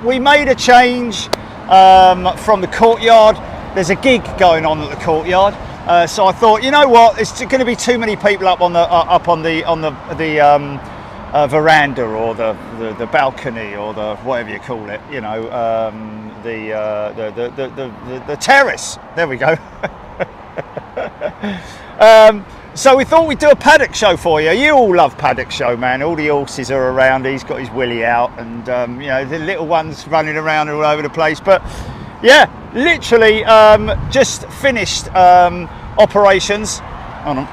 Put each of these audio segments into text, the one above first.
we made a change from the courtyard. There's a gig going on at the courtyard, so I thought, you know what, it's going to be too many people up on the veranda or the balcony or the whatever you call it, you know, the terrace. There we go. So we thought we'd do a paddock show for you. You all love paddock show, man. All the horses are around. He's got his willy out, and you know, the little ones running around all over the place. But yeah, literally just finished operations. Hold on.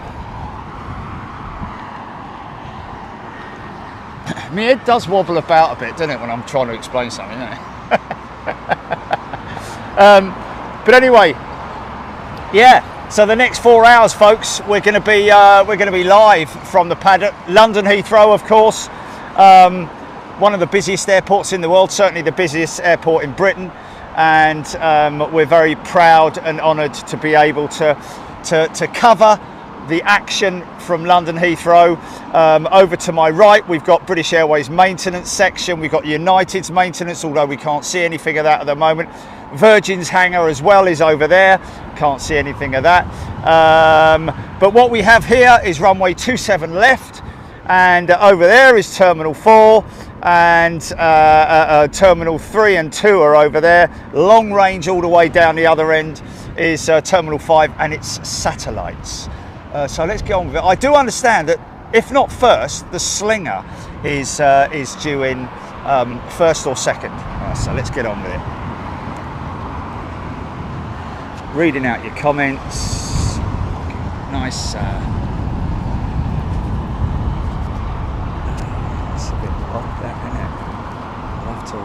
My head does wobble about a bit, doesn't it, when I'm trying to explain something, doesn't it? But anyway, yeah. So the next 4 hours, folks, we're going to be live from the paddock, London Heathrow, of course, one of the busiest airports in the world, certainly the busiest airport in Britain, and we're very proud and honoured to be able to cover the action from London Heathrow. Over to my right, we've got British Airways maintenance section. We've got United's maintenance, although we can't see anything of that at the moment. Virgin's hangar as well is over there. Can't see anything of that. But what we have here is runway 27 left, and over there is Terminal 4, and Terminal 3 and 2 are over there. Long range all the way down the other end is Terminal 5 and its satellites. So let's get on with it. I do understand that if not first, the Slinger is due in first or second. So let's get on with it. Reading out your comments. Nice. It's a bit odd, that, isn't it? I'll have to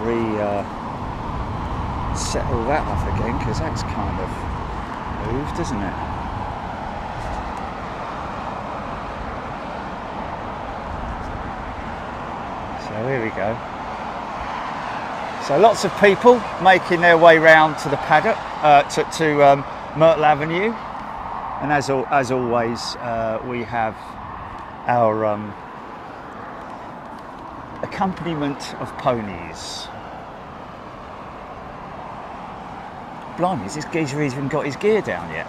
set all that off again, because that's kind of moved, isn't it? So here we go. So lots of people making their way round to the paddock, to Myrtle Avenue, and as always, we have our accompaniment of ponies. Blimey, has this geezer even got his gear down yet?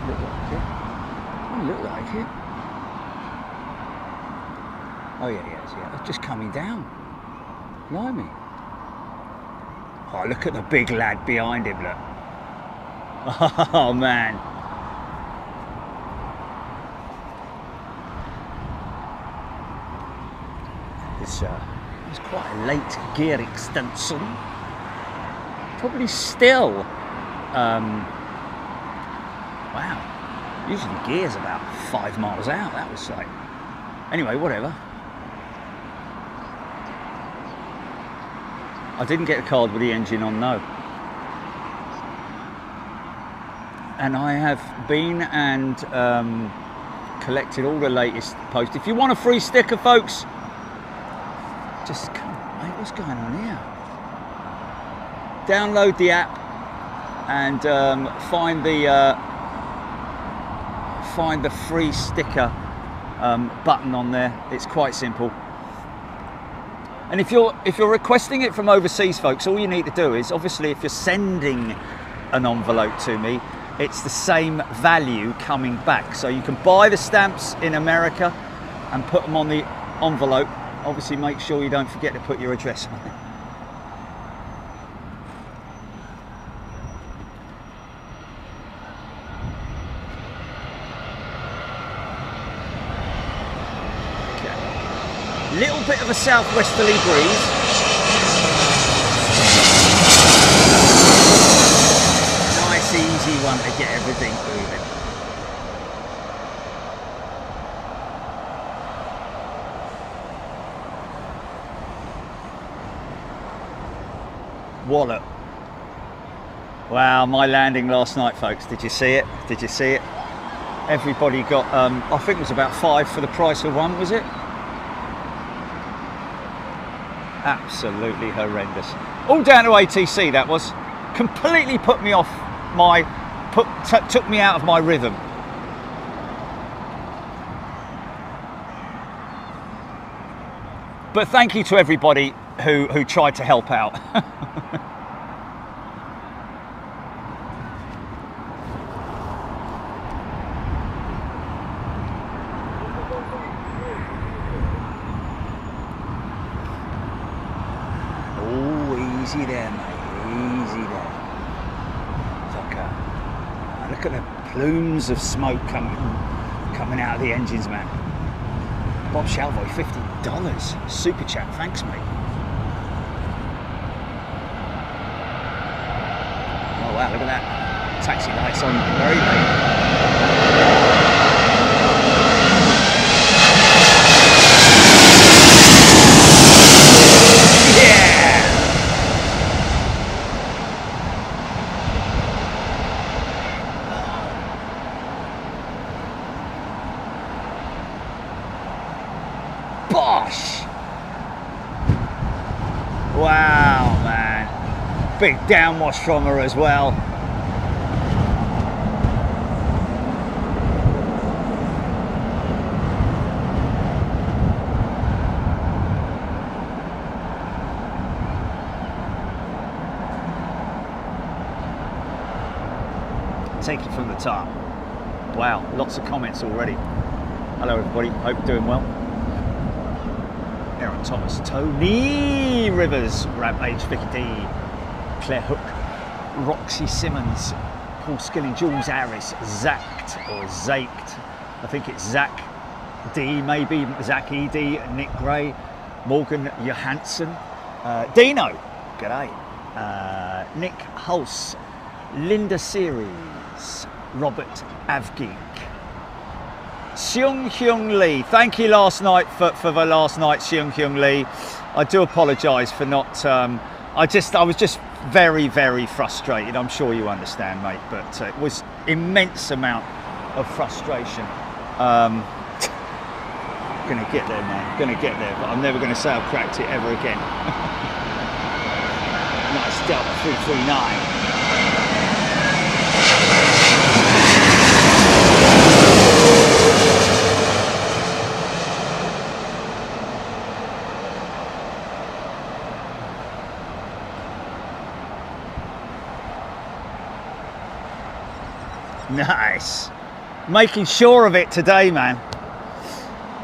Look like it. Oh, look like it. Oh yeah, yeah, it's just coming down. Blimey. Oh, look at the big lad behind him, look. Oh man. It's quite a late gear extension. Probably still. Wow. Usually gear's about 5 miles out, that was like. Anyway, whatever. I didn't get a card with the engine on, no. And I have been and collected all the latest posts. If you want a free sticker, folks, just come, mate, what's going on here? Download the app and find the free sticker button on there. It's quite simple. And if you're requesting it from overseas, folks, all you need to do is, obviously, if you're sending an envelope to me, it's the same value coming back. So you can buy the stamps in America and put them on the envelope. Obviously, make sure you don't forget to put your address on it. Little bit of a southwesterly breeze. Nice easy one to get everything moving. Wallop. Wow, my landing last night, folks. Did you see it? Did you see it? Everybody got, I think it was about 5 for the price of 1, was it? Absolutely horrendous. All down to ATC, that was. Completely put me off my, took me out of my rhythm. But thank you to everybody who tried to help out. Easy there, mate. Easy there. Look at the plumes of smoke coming out of the engines, man. Bob Shalvoy, $50. Super chat, thanks, mate. Oh wow, look at that. Taxi lights on very late. Wow, man. Big downwash from her as well. Take it from the top. Wow, lots of comments already. Hello everybody, hope you're doing well. Aaron Thomas, Tony Rivers, Rampage Vicky D, Claire Hook, Roxy Simmons, Paul Skilling, Jules Harris, Zacht or Zaked, I think it's Zach D, maybe Zach ED, Nick Gray, Morgan Johansson, Dino, g'day, Nick Hulse, Linda Series, Robert Avgeek, Seung Hyung Lee, thank you last night for the last night, Seung Hyung Lee. I do apologise for not, I was just very, very frustrated. I'm sure you understand, mate, but it was immense amount of frustration. Gonna get there, man, gonna get there, but I'm never gonna say I've cracked it ever again. Nice Delta 339. Nice. Making sure of it today, man.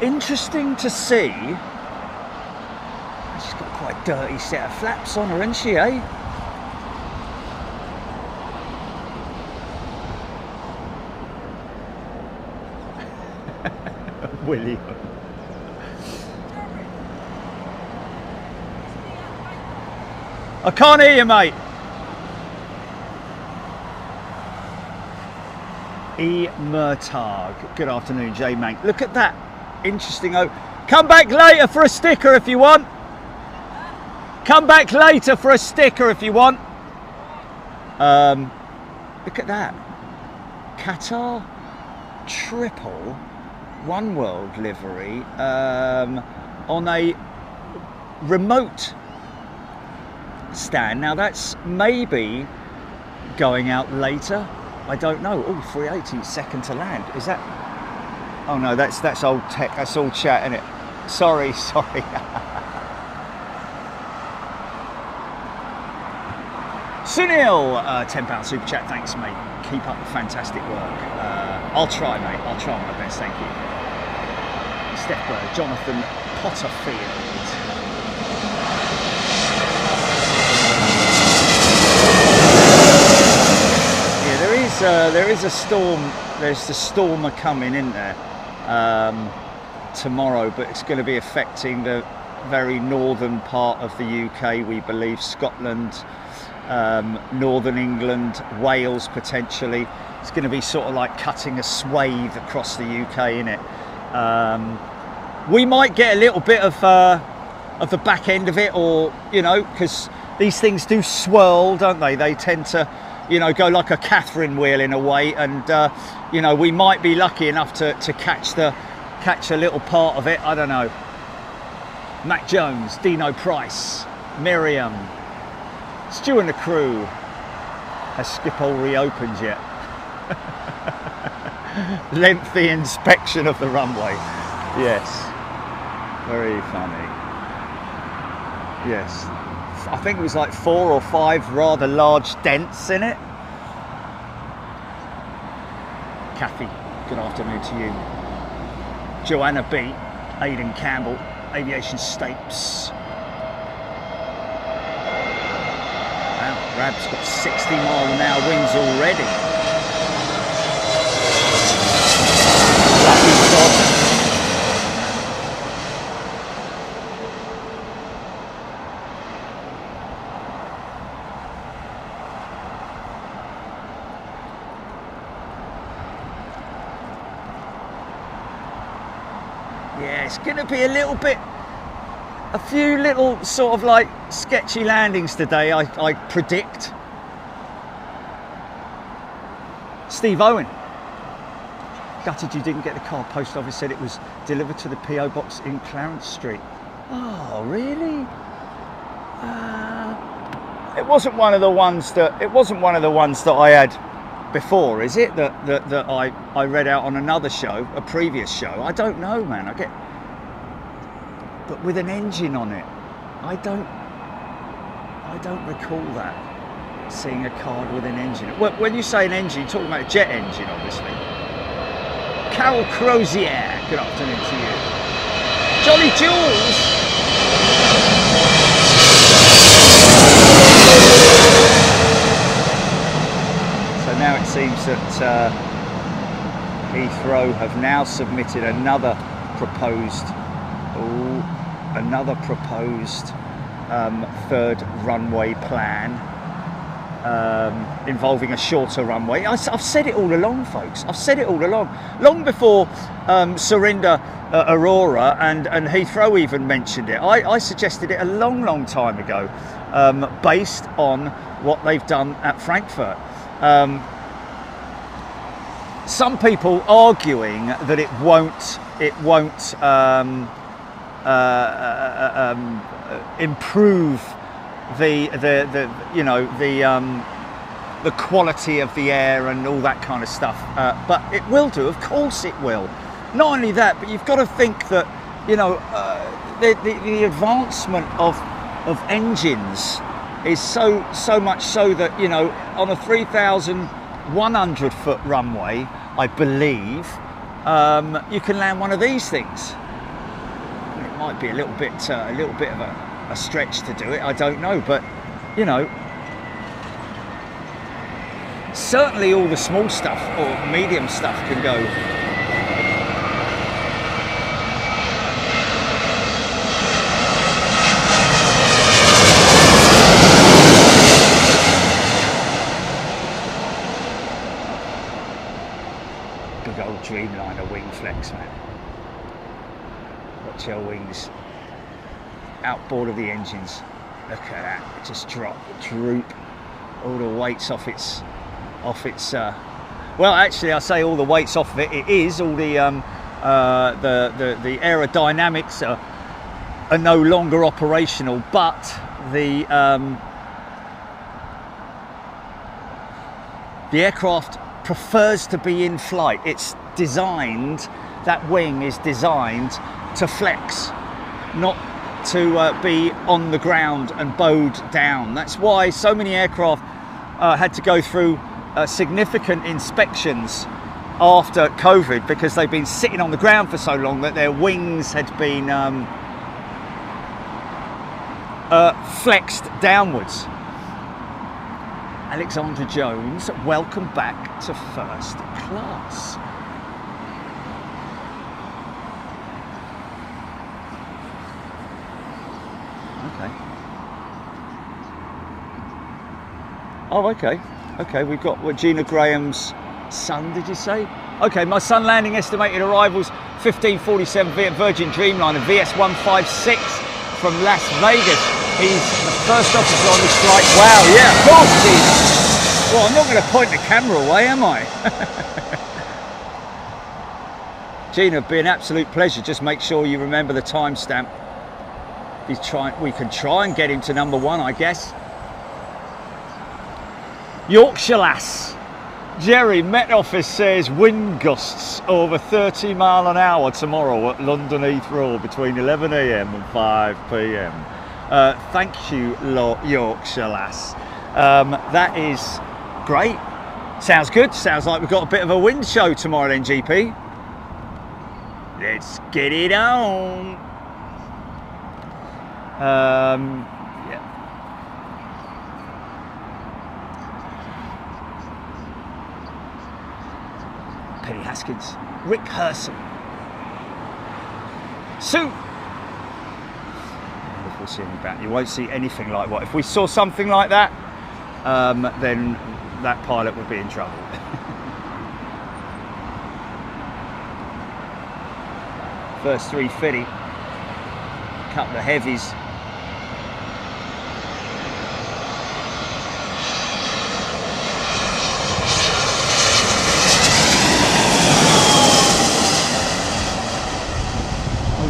Interesting to see. She's got quite a dirty set of flaps on her, hasn't she, eh? William. I can't hear you, mate. E. Murtagh. Good afternoon, J Mank. Look at that. Interesting. Oh, come back later for a sticker if you want. Come back later for a sticker if you want. Look at that. Qatar triple One World livery on a remote stand. Now that's maybe going out later. I don't know. Oh, 380, second to land. Is that? Oh no, that's old tech. That's all chat, isn't it? Sorry. Sunil, £10 super chat. Thanks, mate. Keep up the fantastic work. I'll try, mate. I'll try my best. Thank you. Steph Bird, Jonathan Potterfield. There is a storm. There's the storm coming in there tomorrow, but it's going to be affecting the very northern part of the UK. We believe Scotland, northern England, Wales potentially. It's going to be sort of like cutting a swathe across the UK, innit? We might get a little bit of the back end of it, or because these things do swirl, don't they? They tend to, go like a Catherine wheel in a way, and we might be lucky enough to catch a little part of it. I don't know. Matt Jones, Dino Price, Miriam, Stu and the crew. Has Schiphol reopened yet? Lengthy inspection of the runway. Yes, very funny. Yes. I think it was like 4 or 5 rather large dents in it. Cathay, good afternoon to you. Joanna B, Aidan Campbell, Aviation Stapes. Wow, Rab's got 60-mile-an-hour winds already. Lucky God. Yeah, it's going to be a few little sort of like sketchy landings today, I predict. Steve Owen, gutted you didn't get the card. Post office said it was delivered to the PO box in Clarence Street. Oh, really? It wasn't one of the ones that I had before, is it? That I read out on another show, a previous show. I don't know, man. But with an engine on it, I don't recall that, seeing a card with an engine. When you say an engine, you're talking about a jet engine, obviously. Carol Crozier, good afternoon to you. Jolly Jules. So now it seems that Heathrow have now submitted another proposed third runway plan involving a shorter runway. I've said it all along, folks. I've said it all along. Long before Surinder Arora and Heathrow even mentioned it. I suggested it a long time ago, based on what they've done at Frankfurt. Some people arguing that it won't improve the quality of the air and all that kind of stuff, but it will do. Of course it will. Not only that, but you've got to think that the advancement of engines is so much so that on a 3,100 foot runway, I believe, you can land one of these things. It might be a little bit of a stretch to do it, I don't know, but certainly all the small stuff or medium stuff can go. Big old Dreamliner wing flex, man. Watch your wings. Outboard of the engines. Look at that, just droop all the weights off its well, actually I say all the weights off of it. It is all the aerodynamics are no longer operational, but the aircraft prefers to be in flight. It's designed, that wing is designed to flex, not to be on the ground and bowed down. That's why so many aircraft had to go through significant inspections after COVID, because they've been sitting on the ground for so long that their wings had been flexed downwards. Alexander Jones, welcome back to first class. Oh, okay. Okay, we've got Gina Graham's son, did you say? Okay, my son landing estimated arrivals 15:47 via Virgin Dreamliner VS156 from Las Vegas. He's the first officer on this flight. Wow, yeah, of course he is. Well, I'm not going to point the camera away, am I? Gina, it'd be an absolute pleasure. Just make sure you remember the timestamp. We can try and get him to number 1, I guess. Yorkshire lass. Jerry, Met Office says wind gusts over 30 mile an hour tomorrow at London Heathrow between 11 AM and 5 PM. Thank you, Yorkshire lass. That is great. Sounds good. Sounds like we've got a bit of a wind show tomorrow then, GP. Let's get it on. Yeah. Penny Haskins, Rick Herson, Sue. If we see any back, you won't see anything like what. If we saw something like that, then that pilot would be in trouble. First 350, couple of heavies.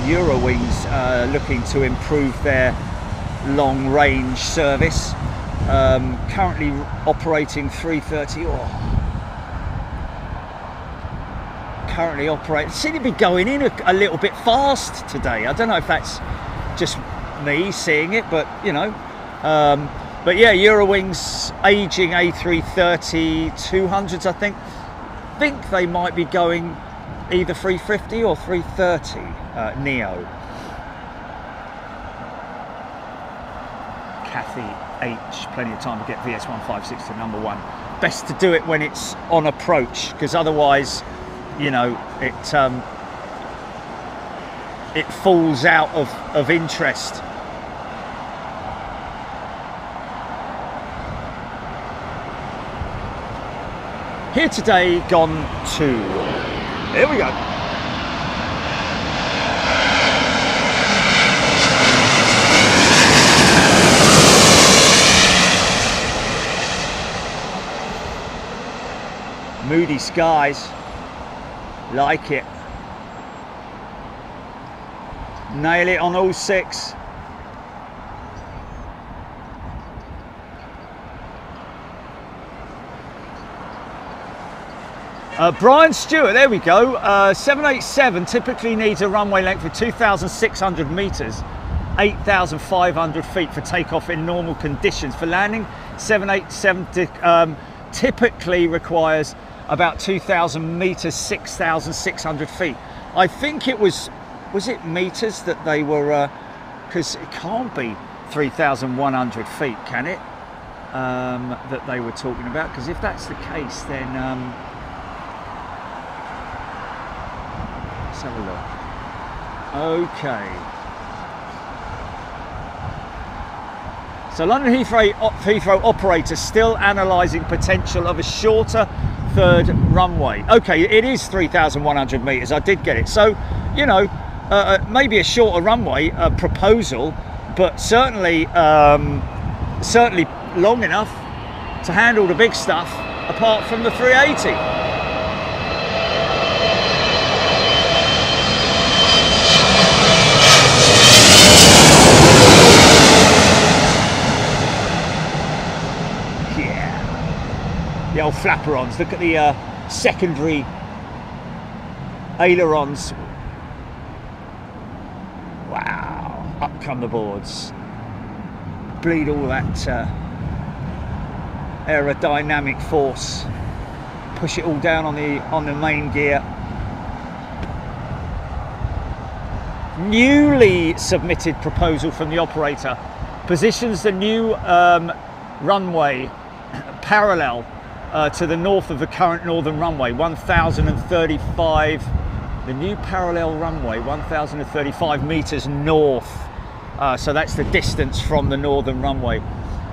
Eurowings looking to improve their long range service. Currently operating 330. Currently operating. Seem to be going in a little bit fast today. I don't know if that's just me seeing it, but you know. But yeah, Eurowings aging A330-200s. I think they might be going either 350 or 330 neo. Cathay H, plenty of time to get VS156 to number 1. Best to do it when it's on approach, because otherwise, you know, it falls out of interest. Here today, gone to. Here we go. Moody skies, like it. Nail it on all 6. Brian Stewart, there we go. 787 typically needs a runway length of 2,600 meters, 8,500 feet for takeoff in normal conditions. For landing, 787 typically requires about 2,000 meters, 6,600 feet. I think it was it meters that they were, because it can't be 3,100 feet, can it? That they were talking about, because if that's the case, then let's have a look. Okay. So London Heathrow operators still analysing potential of a shorter third runway. Okay, it is 3,100 metres, I did get it. So, you know, maybe a shorter runway proposal, but certainly long enough to handle the big stuff apart from the 380. The old flaperons. Look at the secondary ailerons. Wow, up come the boards. Bleed all that aerodynamic force. Push it all down on the main gear. Newly submitted proposal from the operator positions the new runway parallel to the north of the current northern runway, 1,035. The new parallel runway, 1,035 meters north. So that's the distance from the northern runway.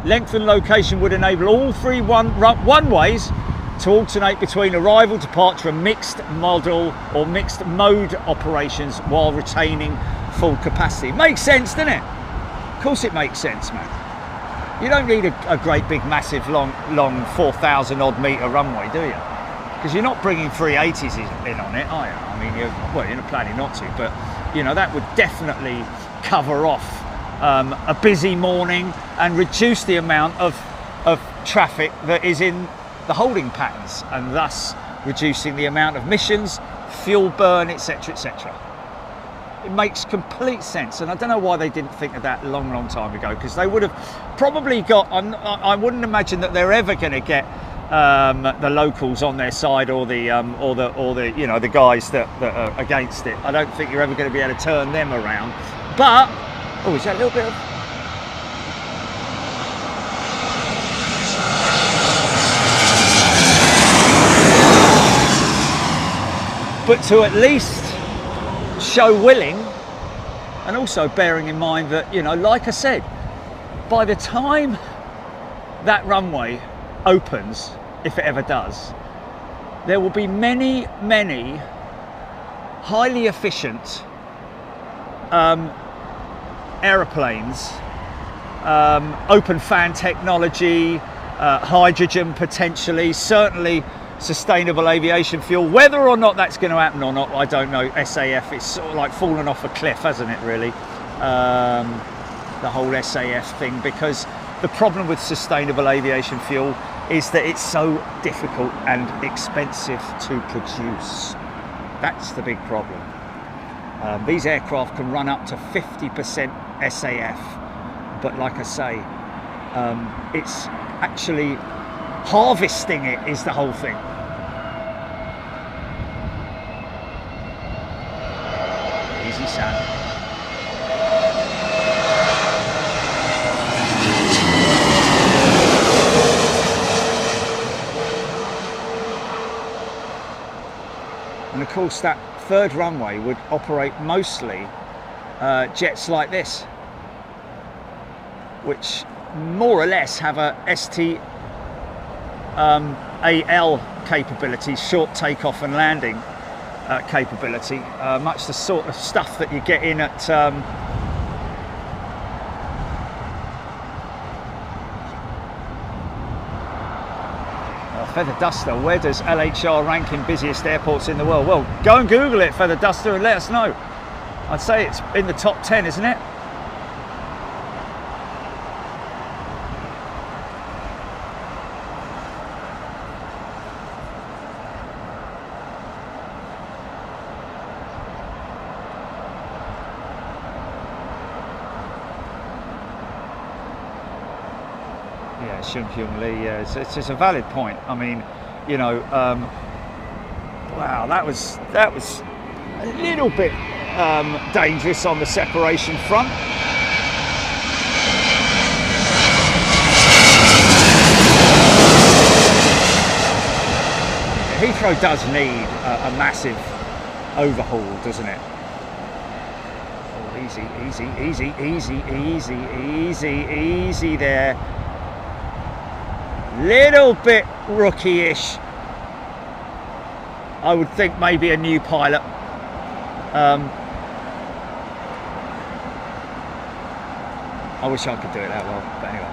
Length and location would enable all 3 one-ways to alternate between arrival, departure, and mixed model or mixed mode operations while retaining full capacity. Makes sense, doesn't it? Of course it makes sense, man. You don't need a great big massive long 4,000 odd metre runway, do you? Because you're not bringing 380s in on it, are you? I mean, you're not planning not to, but you know, that would definitely cover off a busy morning and reduce the amount of traffic that is in the holding patterns, and thus reducing the amount of emissions, fuel burn, etc, etc. It makes complete sense, and I don't know why they didn't think of that a long time ago, because they would have probably got, I wouldn't imagine that they're ever going to get the locals on their side, or the you know, the guys that are against it. I don't think you're ever going to be able to turn them around. But oh, is that a little bit of but to at least show willing, and also bearing in mind that, you know, like I said, by the time that runway opens, if it ever does, there will be many highly efficient aeroplanes, open fan technology, hydrogen potentially, certainly sustainable aviation fuel. Whether or not that's going to happen or not, I don't know. SAF is sort of like fallen off a cliff, hasn't it, really? The whole SAF thing, because the problem with sustainable aviation fuel is that it's so difficult and expensive to produce. That's the big problem. These aircraft can run up to 50% SAF, but like I say, it's actually harvesting it is the whole thing. Easy, Sam. And of course that third runway would operate mostly jets like this, which more or less have a STAL capability, short takeoff and landing capability, much the sort of stuff that you get in at Feather Duster. Where does LHR rank in busiest airports in the world? Well, go and Google it, Feather Duster, and let us know. I'd say it's in the top 10, isn't it? Yeah, Shun Hyung Lee, yeah, it's a valid point. I mean, you know, wow, that was a little bit dangerous on the separation front. Heathrow does need a massive overhaul, doesn't it? Oh, easy there. Little bit rookie-ish. I would think maybe a new pilot. I wish I could do it that well, but anyway.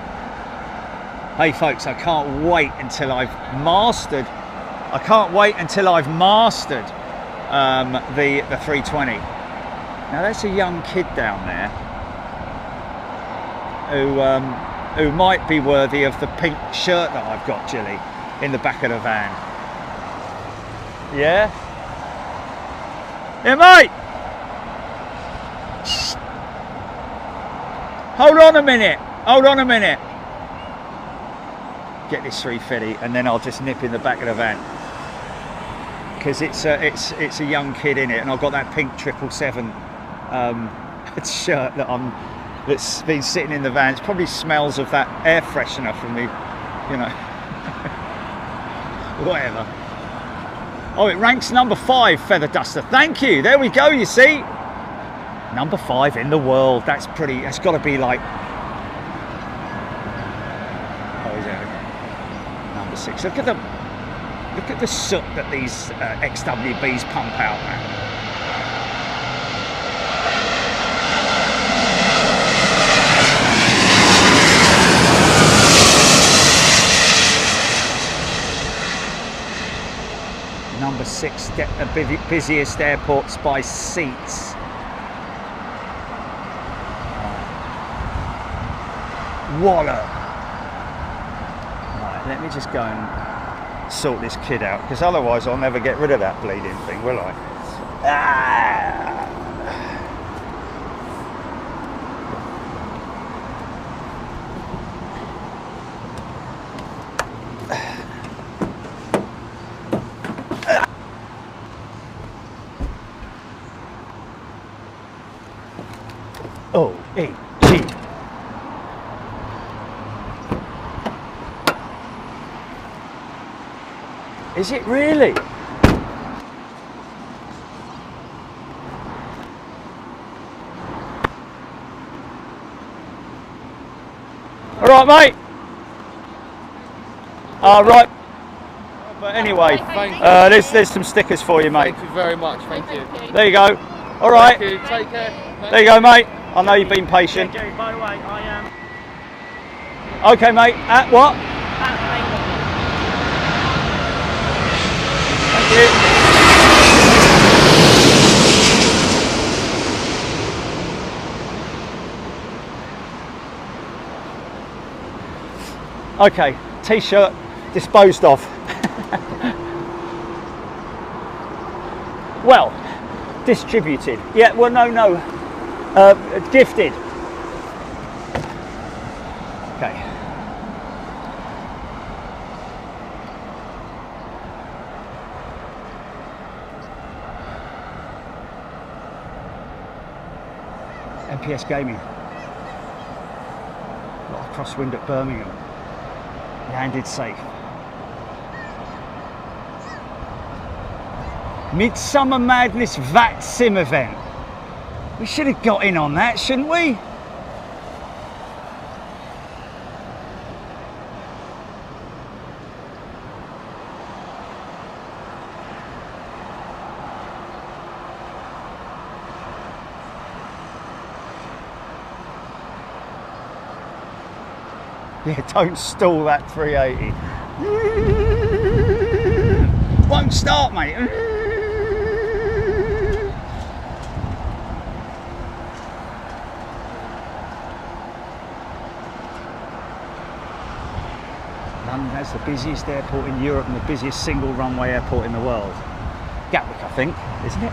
Hey folks, I can't wait until I've mastered the 320. Now that's a young kid down there who might be worthy of the pink shirt that I've got, Jilly, in the back of the van. Yeah? Yeah, mate! Hold on a minute. Get this 350 and then I'll just nip in the back of the van. Because it's a young kid in it, and I've got that pink 777 shirt that's been sitting in the van. It probably smells of that air freshener from the, you know, whatever. Oh, it ranks number 5, Feather Duster. Thank you. There we go, you see. Number 5 in the world. That's pretty, that's got to be like, oh, is it? Number 6. Look at the soot that these XWBs pump out, man. Number 6, get the busiest airports by seats. Wallop. Right, let me just go and sort this kid out, because otherwise I'll never get rid of that bleeding thing, will I? E, G. Is it really? All right, mate. Right. But anyway, there's some stickers for you, mate. Thank you very much. Thank you. There you go. All right. Thank you. Take care. There you go, mate. I know you've been patient. Yeah, by the way, I am. Okay, mate. At what? Thank you. Okay, T-shirt disposed of. Well, distributed. Yeah, well, no. Gifted. Okay. MPS Gaming. Got a crosswind at Birmingham. Landed safe. Midsummer Madness VAT Sim event. We should have got in on that, shouldn't we? Yeah, don't stall that 380. Won't start, mate. London has the busiest airport in Europe and the busiest single runway airport in the world. Gatwick, I think, isn't it?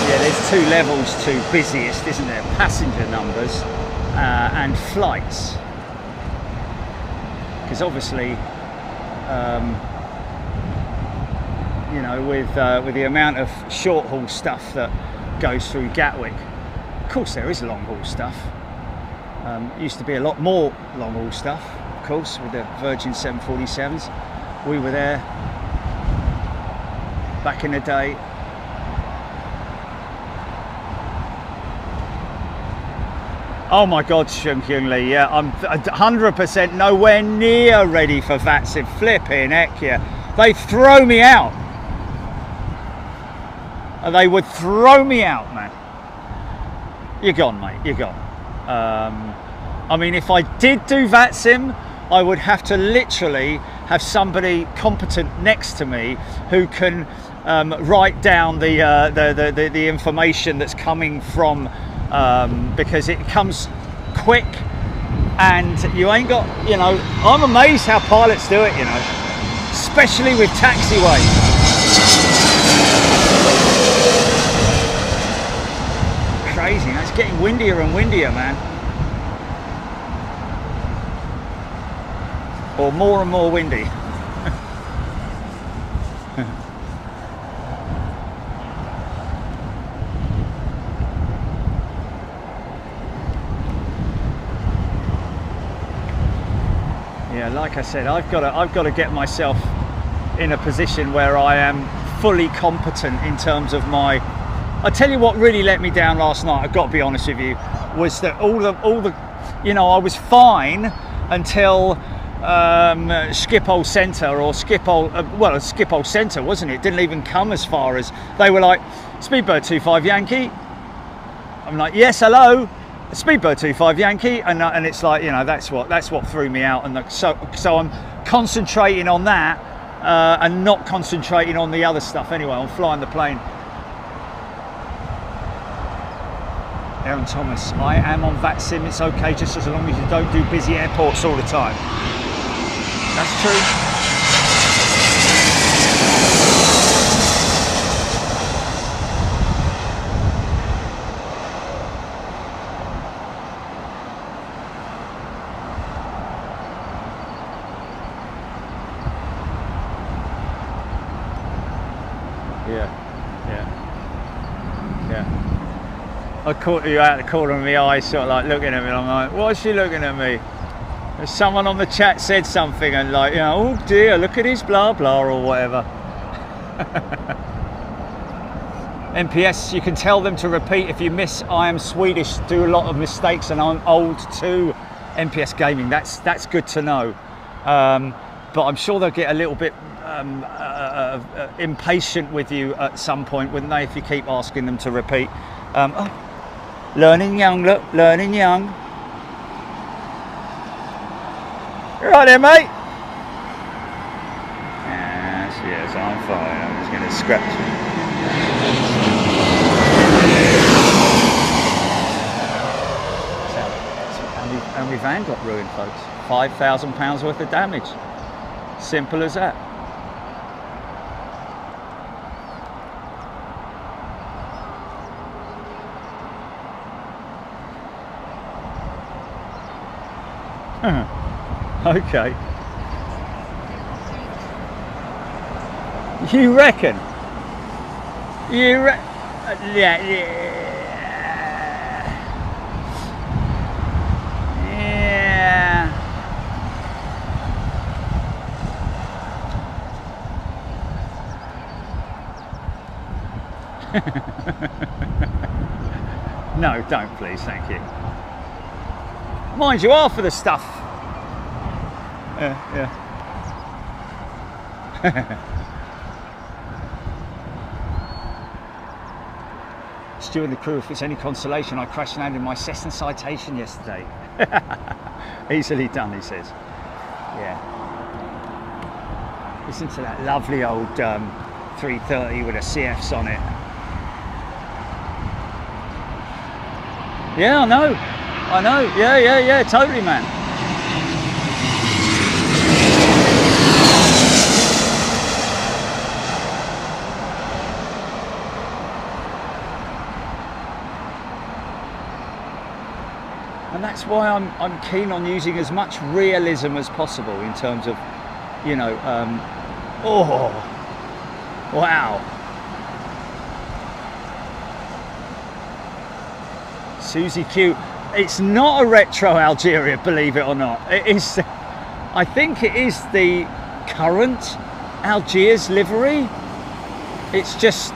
Yeah, there's two levels to busiest, isn't there? Passenger numbers and flights. Because obviously, you know, with the amount of short haul stuff that goes through Gatwick, of course there is long haul stuff. Used to be a lot more long haul stuff, of course, with the Virgin 747s. We were there back in the day. Oh my God, Shung Kyung Lee, yeah, I'm 100% nowhere near ready for VATSIM. Flipping heck, yeah. They throw me out. They would throw me out, man. You're gone, mate, you're gone. I mean, if I did do VATSIM, I would have to literally have somebody competent next to me who can write down the information that's coming from, because it comes quick and you ain't got, you know, I'm amazed how pilots do it, you know, especially with taxiways. Crazy, man. It's getting windier and windier, man. Or more and more windy. Yeah, like I said, I've got to get myself in a position where I am fully competent in terms of my. I tell you what really let me down last night, I've got to be honest with you, was that all the you know, I was fine until Schiphol Centre or Schiphol, well, Schiphol Centre, wasn't it? Didn't even come as far as they were like, Speedbird 25 Yankee. I'm like, yes, hello, Speedbird 25 Yankee, and it's like, you know, that's what threw me out, and so I'm concentrating on that and not concentrating on the other stuff. Anyway, I'm flying the plane. Aaron Thomas, I am on VATSIM, it's okay just as long as you don't do busy airports all the time. That's true. Yeah, yeah, yeah. I caught you out the corner of my eye, sort of like looking at me, and I'm like, what's she looking at me? If someone on the chat said something and like, you know, oh dear, look at his blah blah or whatever. NPS, you can tell them to repeat if you miss. I am Swedish, do a lot of mistakes, and I'm old too. NPS Gaming, that's good to know. But I'm sure they'll get a little bit impatient with you at some point, wouldn't they, if you keep asking them to repeat. Oh, learning young, look, learning young. Right there, mate. Yes, I'm fine. I'm just going to scratch it. And my van got ruined, folks. £5,000 worth of damage. Simple as that. Okay. You reckon? Yeah. No, don't please, thank you. Mind you, half of the stuff. Yeah. Stu and the crew, if it's any consolation, I crash landed my Cessna Citation yesterday. Easily done, he says. Yeah. Listen to that lovely old 330 with a CFs on it. Yeah, I know. Yeah, totally, man. And that's why I'm keen on using as much realism as possible in terms of, you know, oh, wow. Susie Q, it's not a retro Algeria, believe it or not. It is, I think it is the current Algiers livery. It's just,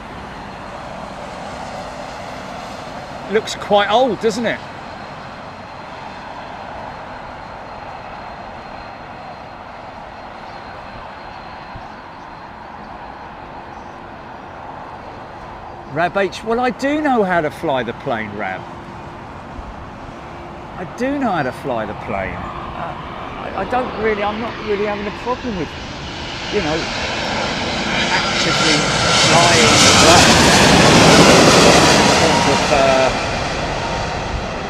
looks quite old, doesn't it? Rab H, well, I do know how to fly the plane, Rab. I do know how to fly the plane. I'm not really having a problem with, you know, actively flying the plane.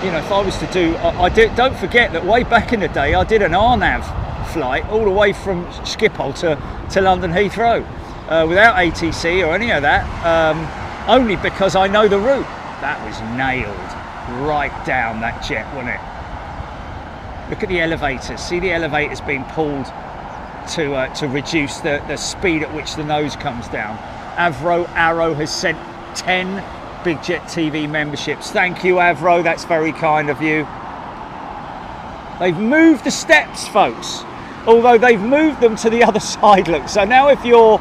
You know, if I was to do, don't forget that way back in the day, I did an RNAV flight all the way from Schiphol to London Heathrow without ATC or any of that. Only because I know the route. That was nailed right down that jet, wasn't it? Look at the elevators. See the elevators being pulled to reduce the speed at which the nose comes down. Arrow has sent 10 Big Jet TV memberships. Thank you, Avro. That's very kind of you. They've moved the steps, folks. Although they've moved them to the other side. Look. So now if you're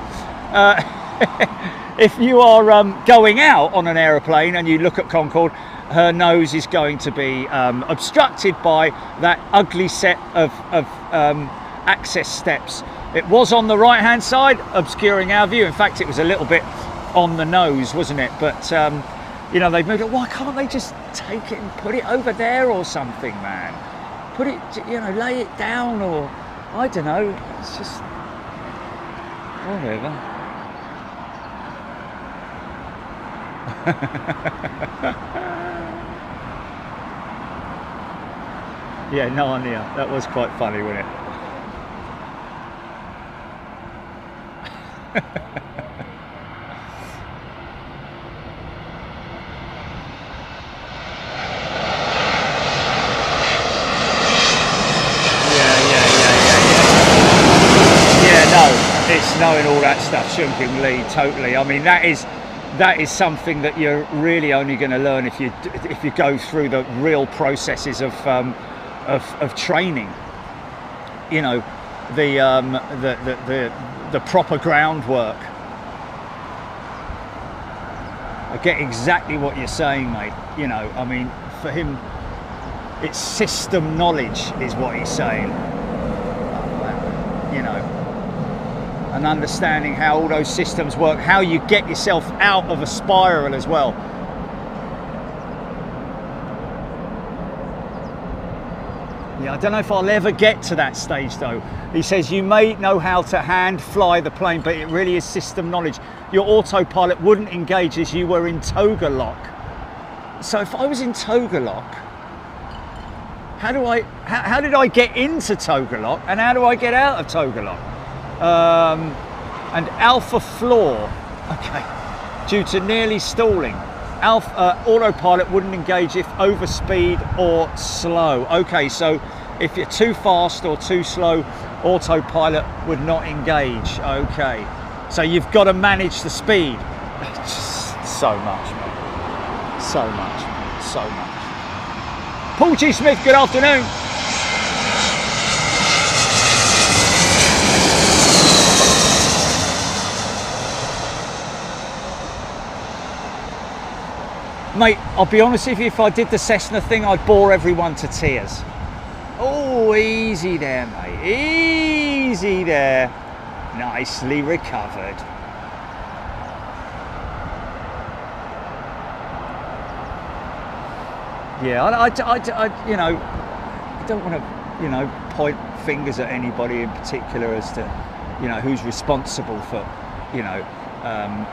if you are going out on an aeroplane and you look at Concorde, her nose is going to be obstructed by that ugly set of access steps. It was on the right hand side, obscuring our view. In fact, it was a little bit on the nose, wasn't it? But you know, they've moved it. Why can't they just take it and put it over there or something, man? Put it, you know, lay it down, or I don't know. It's just whatever. Yeah, Narnia. That was quite funny, wasn't it? Yeah, no. It's knowing all that stuff, Shunking Lee, totally. I mean, that is something that you're really only going to learn if you go through the real processes of training. You know, the proper groundwork. I get exactly what you're saying, mate. You know, I mean, for him, it's system knowledge is what he's saying. You know, and understanding how all those systems work, how you get yourself out of a spiral as well. Yeah, I don't know if I'll ever get to that stage though. He says you may know how to hand fly the plane, but it really is system knowledge. Your autopilot wouldn't engage as you were in toga lock. So if I was in toga lock, how did I get into toga lock, and how do I get out of toga lock? And alpha floor, okay, due to nearly stalling. Autopilot wouldn't engage if overspeed or slow. Okay, so if you're too fast or too slow, autopilot would not engage. Okay, so you've got to manage the speed. So much, man. So much, man. So much. Paul G. Smith, good afternoon. Mate, I'll be honest with you, if I did the Cessna thing, I'd bore everyone to tears. Oh, easy there, mate. Easy there. Nicely recovered. Yeah, I you know, I don't want to, you know, point fingers at anybody in particular as to, you know, who's responsible for, you know,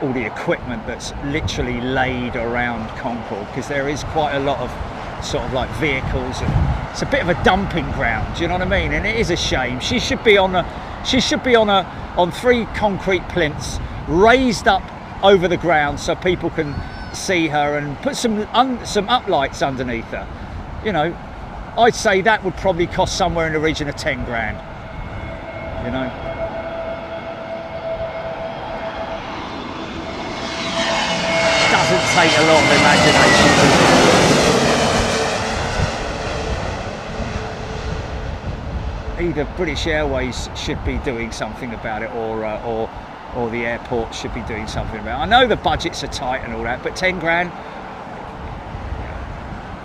all the equipment that's literally laid around Concorde, because there is quite a lot of sort of like vehicles, and it's a bit of a dumping ground. Do you know what I mean? And it is a shame. She should be on on 3 concrete plinths raised up over the ground so people can see her, and put some uplights underneath her. You know, I'd say that would probably cost somewhere in the region of 10 grand. You know. Doesn't take a lot of imagination. Either British Airways should be doing something about it, or the airport should be doing something about it. I know the budgets are tight and all that, but 10 grand,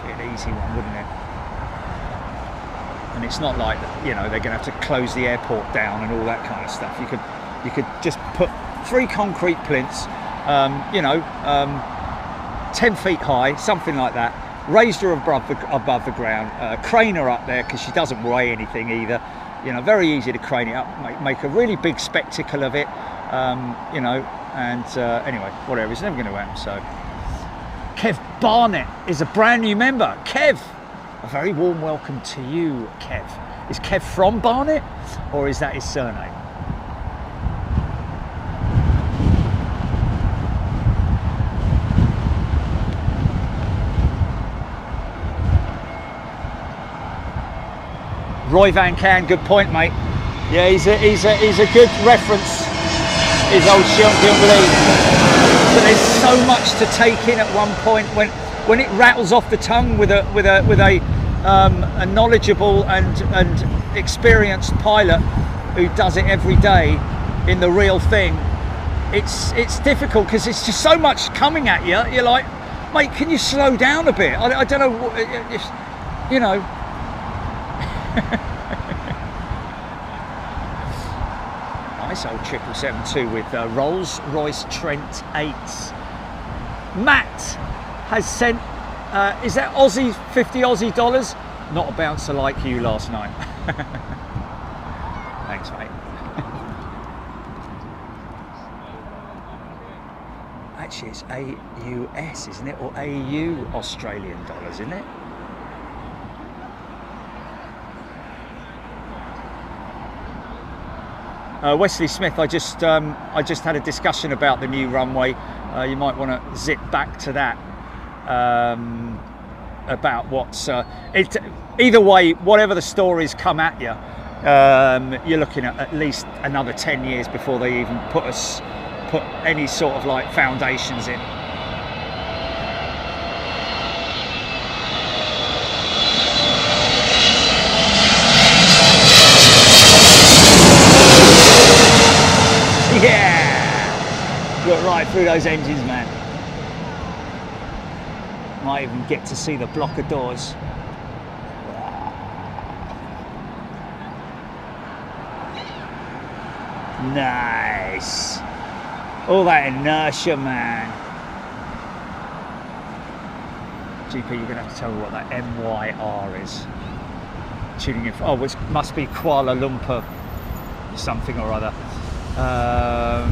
be an easy one, wouldn't it? And it's not like, you know, they're going to have to close the airport down and all that kind of stuff. You could just put 3 concrete plinths, you know, 10 feet high, something like that, raised her above the ground, crane her up there, because she doesn't weigh anything either. You know, very easy to crane it up, make a really big spectacle of it, you know, and anyway, whatever, it's never going to happen. So Kev Barnett is a brand new member. Kev, a very warm welcome to you, Kev. Is Kev from Barnet, or is that his surname? Roy Van Can, good point, mate. Yeah, he's a good reference, is old Shunkyung Lee. But there's so much to take in at one point when it rattles off the tongue with a knowledgeable and experienced pilot who does it every day in the real thing. It's difficult because it's just so much coming at you. You're like, mate, can you slow down a bit? I don't know if, you know. Nice old 777-2 with Rolls-Royce Trent 8s. Matt has sent, is that Aussie, 50 Aussie dollars? Not a bouncer like you last night. Thanks, mate. Actually, it's AUS, isn't it? Or AU Australian dollars, isn't it? Wesley Smith, I just had a discussion about the new runway. You might want to zip back to that, about what's either way, whatever the stories come at you, you're looking at least another 10 years before they even put any sort of like foundations in. Yeah! Got right through those engines, man. Might even get to see the block of doors. Nice. All that inertia, man. GP, you're going to have to tell me what that MYR is. Tuning in for, oh, which must be Kuala Lumpur something or other.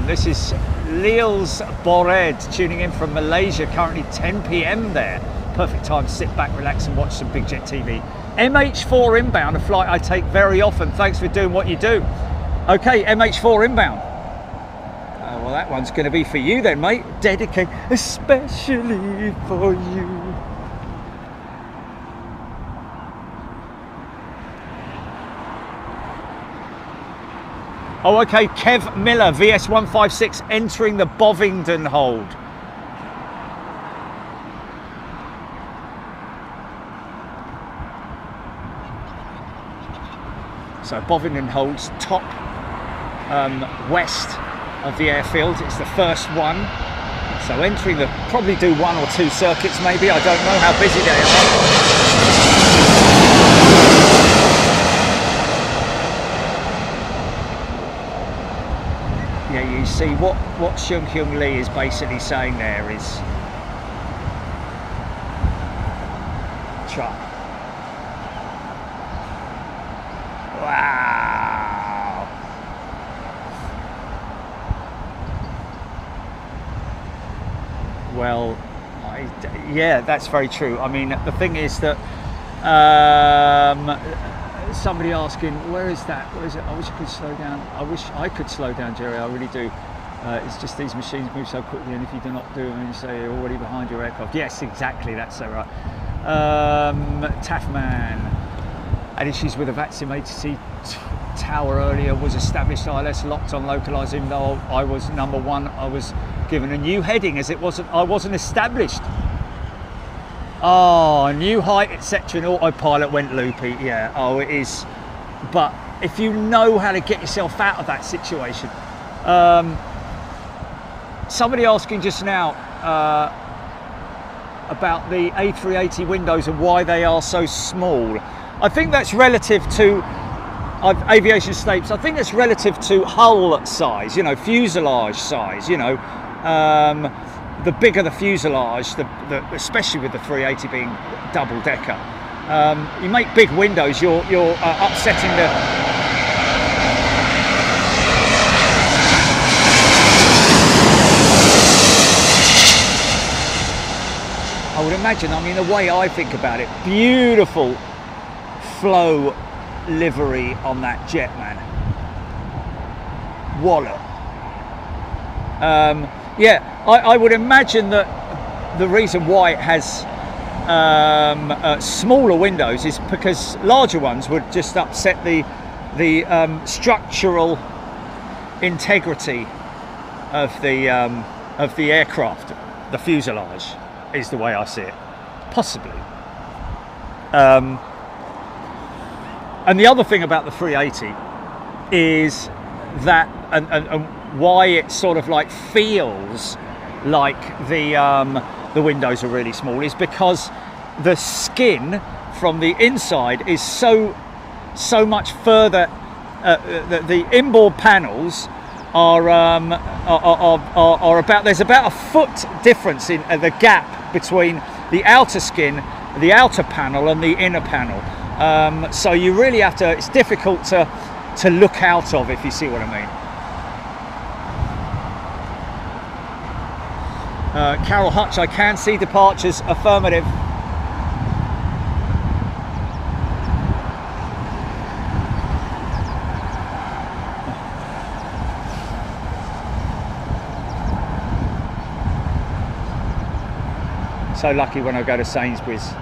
This is Leals Bored tuning in from Malaysia, currently 10 p.m. there. Perfect time to sit back, relax and watch some Big Jet TV. MH4 inbound, a flight I take very often. Thanks for doing what you do. Okay, MH4 inbound. Well, that one's going to be for you then, mate. Dedicated especially for you. Oh, okay, Kev Miller, VS156, entering the Bovingdon hold. So Bovingdon holds top west of the airfield. It's the first one. So entering the, probably do 1 or 2 circuits maybe, I don't know how busy they are. Yeah, you see what Shung Hyung Lee is basically saying there is try. Wow. Well, yeah, that's very true. I mean, the thing is that somebody asking, where is that? Where is it? I wish I could slow down. I wish I could slow down, Jerry. I really do. It's just these machines move so quickly, and if you do not do them, you say you're already behind your aircraft. Yes, exactly. That's so right. Taffman had issues with a VATSIM ATC tower earlier. Was established ILS locked on localised. Even though I was number 1, I was given a new heading as it wasn't. I wasn't established. Oh, new height, etc. And autopilot went loopy. Yeah. Oh, it is. But if you know how to get yourself out of that situation, somebody asking just now about the A380 windows and why they are so small. I think that's relative to aviation states. I think that's relative to hull size. You know, fuselage size. You know. The bigger the fuselage, especially with the 380 being double decker, you make big windows. You're upsetting the. I would imagine. I mean, the way I think about it, beautiful flow livery on that jet, man. Wallop. Yeah, I would imagine that the reason why it has smaller windows is because larger ones would just upset the structural integrity of the aircraft. The fuselage is the way I see it, possibly. And the other thing about the 380 is that and why it sort of like feels like the windows are really small is because the skin from the inside is so much further. The inboard panels are about, there's about a foot difference in the gap between the outer skin, the outer panel, and the inner panel. So you really have to. It's difficult to look out of, if you see what I mean. Carol Hutch, I can see departures, affirmative. So lucky when I go to Sainsbury's,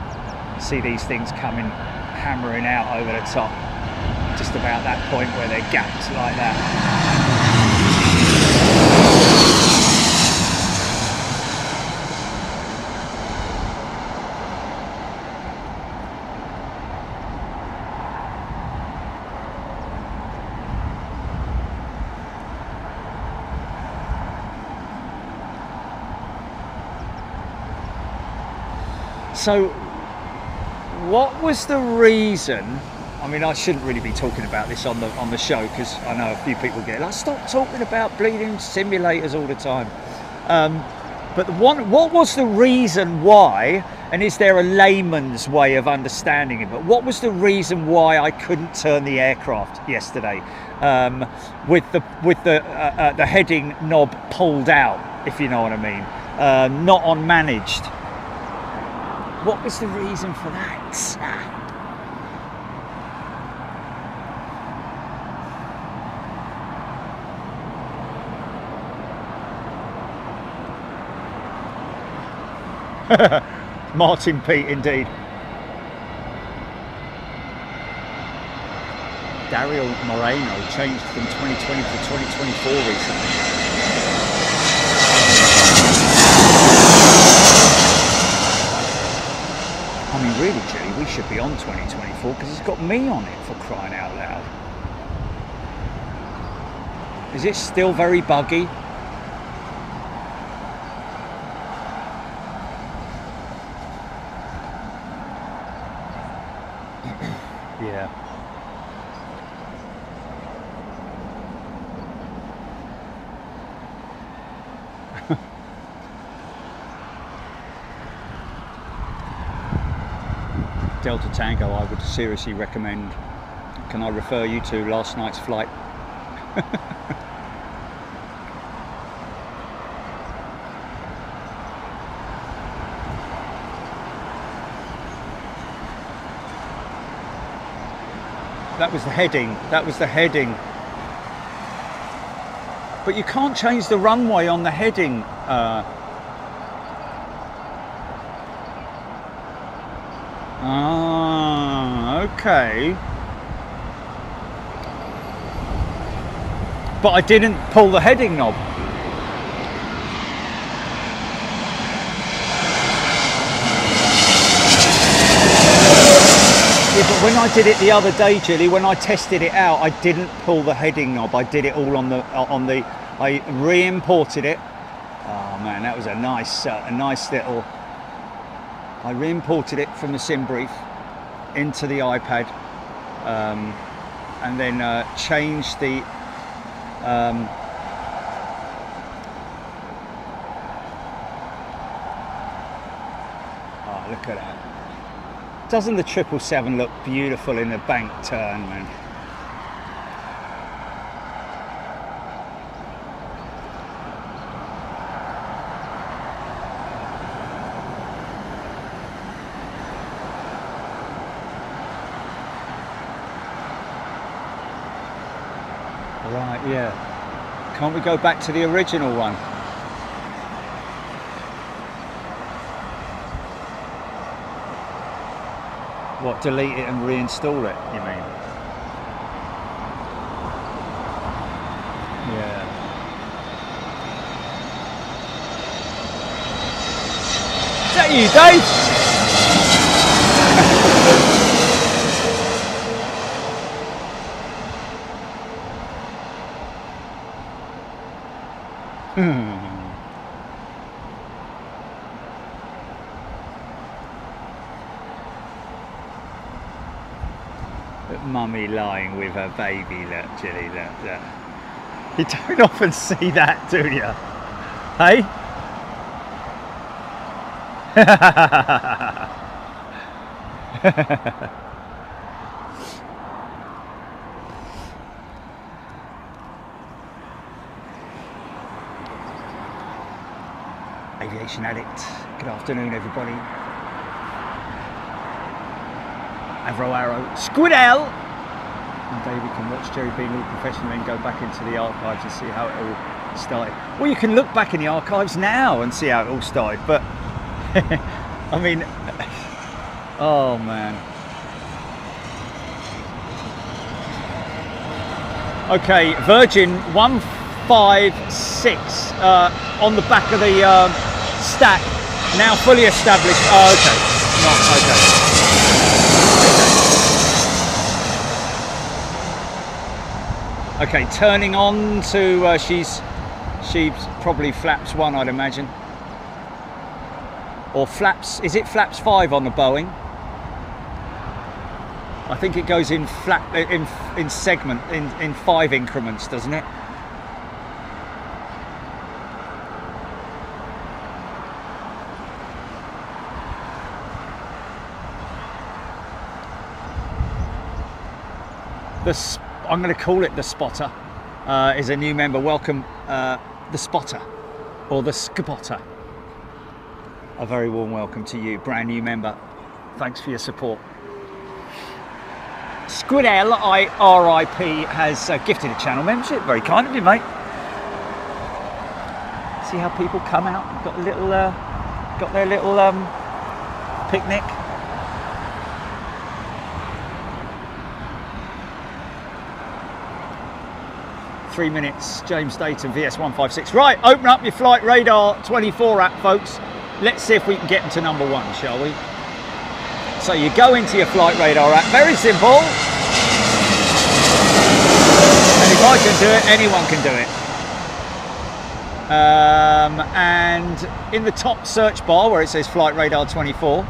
see these things coming, hammering out over the top, just about about that point where they're gapped like that. So what was the reason? I mean, I shouldn't really be talking about this on the show, because I know a few people get like, stop talking about bleeding simulators all the time. But what was the reason why, and is there a layman's way of understanding it, but what was the reason why I couldn't turn the aircraft yesterday with the heading knob pulled out, if you know what I mean, not on managed? What was the reason for that? Martin Pete, indeed. Dario Moreno changed from 2020 to 2024 recently. I mean, really, Julie, we should be on 2024 because it's got me on it, for crying out loud. Is it still very buggy? Yeah. Delta Tango, I would seriously recommend. Can I refer you to last night's flight? That was the heading. That was the heading. But you can't change the runway on the heading. Okay. But I didn't pull the heading knob. Yeah, but when I did it the other day, Jilly, when I tested it out, I didn't pull the heading knob. I did it all on the I re-imported it. Oh man, that was a nice little. I re-imported it from the sim brief into the iPad, and then changed the. Oh, look at that. Doesn't the 777 look beautiful in the bank turn, man? Right, yeah. Can't we go back to the original one? What, delete it and reinstall it, you mean? Yeah. Is that you, Dave? Mummy lying with her baby, look, Jilly, look. You don't often see that, do you? Hey? Aviation Addict, good afternoon, everybody. Avro Arrow, Squidell! And David can watch Jerry being all professional and go back into the archives and see how it all started. Well, you can look back in the archives now and see how it all started, but I mean, oh man. Okay, Virgin 156 on the back of the stack, now fully established. Oh, okay. Okay, turning on to, she's probably flaps 1, I'd imagine. Or flaps, is it flaps 5 on the Boeing? I think it goes in segment, in 5 increments, doesn't it? I'm going to call it the Spotter, is a new member. Welcome, the Spotter, or the Spotter. A very warm welcome to you, brand new member. Thanks for your support. Squidell RIP has gifted a channel membership. Very kind of you, mate. See how people come out, got a little, got their little picnic. Three minutes, James Dayton, VS156. Right, open up your Flight Radar 24 app, folks. Let's see if we can get into number 1, shall we? So you go into your Flight Radar app, very simple. And if I can do it, anyone can do it. And in the top search bar where it says Flight Radar 24,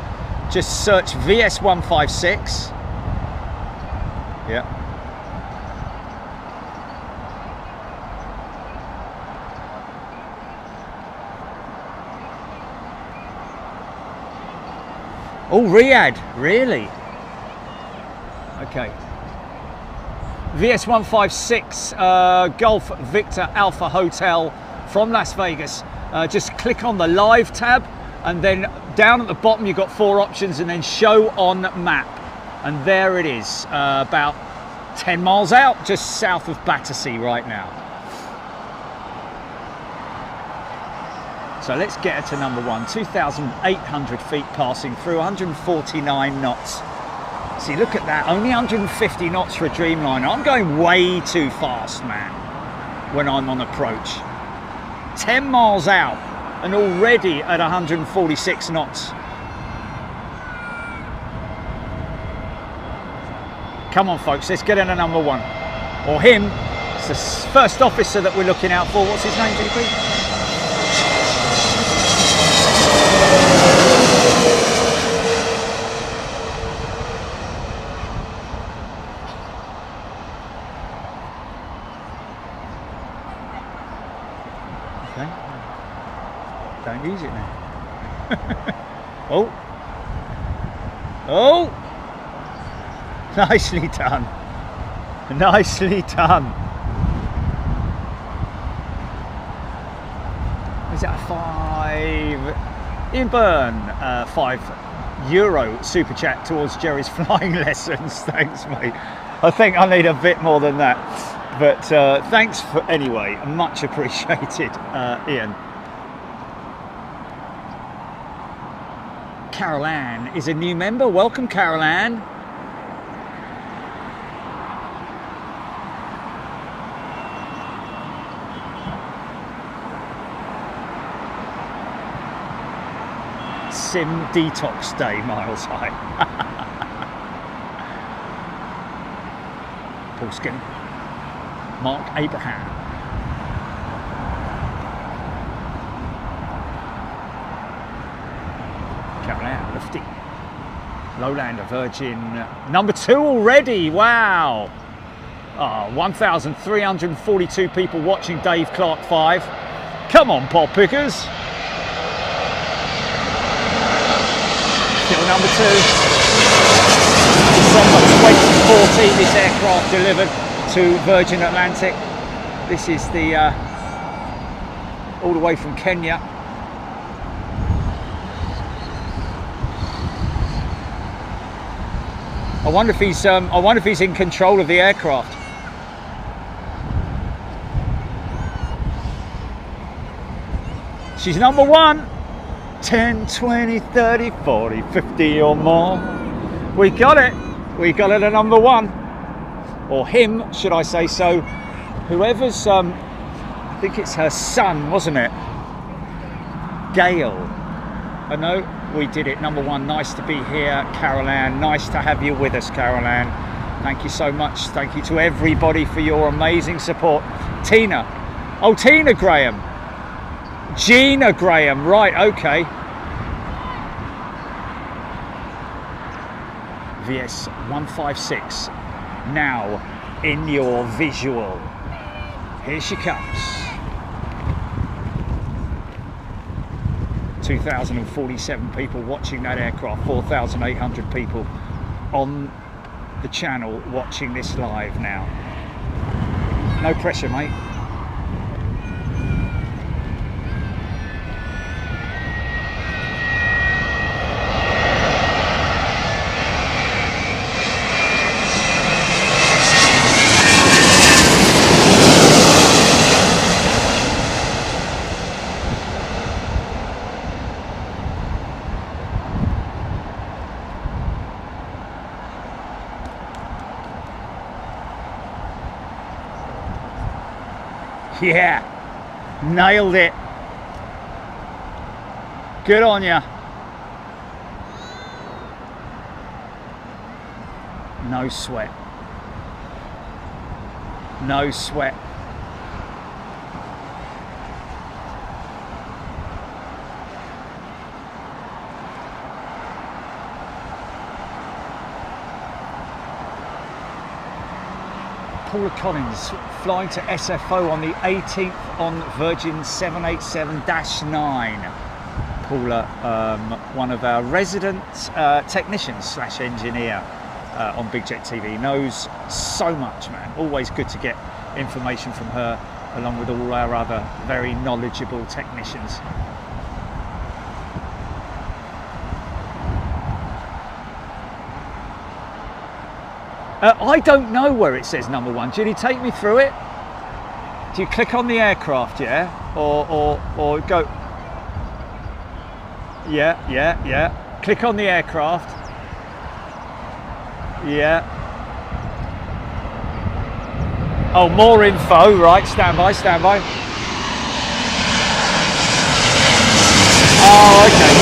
just search VS156. Yeah. Oh, Riyadh, really? Okay. VS156, Golf Victor Alpha Hotel from Las Vegas. Just click on the live tab, and then down at the bottom you've got 4 options, and then show on map. And there it is, about 10 miles out, just south of Battersea right now. So let's get her to number 1, 2,800 feet passing through, 149 knots. See, look at that, only 150 knots for a Dreamliner. I'm going way too fast, man, when I'm on approach. 10 miles out and already at 146 knots. Come on, folks, let's get in a number 1. Or him, it's the first officer that we're looking out for. What's his name, DP? Okay. Don't use it now. Oh. Oh. Nicely done. Nicely done. Is that a 5? Biman, €5 super chat towards Jerry's flying lessons. Thanks, mate. I think I need a bit more than that. But thanks for anyway, much appreciated, Ian. Carol Ann is a new member. Welcome, Carol Ann. Sim detox day, miles high. Paul Skinner. Mark Abraham. Carolina, lifty. Lowlander, Virgin. Number 2 already, wow. 1,342 people watching Dave Clark 5. Come on, Bob Pickers. Still number 2. December 2014, this aircraft delivered to Virgin Atlantic. This is the all the way from Kenya. I wonder if he's in control of the aircraft. She's number 1. 10, 20, 30, 40, 50 or more. We got it. We got it at number 1. Or him, should I say so. whoever's, I think it's her son, wasn't it? Gail. I know we did it. Number one, nice to be here, Carol Ann. Nice to have you with us, Carol Ann. Thank you so much. Thank you to everybody for your amazing support. Tina. Oh, Tina Graham. Gina Graham. Right, okay. VS 156. Now in your visual. Here she comes. 2,047 people watching that aircraft, 4,800 people on the channel watching this live now. No pressure, mate. Yeah, nailed it. Good on ya. No sweat. No sweat. Paula Collins flying to SFO on the 18th on Virgin 787-9. Paula, one of our resident technicians slash engineer on Big Jet TV, knows so much, man. Always good to get information from her, along with all our other very knowledgeable technicians. I don't know where it says number one. Judy, take me through it. Do you click on the aircraft, yeah? Or go... Yeah. Click on the aircraft. Yeah. Oh, more info, right, stand by. Oh, okay.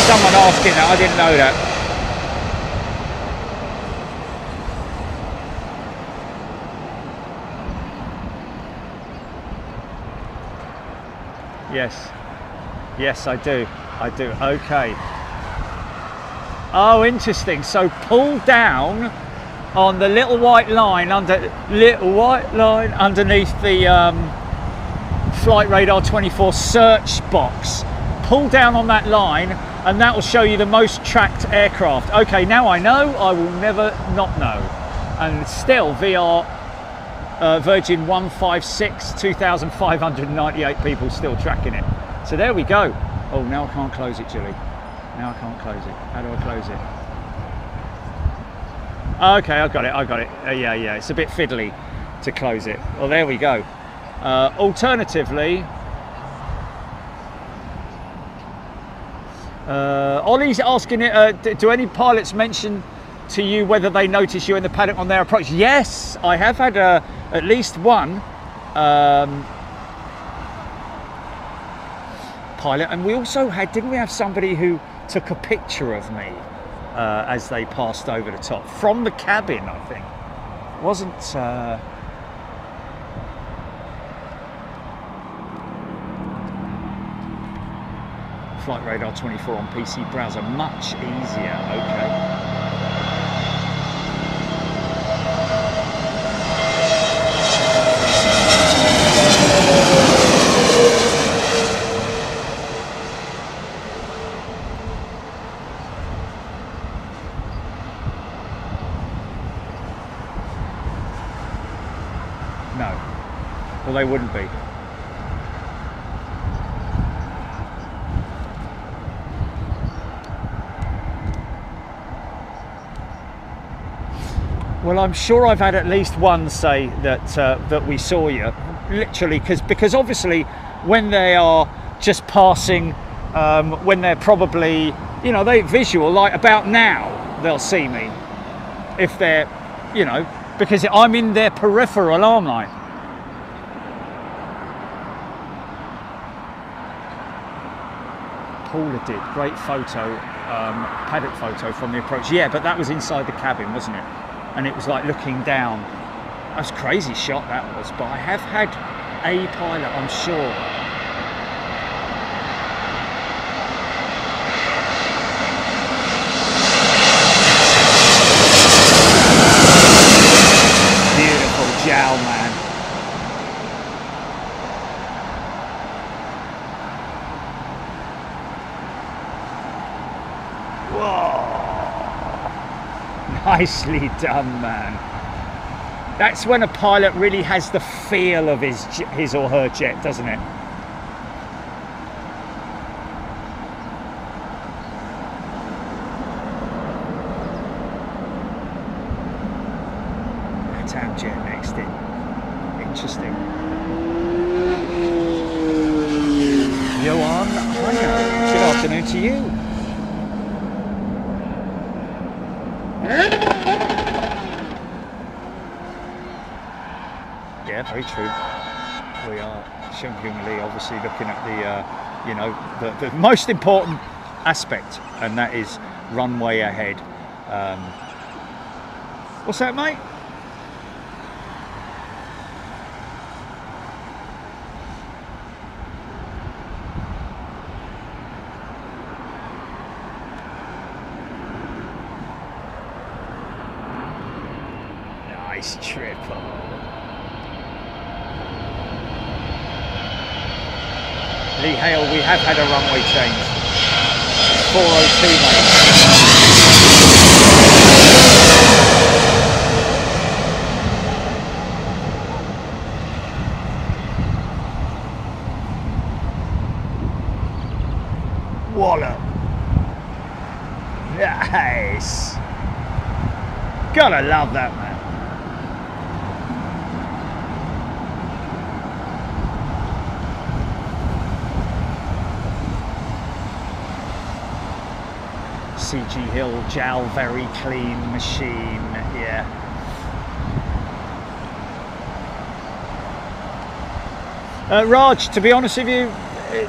Someone asking that, I didn't know that. Yes, I do. Okay. Oh, interesting. So pull down on the little white line underneath the Flight Radar 24 search box. Pull down on that line, and that will show you the most tracked aircraft. Okay, now I know. I will never not know. And still, VR. Virgin 156, 2,598 people still tracking it. So there we go. Oh, now I can't close it, Julie. Now I can't close it. How do I close it? Okay, I got it. Yeah. It's a bit fiddly to close it. Well, there we go. Alternatively, Ollie's asking it, do any pilots mention to you whether they notice you in the paddock on their approach? Yes, I have had at least one pilot, and we also had, didn't we have somebody who took a picture of me as they passed over the top from the cabin? I think wasn't Flight Radar 24 on PC browser much easier. Okay. No. Well, they wouldn't be. Well, I'm sure I've had at least one say that that we saw you, literally, because obviously when they are just passing, when they're probably, you know, they visual, like about now, they'll see me. If they're, you know, because I'm in their peripheral, aren't I? Paula did. Great photo, paddock photo from the approach. Yeah, but that was inside the cabin, wasn't it? And it was like looking down. That was a crazy shot, that was. But I have had a pilot, I'm sure. Beautiful jowl, man. Nicely done, man. That's when a pilot really has the feel of his or her jet, doesn't it? LATAM jet next in. Interesting. Johan, hiya. Good afternoon to you. Yeah, very true. We are Shunkyungli, obviously looking at the, you know, the most important aspect, and that is runway ahead. What's that, mate? Nice triple. Lee Hale, we have had a runway change. 402, mate. Wallop. Nice. Gotta love that, man. CG Hill, jowl, very clean machine, yeah. Raj, to be honest with you, it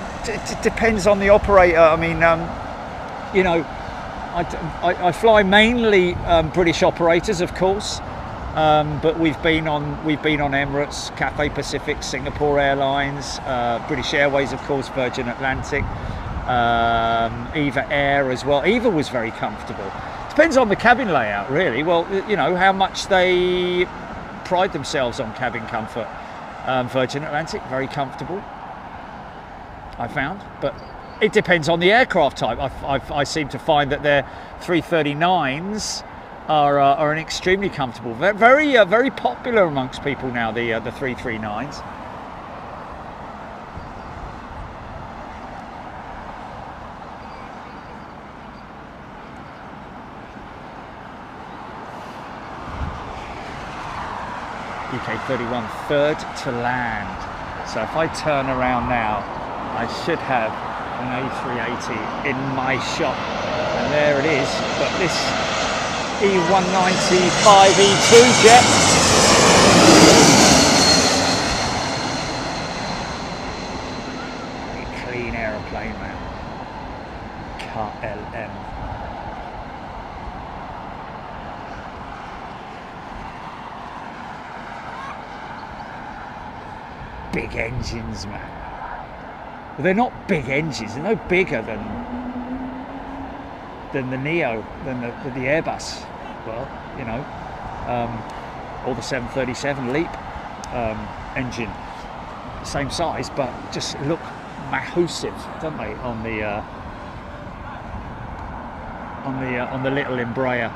depends on the operator. I mean, you know, I fly mainly British operators, of course, but we've been on Emirates, Cathay Pacific, Singapore Airlines, British Airways, of course, Virgin Atlantic. Eva Air as well. Eva was very comfortable. Depends on the cabin layout, really. Well, you know, how much they pride themselves on cabin comfort. Virgin Atlantic, very comfortable, I found, but it depends on the aircraft type. I seem to find that their 330-9s are an extremely comfortable, very popular amongst people now, the 339s. UK31, third to land. So if I turn around now, I should have an A380 in my shop. And there it is. But this E195E2 jet. Very clean aeroplane, man. KLM. Big engines, man. Well, they're not big engines. They're no bigger than the Neo, than the Airbus. Well, you know, or the 737 LEAP engine, same size, but just look massive, don't they, on the little Embraer.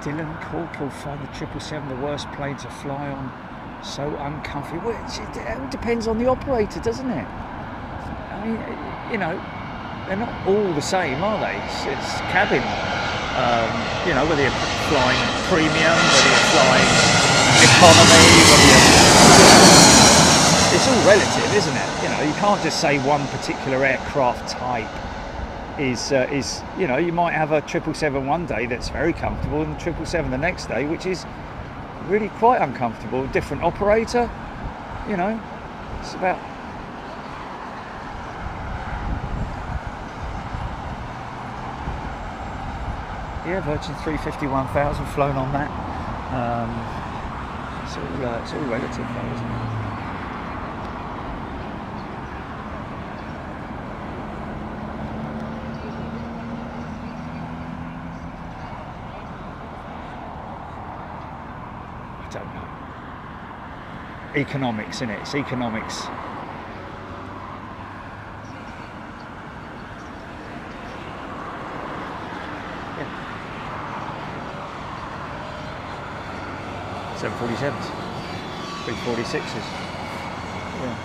Dylan Corkhill find the 777 the worst plane to fly on, so uncomfy. Well, it depends on the operator, doesn't it? I mean, you know, they're not all the same, are they? It's cabin. You know, whether you're flying premium, whether you're flying economy, it's all relative, isn't it? You know, you can't just say one particular aircraft type is you know, you might have a 777 one day that's very comfortable, and 777 the next day which is really quite uncomfortable. Different operator, you know, it's about. Yeah, Virgin 350-1000 flown on that. It's all relative though, isn't it? I don't know. Economics, innit? It's economics. Yeah. 747s, 346s. Yeah.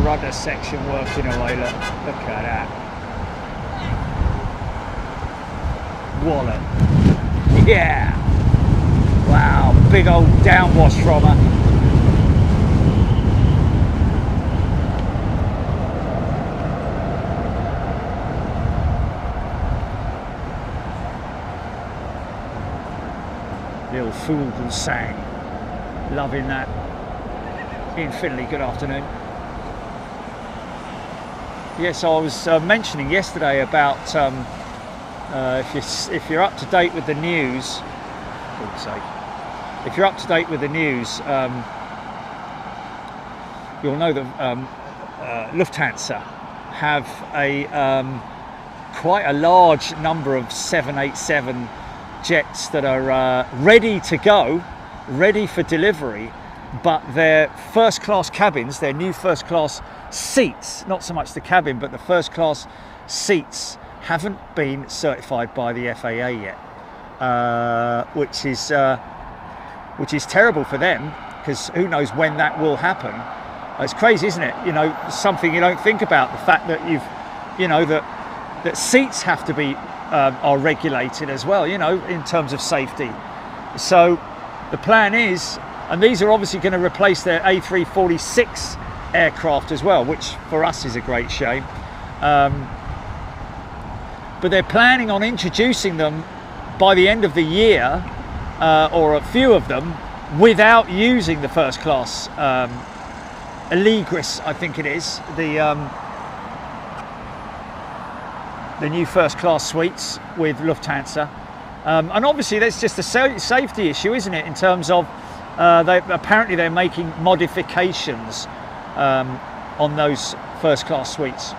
Rudder section working away, look at that. Wallet. Yeah. Wow, big old downwash from her. Little Fulgul sang. Loving that. Ian Finley, good afternoon. Yes, I was mentioning yesterday about if you're up to date with the news. If you're up to date with the news, you'll know that Lufthansa have a quite a large number of 787 jets that are ready to go, ready for delivery, but their first class cabins, their new first class seats, not so much the cabin, but the first class seats haven't been certified by the FAA yet, which is terrible for them, because who knows when that will happen. It's crazy, isn't it? You know, something you don't think about, the fact that that seats have to be are regulated as well, you know, in terms of safety. So the plan is, and these are obviously going to replace their A346 aircraft as well, which for us is a great shame. But they're planning on introducing them by the end of the year, or a few of them, without using the first class Allegris, I think it is, the new first class suites with Lufthansa. And obviously that's just a safety issue, isn't it, in terms of apparently they're making modifications on those first class suites.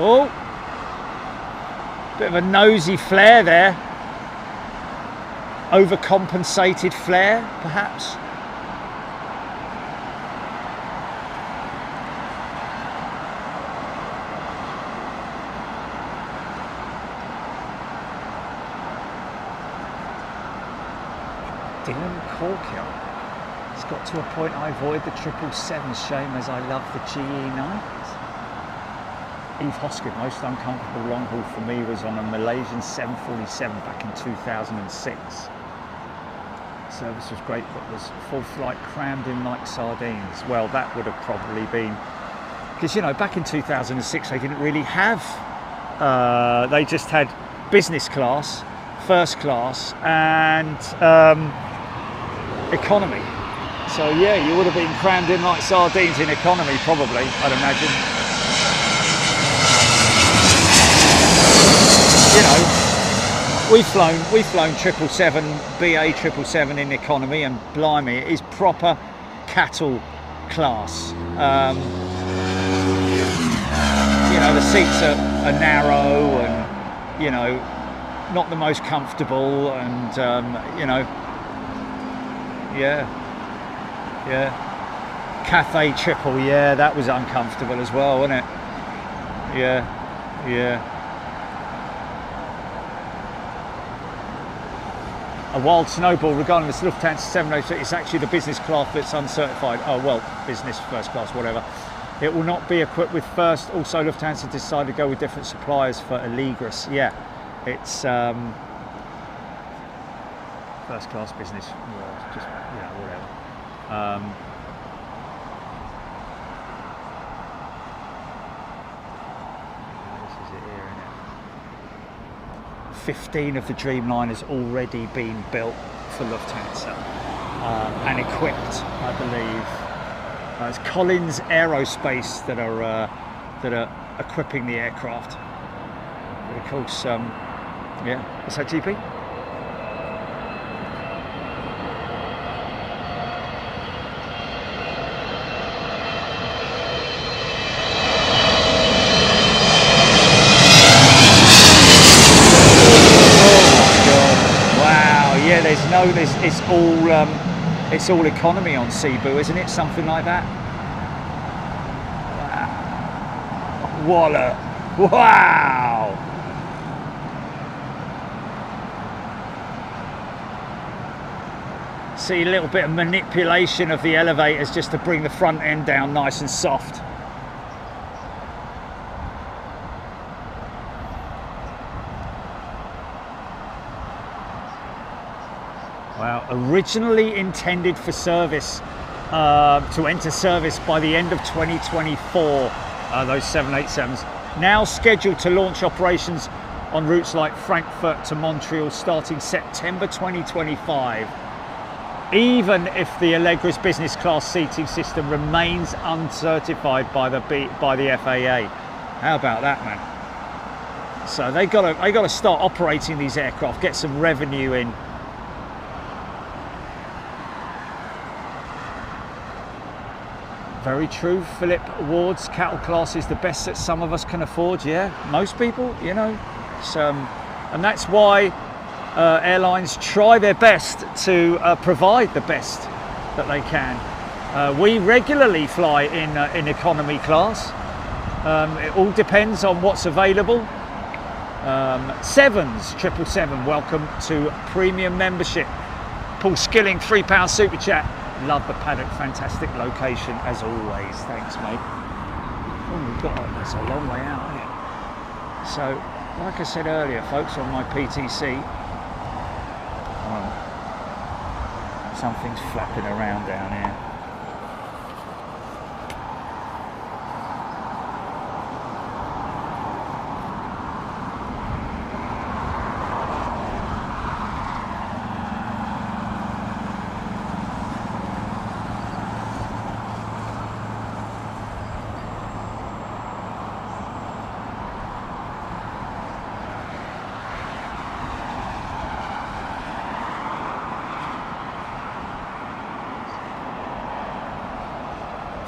Oh, bit of a nosy flare there. Overcompensated flare, perhaps. Dylan Corkill. It's got to a point I avoid the 777, shame as I love the GE9. Eve Hoskett, most uncomfortable long haul for me was on a Malaysian 747 back in 2006. Service was great, but was full flight crammed in like sardines. Well, that would have probably been, because, you know, back in 2006 they didn't really have, they just had business class, first class and economy. So yeah, you would have been crammed in like sardines in economy, probably, I'd imagine. You know, we've flown 777, BA 777 in economy, and blimey, it is proper cattle class. You know, the seats are narrow and, you know, not the most comfortable, and you know, yeah. Cathay triple, yeah, that was uncomfortable as well, wasn't it? Yeah. A wild snowball regarding this Lufthansa 787. It's actually the business class that's uncertified. Oh well, business, first class, whatever. It will not be equipped with first. Also, Lufthansa decided to go with different suppliers for Allegris. Yeah, it's first class business. Well, just, yeah, whatever. 15 of the Dreamliners already been built for Lufthansa and equipped, I believe. It's Collins Aerospace that are equipping the aircraft. But of course, yeah. What's that, GP? It's all economy on Cebu, isn't it? Something like that. Wow! See a little bit of manipulation of the elevators just to bring the front end down nice and soft. Wow, originally intended for service, to enter service by the end of 2024, those 787s. Now scheduled to launch operations on routes like Frankfurt to Montreal starting September 2025, even if the Allegris business class seating system remains uncertified by the FAA. How about that, man? So they got to start operating these aircraft, get some revenue in. Very true, Philip Ward's cattle class is the best that some of us can afford. Yeah, most people, you know. And that's why airlines try their best to provide the best that they can. We regularly fly in economy class. It all depends on what's available. Sevens, 777, welcome to premium membership. Paul Skilling, £3 super chat. Love the paddock, fantastic location as always. Thanks, mate. Oh, that's a long way out, isn't it? So, like I said earlier, folks, on my PTC, something's flapping around down here.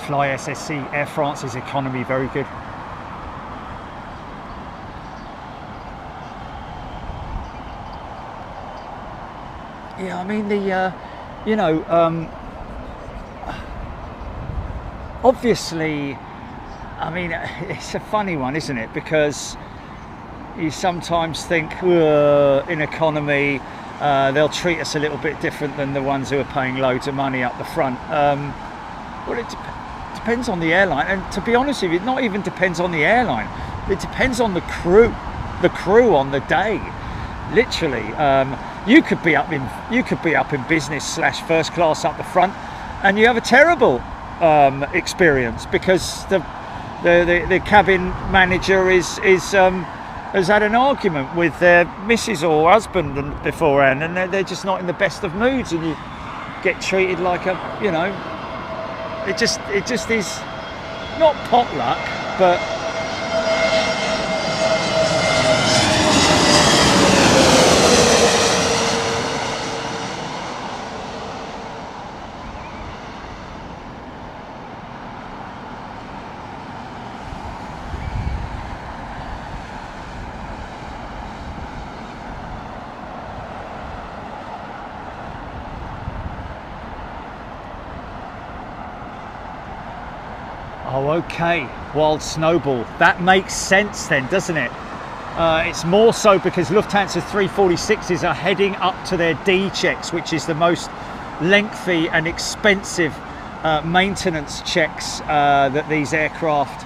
Fly SSC, Air France's economy, very good. Yeah, I mean you know, obviously, I mean, it's a funny one, isn't it? Because you sometimes think in economy they'll treat us a little bit different than the ones who are paying loads of money up the front. Well, it depends on the airline, and to be honest with you, it not even depends on the airline. It depends on the crew on the day. Literally, you could be up in business / first class up the front, and you have a terrible experience because the cabin manager has had an argument with their missus or husband beforehand, and they're just not in the best of moods, and get treated like a, you know, it just is not potluck, but oh, okay, Wild Snowball. That makes sense then, doesn't it? It's more so because Lufthansa 346s are heading up to their D checks, which is the most lengthy and expensive maintenance checks that these aircraft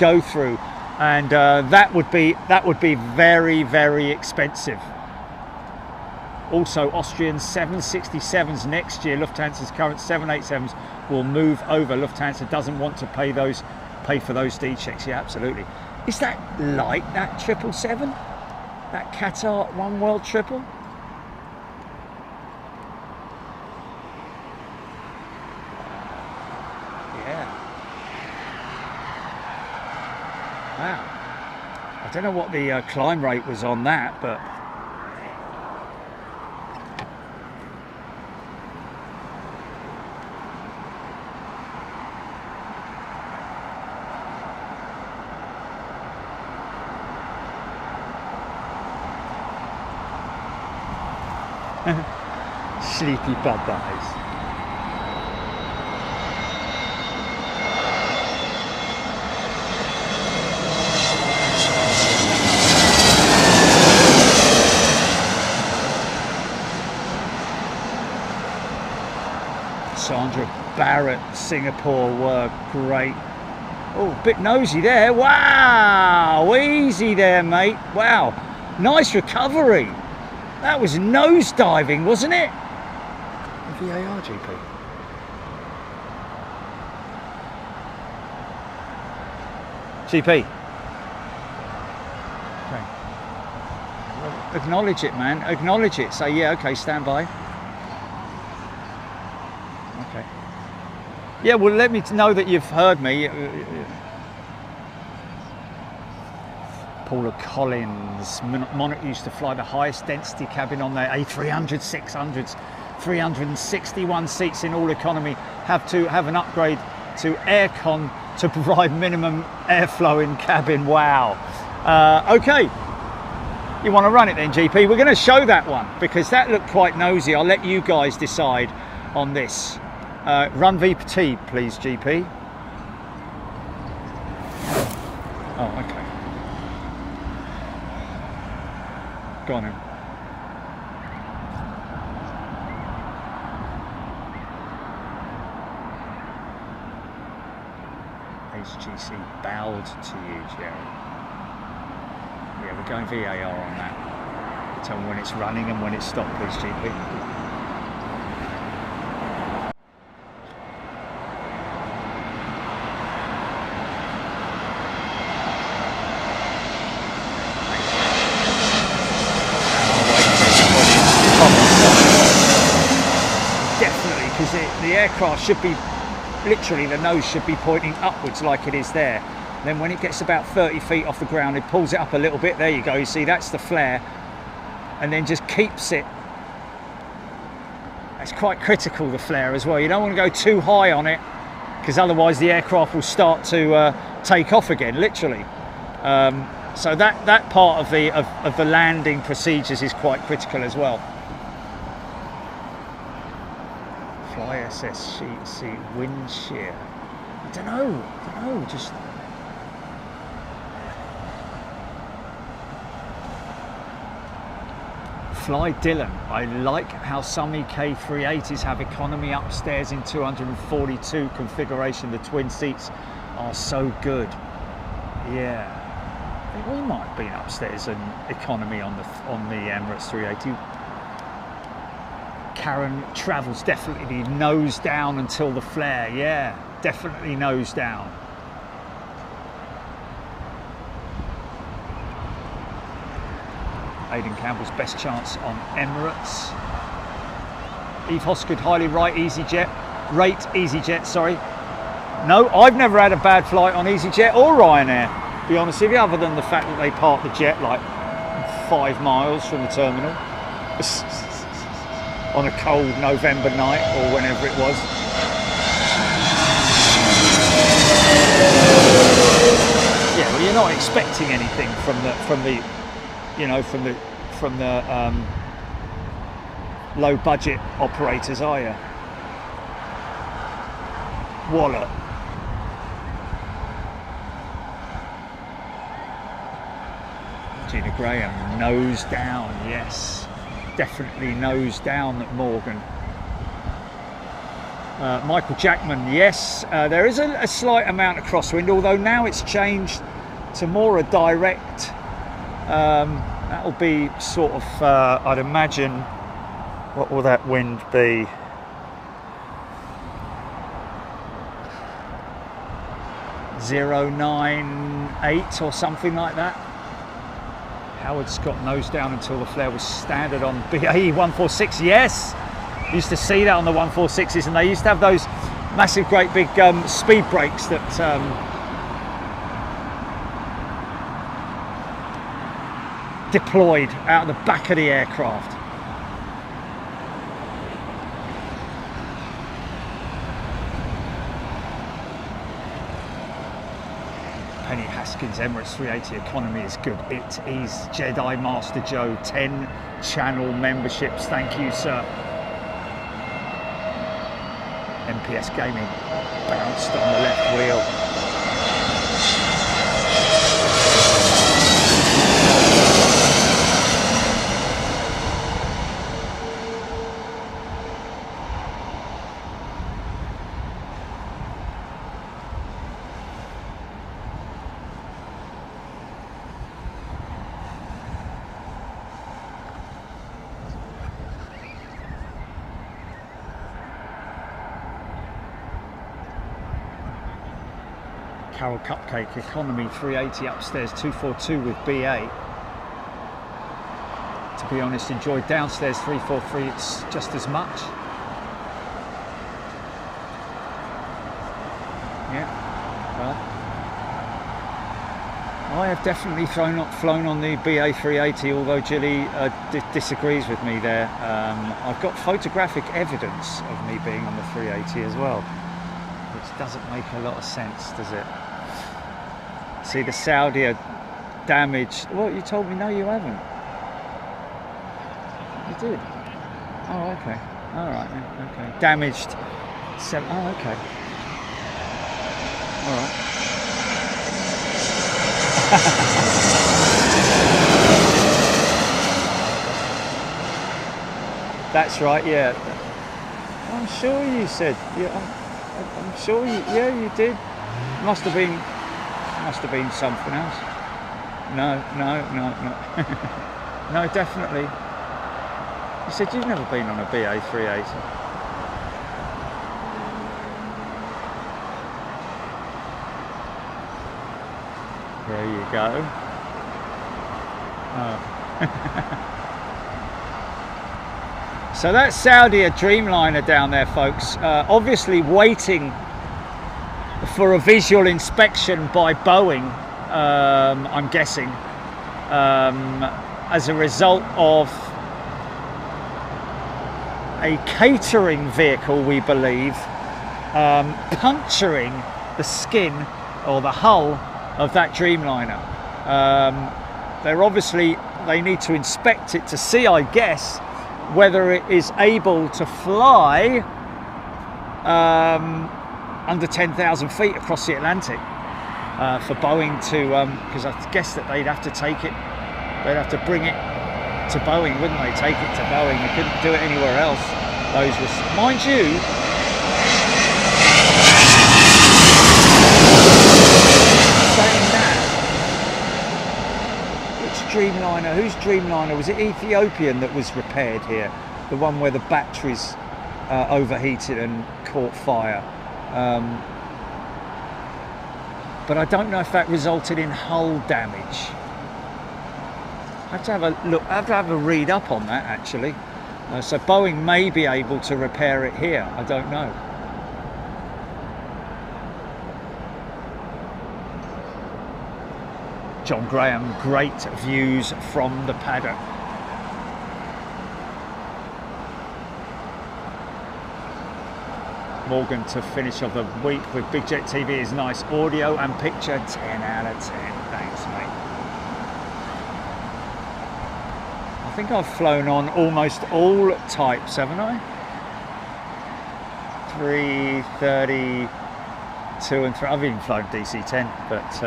go through, and that would be very, very expensive. Also, Austrian 767s next year, Lufthansa's current 787s will move over. Lufthansa doesn't want to pay for those D checks. Yeah, absolutely. Is that like that 777? That Qatar One World Triple? Yeah. Wow. I don't know what the climb rate was on that, but sleepy Popeyes. Sandra Barrett, Singapore were great. Oh, a bit nosy there. Wow, easy there, mate. Wow, nice recovery. That was nose diving, wasn't it? VAR, GP. GP. Okay. Well, acknowledge it, man. Acknowledge it. Say, yeah, okay, stand by. Okay. Yeah, well, let me know that you've heard me. Paula Collins. Monarch used to fly the highest density cabin on their A300, 600s, 361 seats in all economy. Have to have an upgrade to aircon to provide minimum airflow in cabin. Wow. Okay. You want to run it then, GP? We're going to show that one because that looked quite nosy. I'll let you guys decide on this. Run VT, please, GP. Oh, okay. Go on in. HGC bowed to you, Jerry. Yeah, we're going VAR on that. Tell me when it's running and when it's stopped, please, GP. The aircraft should be, literally the nose should be pointing upwards like it is there. Then when it gets about 30 feet off the ground, it pulls it up a little bit. There you go, you see that's the flare. And then just keeps it. It's quite critical, the flare as well. You don't want to go too high on it because otherwise the aircraft will start to take off again, literally. So that part of the landing procedures is quite critical as well. Fly SS sheet seat wind shear. I don't know, just Fly Dylan. I like how some EK380s have economy upstairs in 242 configuration. The twin seats are so good. Yeah, I think we might have been upstairs in economy on the Emirates 380. Karen travels definitely nose down until the flare. Yeah, definitely nose down. Aidan Campbell's best chance on Emirates. Eve Hosgood, highly rate EasyJet, sorry. No, I've never had a bad flight on EasyJet or Ryanair, to be honest with you, other than the fact that they park the jet like 5 miles from the terminal on a cold November night or whenever it was. Yeah, well, you're not expecting anything from the low budget operators, are you? Wallet. Gina Graham, nose down, yes. Definitely nose down at Morgan. Michael Jackman, yes. There is a slight amount of crosswind, although now it's changed to more a direct. That'll be sort of, I'd imagine, what will that wind be? .098 or something like that. Howard Scott nose down until the flare was standard on BAE 146. Yes, used to see that on the 146s, and they used to have those massive, great big speed brakes that deployed out of the back of the aircraft. Penny Haskins, Emirates 380 economy is good. It is. Jedi Master Joe, 10 channel memberships. Thank you, sir. MPS Gaming bounced on the left wheel. Carol Cupcake, economy 380 upstairs, 242 with BA. To be honest, enjoyed downstairs 343, it's just as much. Yeah, well, I have definitely flown on the BA 380, although Gilly disagrees with me there. I've got photographic evidence of me being on the 380 as well, which doesn't make a lot of sense, does it? See the Saudia damaged. What, you told me? No, you haven't. You did. Oh, okay. All right. Okay. Damaged. Oh, okay. All right. That's right. Yeah. I'm sure you said. Yeah. I'm sure you. Yeah, you did. Must have been something else. No. No, definitely. You said you've never been on a BA 380. There you go. Oh. So that's Saudia Dreamliner down there, folks. Obviously waiting for a visual inspection by Boeing, I'm guessing, as a result of a catering vehicle, we believe, puncturing the skin or the hull of that Dreamliner. They need to inspect it to see, I guess, whether it is able to fly under 10,000 feet across the Atlantic, for Boeing to, because I guess that they'd have to take it, they'd have to bring it to Boeing, wouldn't they? Take it to Boeing. They couldn't do it anywhere else. Those was, mind you, saying that, which Dreamliner, whose Dreamliner was it? Ethiopian that was repaired here, the one where the batteries overheated and caught fire. But I don't know if that resulted in hull damage. I have to have a look. I have to have a read up on that, actually. So Boeing may be able to repair it here, I don't know. John Graham, great views from the paddock. Morgan to finish off the week with Big Jet TV is nice audio and picture. 10 out of 10. Thanks, mate. I think I've flown on almost all types, haven't I? 330, 2 and 3. I've even flown DC-10, but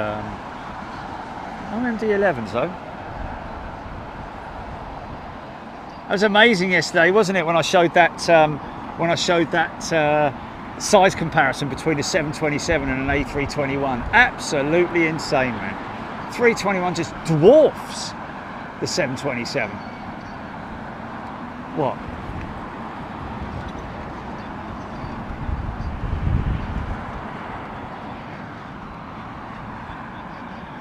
I'm MD-11s though. That was amazing yesterday, wasn't it? When I showed that size comparison between a 727 and an A321. Absolutely insane, man. 321 just dwarfs the 727. What?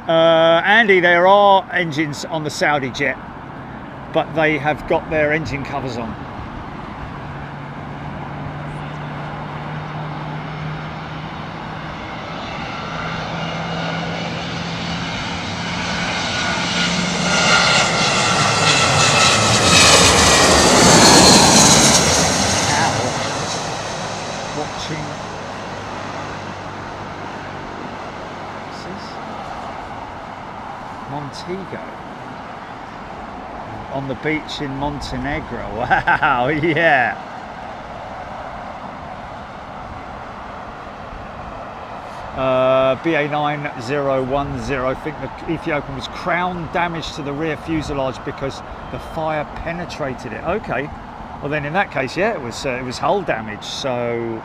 Andy, there are engines on the Saudi jet, but they have got their engine covers on. On the beach in Montenegro. Wow, yeah. BA9010, I think the Ethiopian was crown damage to the rear fuselage because the fire penetrated it. Okay, well then in that case, yeah, it was hull damage. So,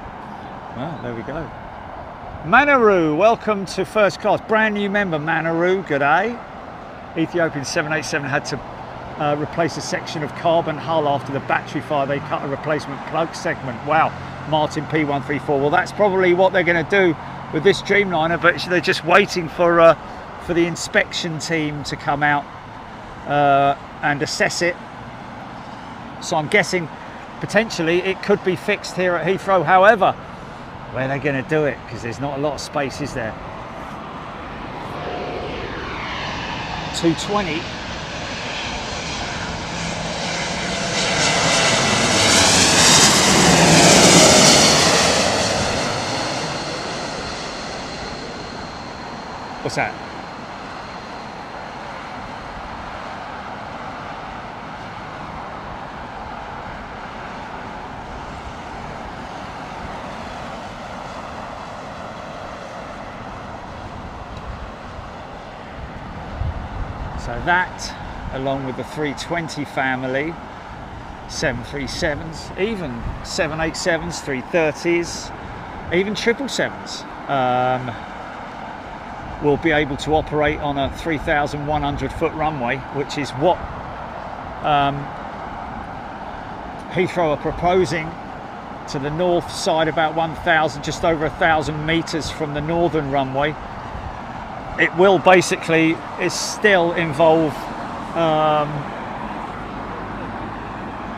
well, there we go. Manaru, welcome to first class. Brand new member, Manaru, good day. Ethiopian 787 had to replace a section of carbon hull after the battery fire. They cut a replacement plug segment. Wow, Martin P134. Well, that's probably what they're going to do with this Dreamliner, but they're just waiting for the inspection team to come out and assess it. So I'm guessing potentially it could be fixed here at Heathrow. However, where are they going to do it? Because there's not a lot of space, is there? 220. What's that? So that, along with the 320 family, 737s, even 787s, 330s, even 777s, will be able to operate on a 3,100 foot runway, which is what Heathrow are proposing to the north side, about 1,000, just over 1,000 meters from the northern runway. It will basically still involve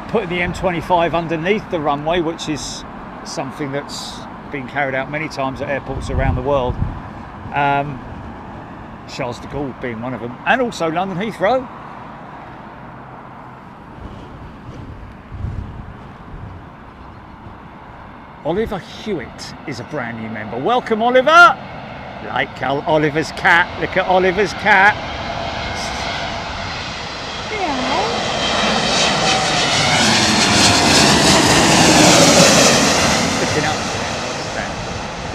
putting the M25 underneath the runway, which is something that's been carried out many times at airports around the world. Charles de Gaulle being one of them, and also London Heathrow. Oliver Hewitt is a brand new member. Welcome, Oliver. Like Oliver's cat. Look at Oliver's cat. Meow. Looking up.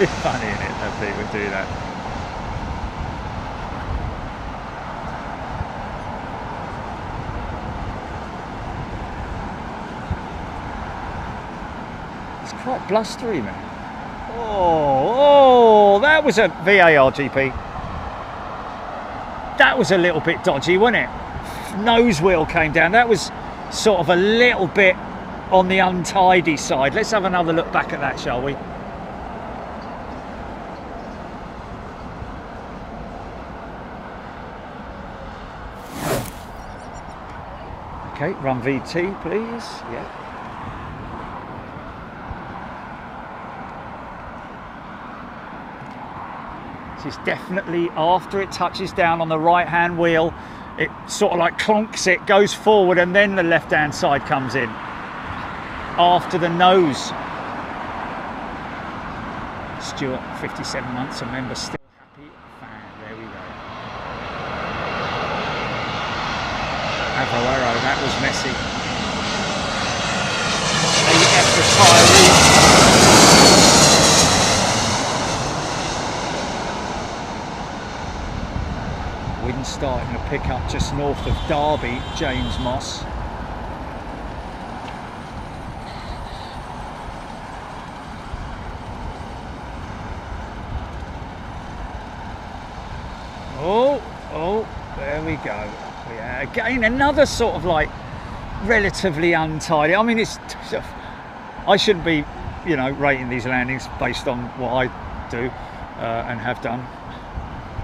It's funny, isn't it, that people do that. It's quite blustery, man. Oh, that was a VAR, GP. That was a little bit dodgy, wasn't it? Nose wheel came down. That was sort of a little bit on the untidy side. Let's have another look back at that, shall we? Okay, run VT, please. Yeah. This is definitely after it touches down on the right-hand wheel. It sort of like clonks it, goes forward, and then the left-hand side comes in. After the nose. Stuart, 57 months, a member, still happy fan. There we go. Aguero, that was messy. AF retiree. Wind starting to pick up just north of Derby, James Moss. Oh, there we go. Yeah, again, another sort of like relatively untidy. I mean, I shouldn't be, you know, rating these landings based on what I do and have done.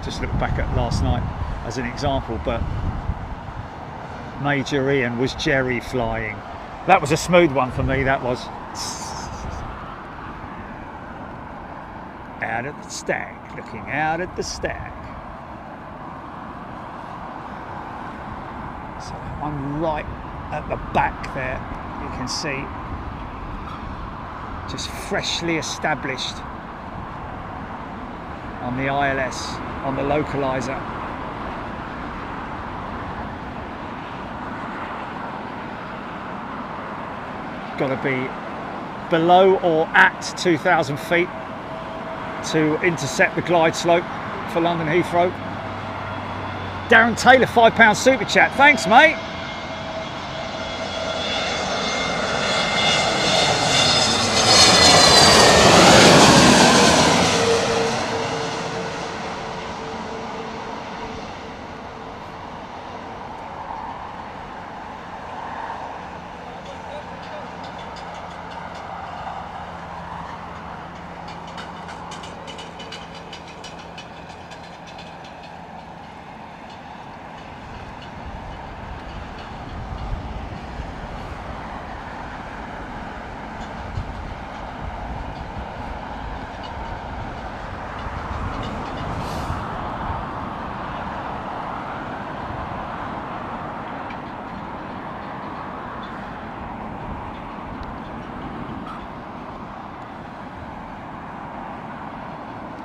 Just look back at last night as an example, but Major Ian was Jerry flying. That was a smooth one for me, that was. Out at the stag, looking out at the stag. So that one right at the back there, you can see, just freshly established on the ILS, on the localizer. Got to be below or at 2,000 feet to intercept the glide slope for London Heathrow. Darren Taylor, £5 super chat. Thanks, mate.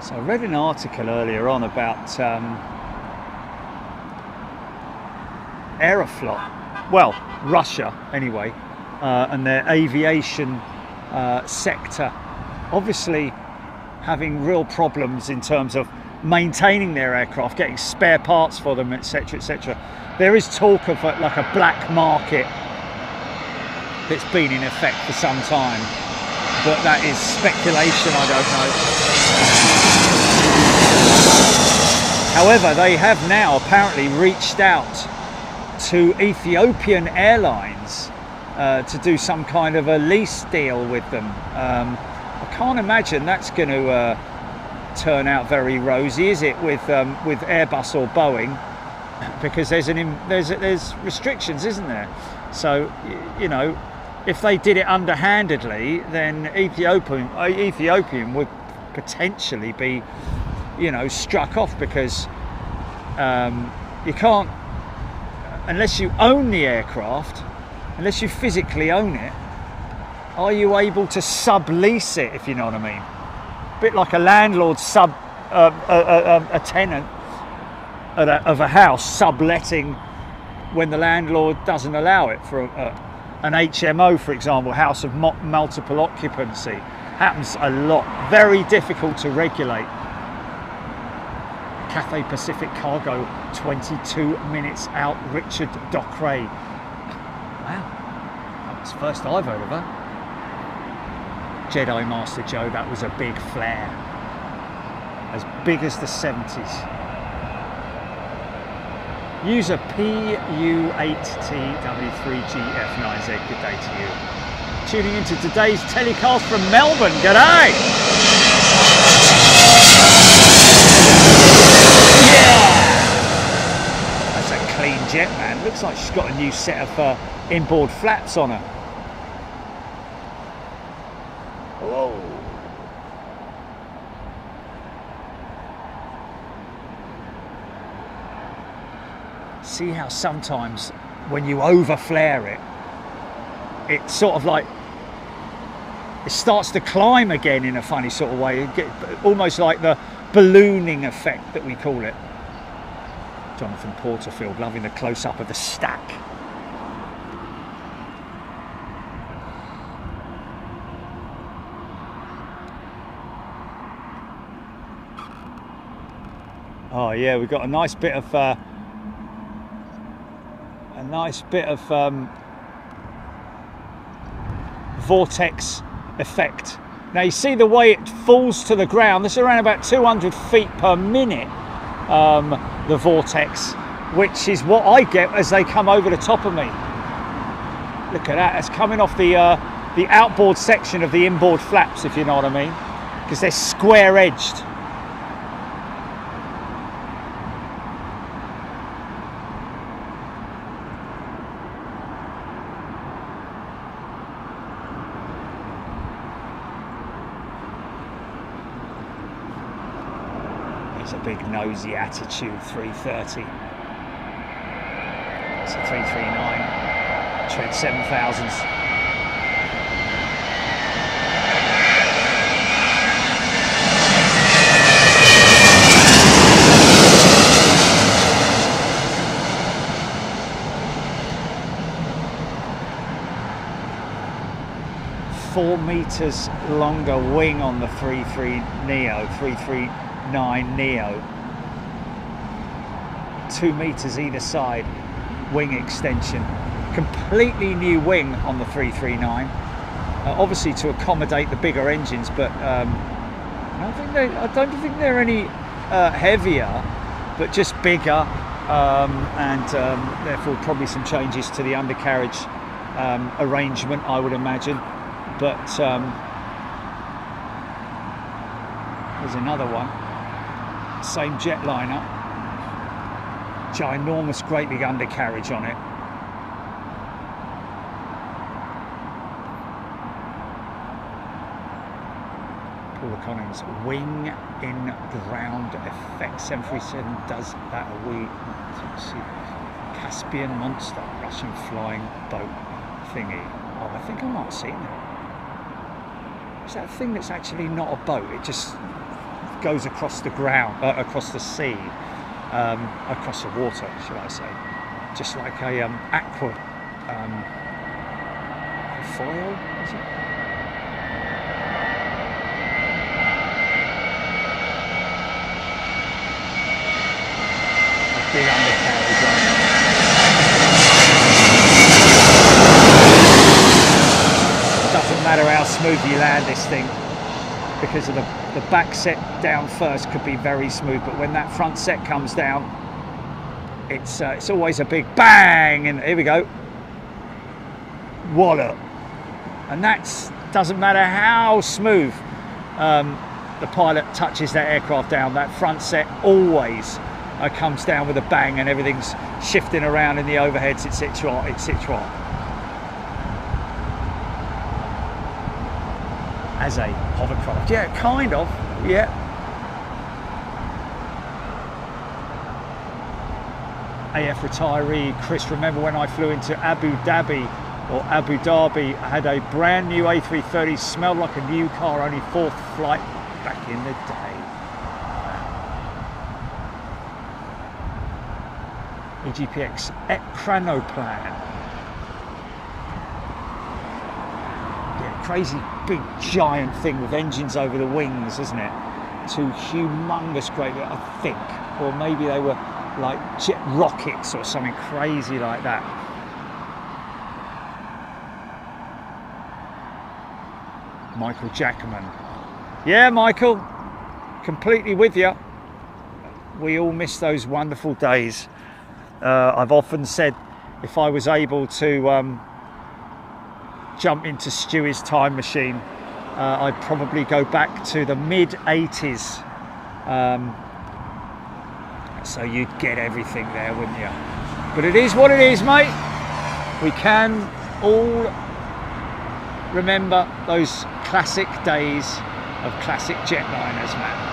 So I read an article earlier on about Aeroflot, well, Russia anyway, and their aviation sector obviously having real problems in terms of maintaining their aircraft, getting spare parts for them, etc, etc. There is talk of like a black market that's been in effect for some time, but that is speculation, I don't know. However, they have now apparently reached out to Ethiopian Airlines to do some kind of a lease deal with them. I can't imagine that's going to turn out very rosy, is it, with Airbus or Boeing? Because there's restrictions, isn't there? So, you know, if they did it underhandedly, then Ethiopian would potentially be, you know, struck off, because you can't, unless you own the aircraft, unless you physically own it, are you able to sublease it, if you know what I mean? A bit like a landlord a tenant of a house subletting when the landlord doesn't allow it for an HMO, for example, house of multiple occupancy. Happens a lot. Very difficult to regulate. Cathay Pacific Cargo, 22 minutes out. Richard Dockeray. Wow, that was the first I've heard of her. Jedi Master Joe, that was a big flare. As big as the 70s. User PU8TW3GF9Z, good day to you. Tuning into today's telecast from Melbourne, g'day! Yeah! That's a clean jet. jet, man. Looks like she's got a new set of inboard flaps on her. Whoa. See how sometimes when you over flare it, it's sort of like it starts to climb again in a funny sort of way. It gets almost like the ballooning effect that we call it. Jonathan Porterfield loving the close-up of the stack. Oh yeah, we've got a nice bit of vortex effect. Now you see the way it falls to the ground. This is around about 200 feet per minute, the vortex, which is what I get as they come over the top of me. Look at that, it's coming off the outboard section of the inboard flaps, if you know what I mean, because they're square edged. It's a big nosy attitude 330. It's a 339, tread 7000s. Four meters longer wing on the 339neo, 2 meters either side wing extension. Completely new wing on the 339, obviously to accommodate the bigger engines, but I don't think they're any heavier, but just bigger, and therefore probably some changes to the undercarriage arrangement, I would imagine. But there's another one, same jetliner, ginormous, great big undercarriage on it. Paul Collins, wing in ground effect. 737 does that. Caspian Monster, Russian flying boat thingy. Oh, I think I might have seen it. It's that thing that's actually not a boat. It just goes across the ground, across the sea, across the water, should I say? Just like a aqua foil, is it? A big undercarriage on it. Doesn't matter how smooth you land this thing, because of the back set down first could be very smooth, but when that front set comes down, it's always a big bang, and here we go, wallop. And that doesn't matter how smooth the pilot touches that aircraft down, that front set always comes down with a bang, and everything's shifting around in the overheads, etc., etc. As a hovercraft, yeah, kind of, yeah. AF retiree Chris, remember when I flew into Abu Dhabi, I had a brand new A330, smelled like a new car, only 4th flight back in the day. EGPX Ekranoplan. Crazy big giant thing with engines over the wings, isn't it? Two humongous great, I think, or maybe they were like jet rockets or something crazy like that. Michael Jackman. Yeah, Michael, completely with you. We all miss those wonderful days. I've often said if I was able to jump into Stewie's time machine, I'd probably go back to the mid-80s. So you'd get everything there, wouldn't you? But it is what it is, mate. We can all remember those classic days of classic jetliners, man.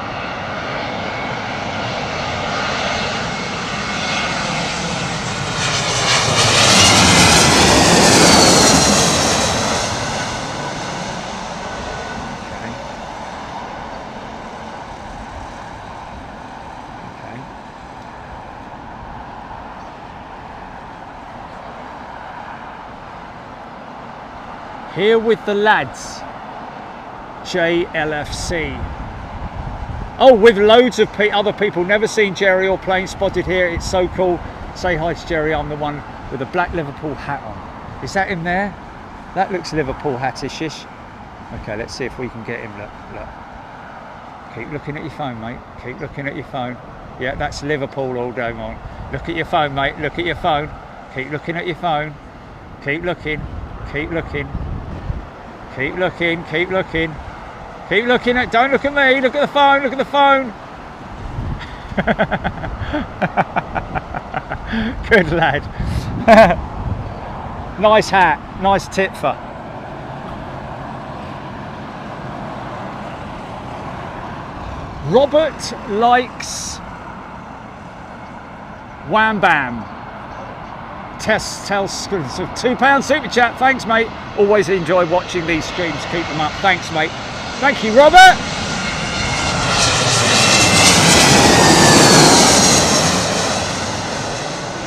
Here with the lads, JLFC. Oh, with loads of other people. Never seen Jerry or plane spotted here. It's so cool. Say hi to Jerry. I'm the one with a black Liverpool hat on. Is that him there? That looks Liverpool hattish. Okay, let's see if we can get him. Look, look. Keep looking at your phone, mate. Keep looking at your phone. Yeah, that's Liverpool all going on. Look at your phone, mate. Look at your phone. Keep looking at your phone. Keep looking. Keep looking. Keep looking, keep looking. Keep looking at, don't look at me, look at the phone, look at the phone. Good lad. Nice hat, nice tipfer. Robert likes Wham Bam. Tells £2 super chat. Thanks, mate. Always enjoy watching these streams. Keep them up. Thanks, mate. Thank you, Robert.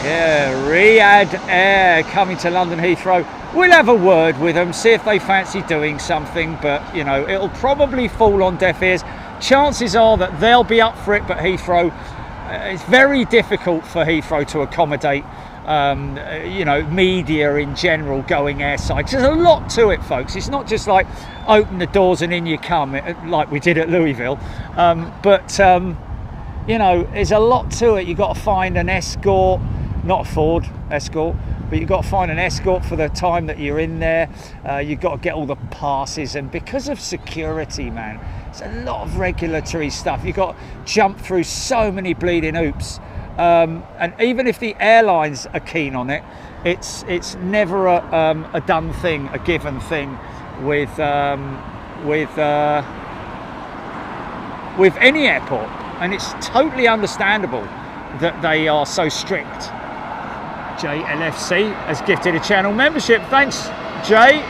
Yeah, Riyadh Air coming to London Heathrow. We'll have a word with them, see if they fancy doing something, but you know, it'll probably fall on deaf ears. Chances are that they'll be up for it, but Heathrow, it's very difficult for Heathrow to accommodate you know, media in general going airside. There's a lot to it, folks. It's not just like open the doors and in you come, like we did at Louisville. But you know, there's a lot to it. You've got to find an escort, not a Ford Escort, but you've got to find an escort for the time that you're in there. You've got to get all the passes, and because of security, man, it's a lot of regulatory stuff. You've got to jump through so many bleeding hoops. And even if the airlines are keen on it, it's never a done thing, a given thing with any airport, and it's totally understandable that they are so strict. JLFC has gifted a channel membership. Thanks, Jay.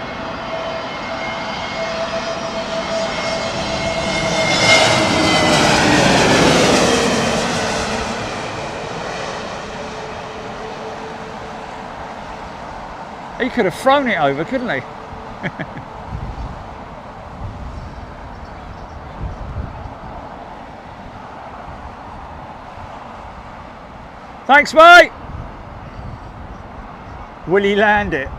He could have thrown it over, couldn't he? Thanks, mate. Will he land it?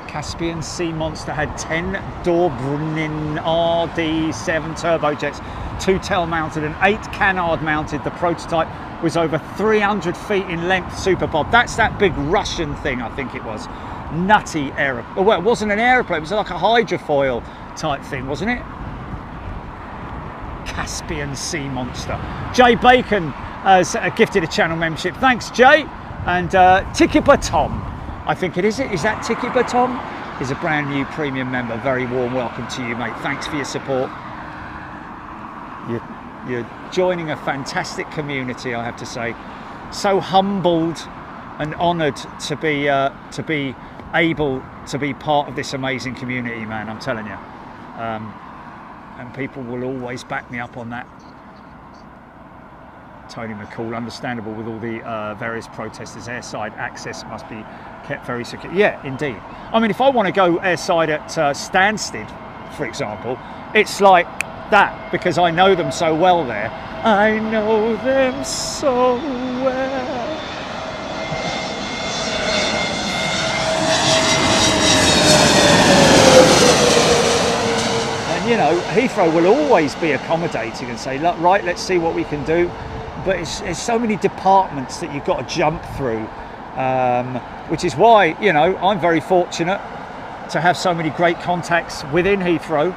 Caspian Sea Monster had 10 Dobrynin RD7 turbojets, 2 tail mounted and 8 canard mounted. The prototype was over 300 feet in length, Superbob. That's that big Russian thing, I think it was. Nutty aeroplane. Well, it wasn't an aeroplane, it was like a hydrofoil type thing, wasn't it? Caspian Sea Monster. Jay Bacon has gifted a channel membership. Thanks, Jay. And Tikiba Tom, I think it is. Is that Tikiba Tom? Is a brand new premium member. Very warm welcome to you, mate. Thanks for your support. You're joining a fantastic community, I have to say. So humbled and honoured to be able to be part of this amazing community, man. I'm telling you. And people will always back me up on that. Tony McCall, understandable with all the various protesters. Airside access must be kept very secure. Yeah, indeed. I mean, if I want to go airside at Stansted, for example, it's like that, because I know them so well there. I know them so well. And you know, Heathrow will always be accommodating and say, look, right, let's see what we can do. But it's so many departments that you've got to jump through, which is why, you know, I'm very fortunate to have so many great contacts within Heathrow.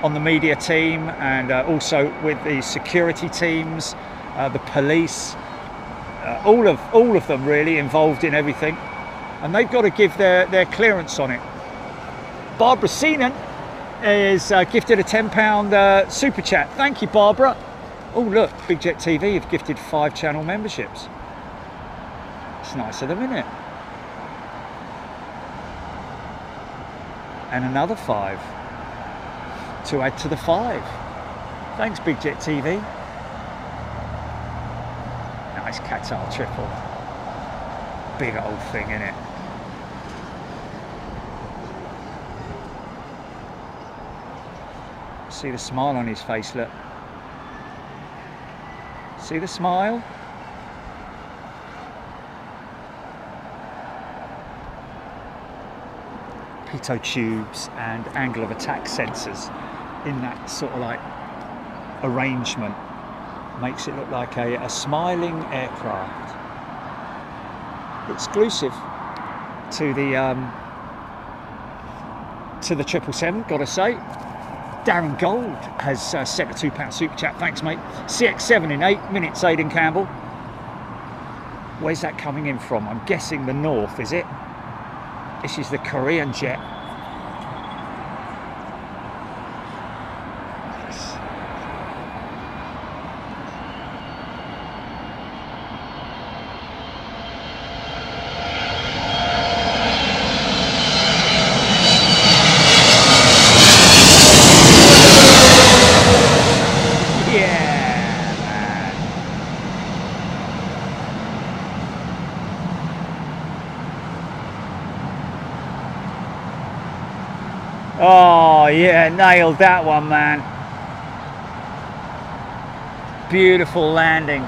on the media team, and also with the security teams, the police, all of them really involved in everything, and they've got to give their clearance on it. Barbara Seenan is gifted a £10 super chat. Thank you, Barbara. Oh look, Big Jet TV have gifted 5 channel memberships. It's nice of them, isn't it? And another 5 to add to the 5. Thanks, Big Jet TV. Nice Qatar triple. Big old thing, innit? See the smile on his face, look. See the smile? Pitot tubes and angle of attack sensors in that sort of like arrangement makes it look like a smiling aircraft. Exclusive to the 777, gotta say. Darren Gold has sent a £2 super chat. Thanks, mate. CX7 in 8 minutes, Aidan Campbell. Where's that coming in from? I'm guessing the north, is it? This is the Korean jet. Oh yeah, nailed that one, man. Beautiful landing.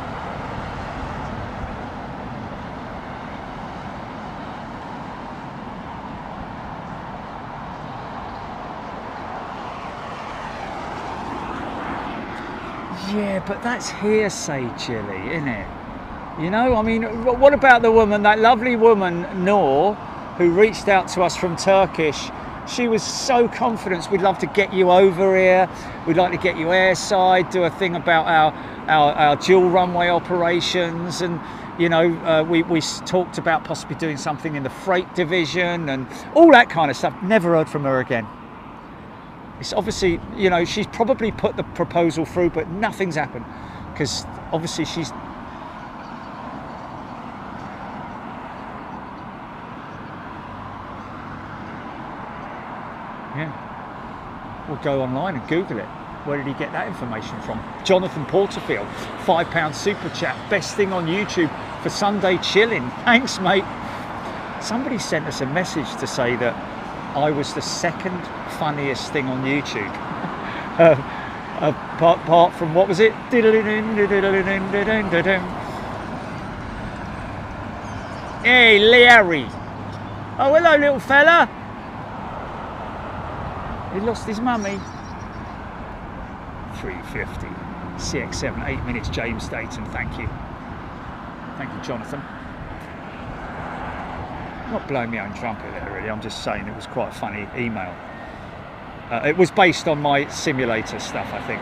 Yeah, but that's hearsay, Chile, isn't it? You know, I mean, what about the woman, that lovely woman, Noor, who reached out to us from Turkish? She was so confident. We'd love to get you over here. We'd like to get you airside, do a thing about our dual runway operations. And, you know, we talked about possibly doing something in the freight division and all that kind of stuff. Never heard from her again. It's obviously, you know, she's probably put the proposal through, but nothing's happened because obviously she's... Yeah, we'll go online and Google it. Where did he get that information from? Jonathan Porterfield, £5 super chat. Best thing on YouTube for Sunday chilling. Thanks, mate. Somebody sent us a message to say that I was the second funniest thing on YouTube. Apart from, what was it? Hey, Larry. Oh, hello, little fella. He lost his mummy. 350. CX7, 8 minutes, James Dayton. Thank you. Thank you, Jonathan. Not blowing my own trumpet there, really. I'm just saying it was quite a funny email. It was based on my simulator stuff, I think.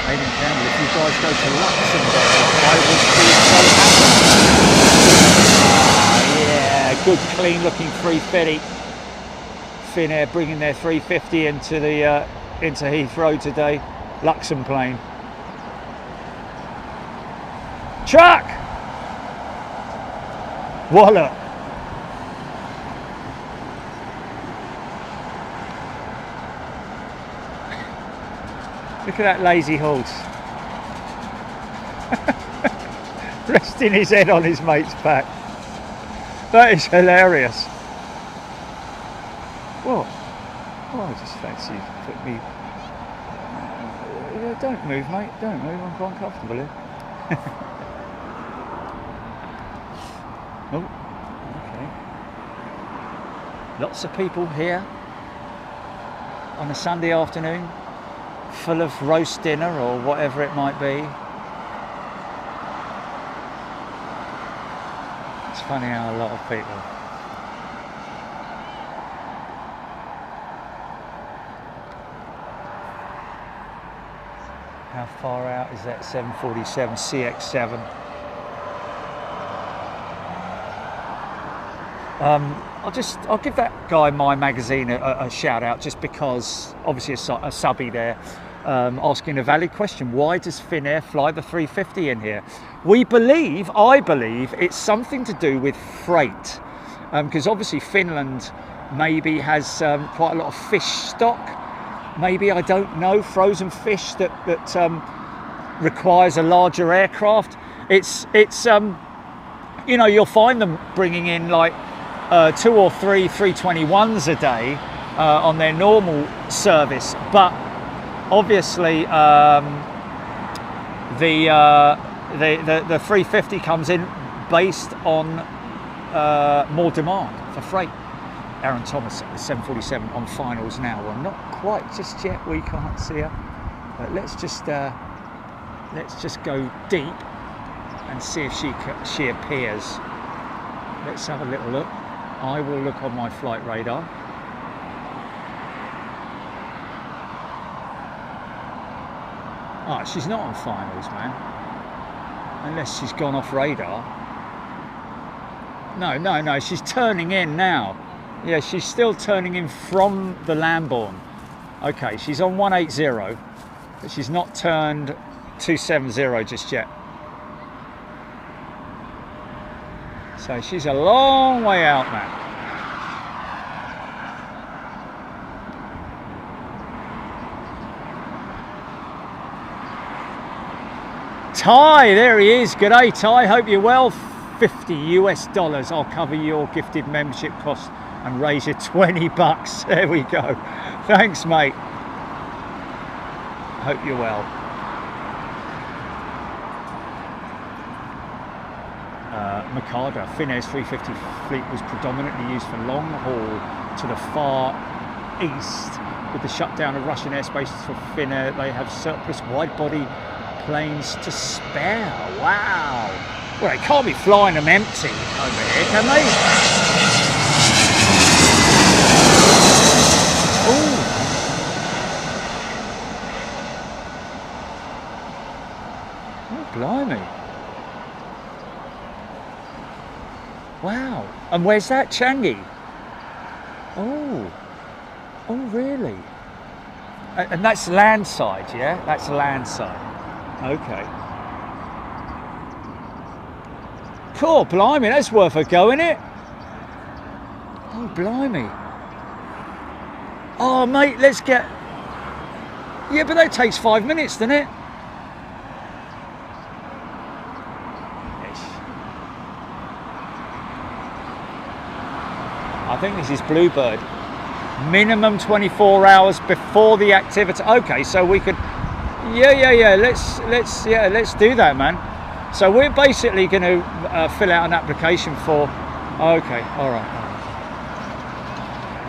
Aidan Campbell, if you guys go to Luxembourg, I would be so happy. Yeah, good, clean-looking 350. Finnair bringing their 350 into Heathrow today. Luxem plane. Truck! Wallet. Look at that lazy horse. Resting his head on his mate's back. That is hilarious. What? Oh, I just fancy you put me... Don't move, mate. Don't move. I'm quite comfortable here. Oh, okay. Lots of people here on a Sunday afternoon, full of roast dinner or whatever it might be. It's funny how a lot of people. How far out is that 747 CX7? I'll give that guy My Magazine a shout out, just because obviously a subby there asking a valid question. Why does Finnair fly the 350 in here? I believe it's something to do with freight, because obviously Finland maybe has quite a lot of fish stock. Maybe, I don't know, frozen fish that requires a larger aircraft. It's you know, you'll find them bringing in like 2 or 3 321s a day on their normal service, but obviously the 350 comes in based on more demand for freight. Aaron Thomas at the 747 on finals now. Well, not quite just yet. We can't see her, but let's just go deep and see if she appears. Let's have a little look. I will look on my flight radar. Ah, she's not on finals, man. Unless she's gone off radar. No, she's turning in now. Yeah, she's still turning in from the Lambourne. Okay, she's on 180, but she's not turned 270 just yet. So she's a long way out, man. Ty, there he is. G'day, Ty. Hope you're well. $50 I'll cover your gifted membership cost and raise you $20. There we go. Thanks, mate. Hope you're well. Mikada, Finnair's 350 fleet was predominantly used for long haul to the Far East. With the shutdown of Russian airspace for Finnair, they have surplus wide-body planes to spare. Wow. Well, they can't be flying them empty over here, can they? Oh. Oh, blimey. Wow. And where's that, Changi? Oh. Oh, really? And that's landside, yeah? That's landside. Okay. Cool, blimey, that's worth a go, isn't it? Oh, blimey. Oh, mate, let's get... Yeah, but that takes 5 minutes, doesn't it? I think this is Bluebird. Minimum 24 hours before the activity. Okay, so we could... Yeah. Let's do that, man. So we're basically going to fill out an application for. Okay, all right.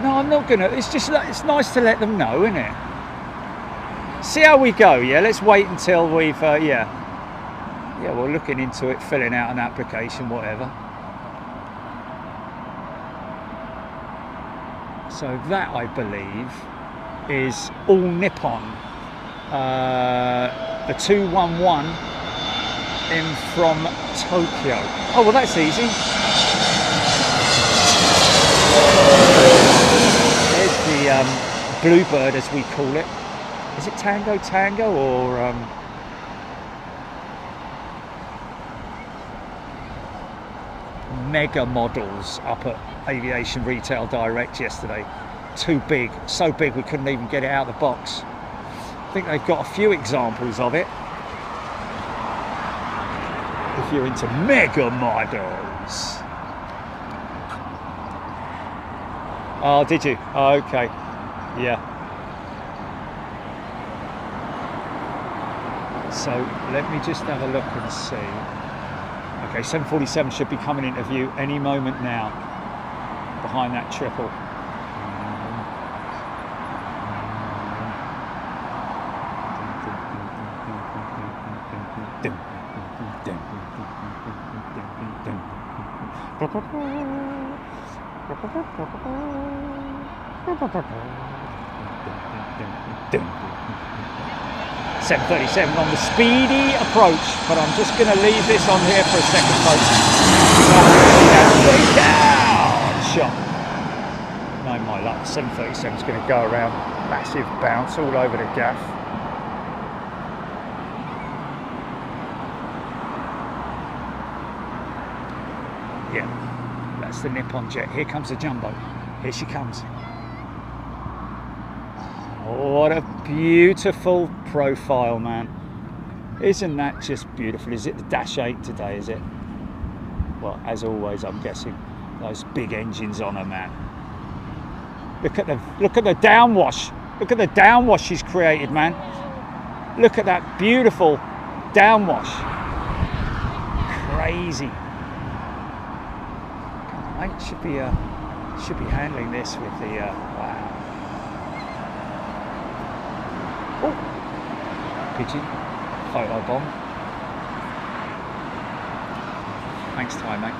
No, I'm not gonna. It's just it's nice to let them know, isn't it? See how we go. Yeah, let's wait until we've. Yeah, we're looking into it, filling out an application, whatever. So that, I believe, is all Nippon. The 211 in from Tokyo. Oh, well, that's easy. There's the Bluebird, as we call it. Is it Tango or mega models up at Aviation Retail Direct yesterday? Too big, so big we couldn't even get it out of the box. I think they've got a few examples of it. If you're into mega models. Oh, did you? Oh, okay. Yeah. So let me just have a look and see. Okay, 747 should be coming into view any moment now. Behind that triple. 737 on the speedy approach, but I'm just going to leave this on here for a second, folks. Down shot. No, my luck. 737 is going to go around, massive bounce all over the gaff. Yeah, that's the Nippon jet. Here comes the jumbo. Here she comes. What a beautiful profile, man. Isn't that just beautiful? Is it the Dash 8 today, is it? Well, as always, I'm guessing. Those big engines on her, man. Look at the downwash. Look at the downwash she's created, man. Look at that beautiful downwash. Crazy. Mate, should be handling this with the wow. Oh, pigeon, photo bomb. Thanks, Ty, mate.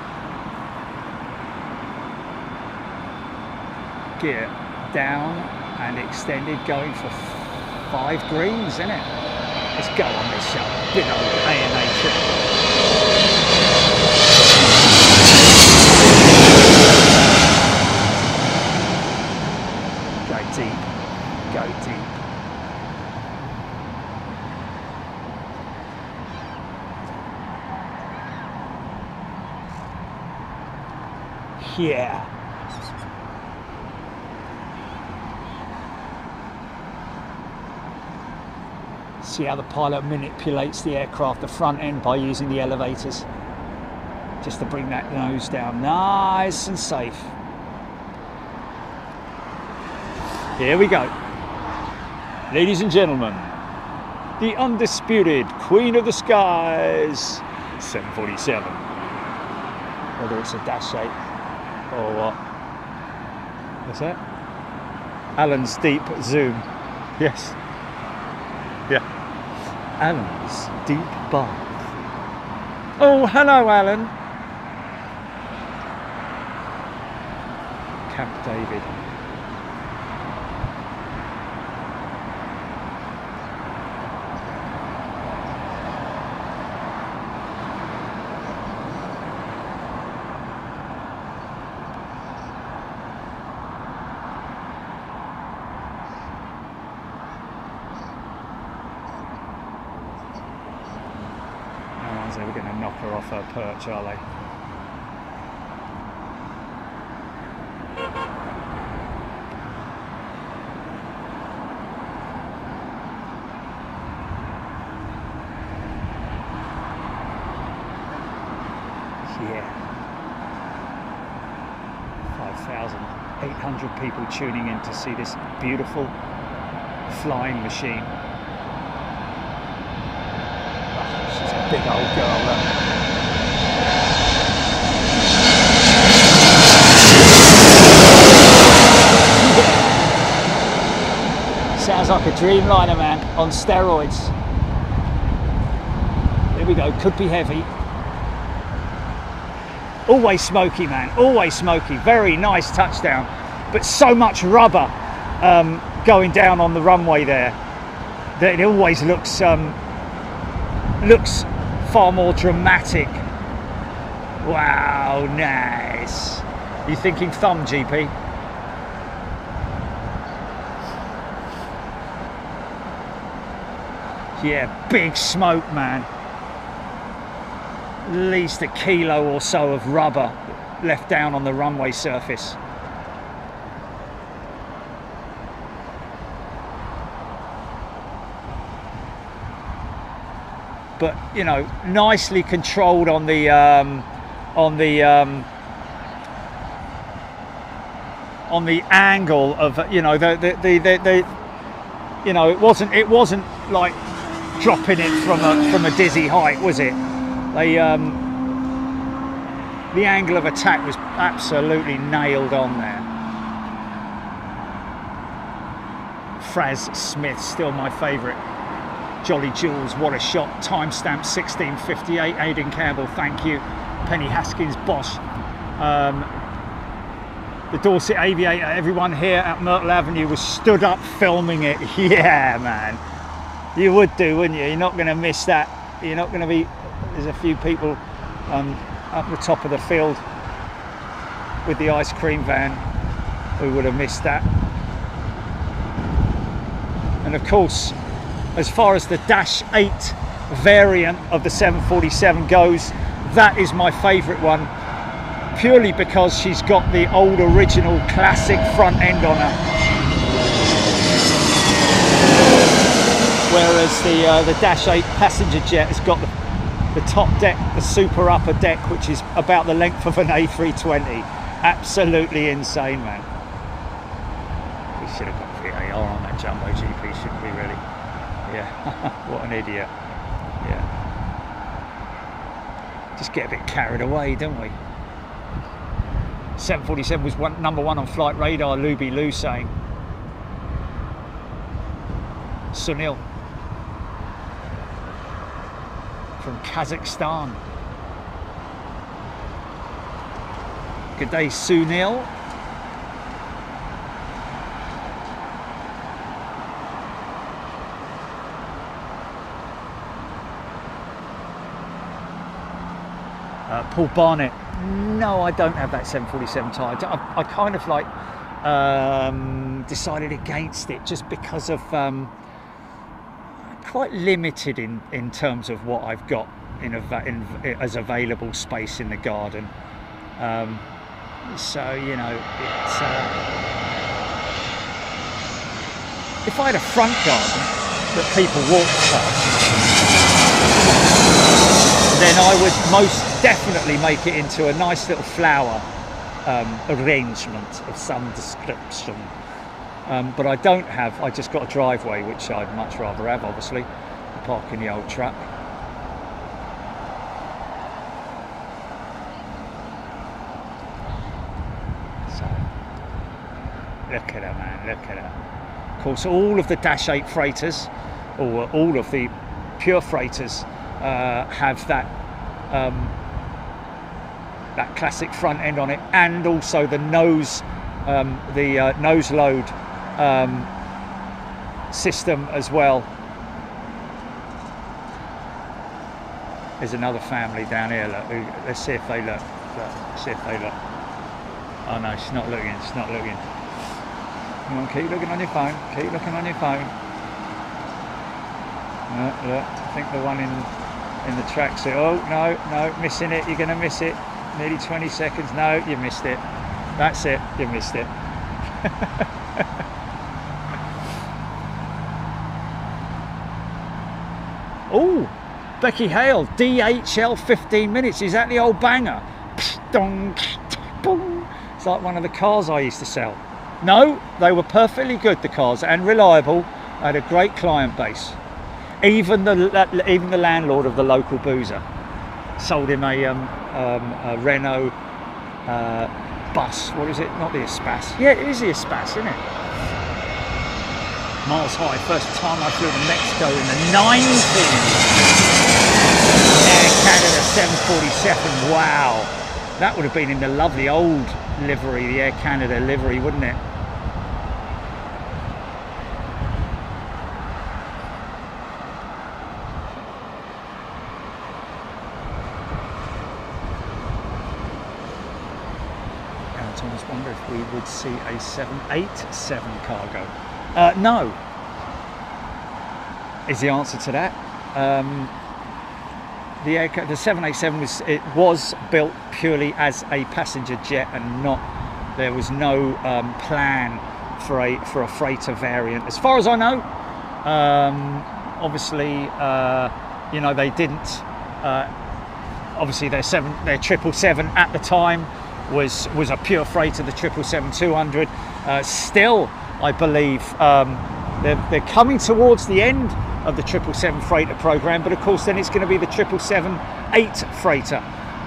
Gear down and extended, going for 5 greens, isn't it? Let's go on this show. Big old ANA trip. Go deep. Go deep. Yeah. See how the pilot manipulates the aircraft, the front end, by using the elevators, just to bring that nose down nice and safe. Here we go. Ladies and gentlemen, the undisputed Queen of the Skies, 747. Whether it's a Dash 8 or what? What's that? Alan's deep zoom. Yes. Yeah. Alan's deep bath. Oh, hello, Alan. Camp David. They're going to knock her off her perch, are they? Yeah. 5,800 people tuning in to see this beautiful flying machine. Big old girl, look. Sounds like a Dreamliner, man, on steroids. Here we go, could be heavy. Always smoky, man, always smoky. Very nice touchdown, but so much rubber going down on the runway there that it always looks far more dramatic. Wow, nice. You thinking thumb, GP? Yeah, big smoke, man. At least a kilo or so of rubber left down on the runway surface. But you know, nicely controlled on the angle of, you know, the you know, it wasn't like dropping it from a dizzy height, was it? The angle of attack was absolutely nailed on there. Fraz Smith, still my favourite. Jolly Jules, what a shot. Timestamp 1658. Aidan Campbell, thank you. Penny Haskins, Bosch. The Dorset Aviator, everyone here at Myrtle Avenue was stood up filming it. Yeah, man. You would do, wouldn't you? You're not going to miss that. You're not going to be... There's a few people up the top of the field with the ice cream van who would have missed that. And of course, as far as the Dash 8 variant of the 747 goes, that is my favourite one, purely because she's got the old original classic front end on her, whereas the Dash 8 passenger jet has got the top deck, the super upper deck, which is about the length of an A320. Absolutely insane, man. We should have got VAR on that jumbo GP, shouldn't we, really? Yeah. What an idiot. Yeah. Just get a bit carried away, don't we? 747 was number one on flight radar, Luby Lou saying. Sunil from Kazakhstan. Good day, Sunil. Paul Barnett. No, I don't have that 747 tyre. I kind of like decided against it just because of quite limited in terms of what I've got as available space in the garden. So, you know, it's if I had a front garden that people walk past, then I would most definitely make it into a nice little flower arrangement of some description. But I don't have, I just got a driveway, which I'd much rather have, obviously, parking the old truck. So, look at her, man, look at her. Of course, all of the Dash 8 freighters, or all of the pure freighters, have that that classic front end on it, and also the nose load system as well. There's another family down here. Look, let's see if they look. See if they look. Oh no, she's not looking. She's not looking. Come on, keep looking on your phone. Keep looking on your phone. Look, I think the one in the tracksuit. Oh no, missing it. You're going to miss it. Nearly 20 seconds. No, you missed it. That's it. You missed it. Oh, Becky Hale. DHL 15 minutes. Is that the old banger? It's like one of the cars I used to sell. No, they were perfectly good, the cars, and reliable. I had a great client base. Even the landlord of the local boozer sold him a Renault bus. What is it? Not the Espas. Yeah, it is the Espas, isn't it? Miles high. First time I flew to Mexico in the 90s. Air Canada 747. Wow, that would have been in the lovely old livery, the Air Canada livery, wouldn't it? I just wonder if we would see a 787 cargo. No, is the answer to that. The 787 was built purely as a passenger jet, and there was no plan for a freighter variant, as far as I know. Obviously, you know, they didn't. Obviously, their 777 at the time was a pure freighter, the 777-200. Still, I believe they're coming towards the end of the 777 freighter program, but of course then it's going to be the 777-8 freighter,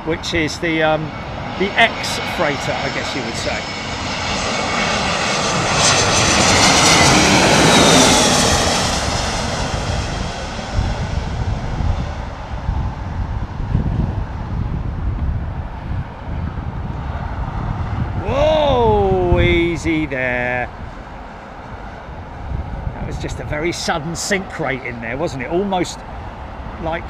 which is the X freighter, I guess you would say. easy there. That was just a very sudden sink rate in there, wasn't it? Almost like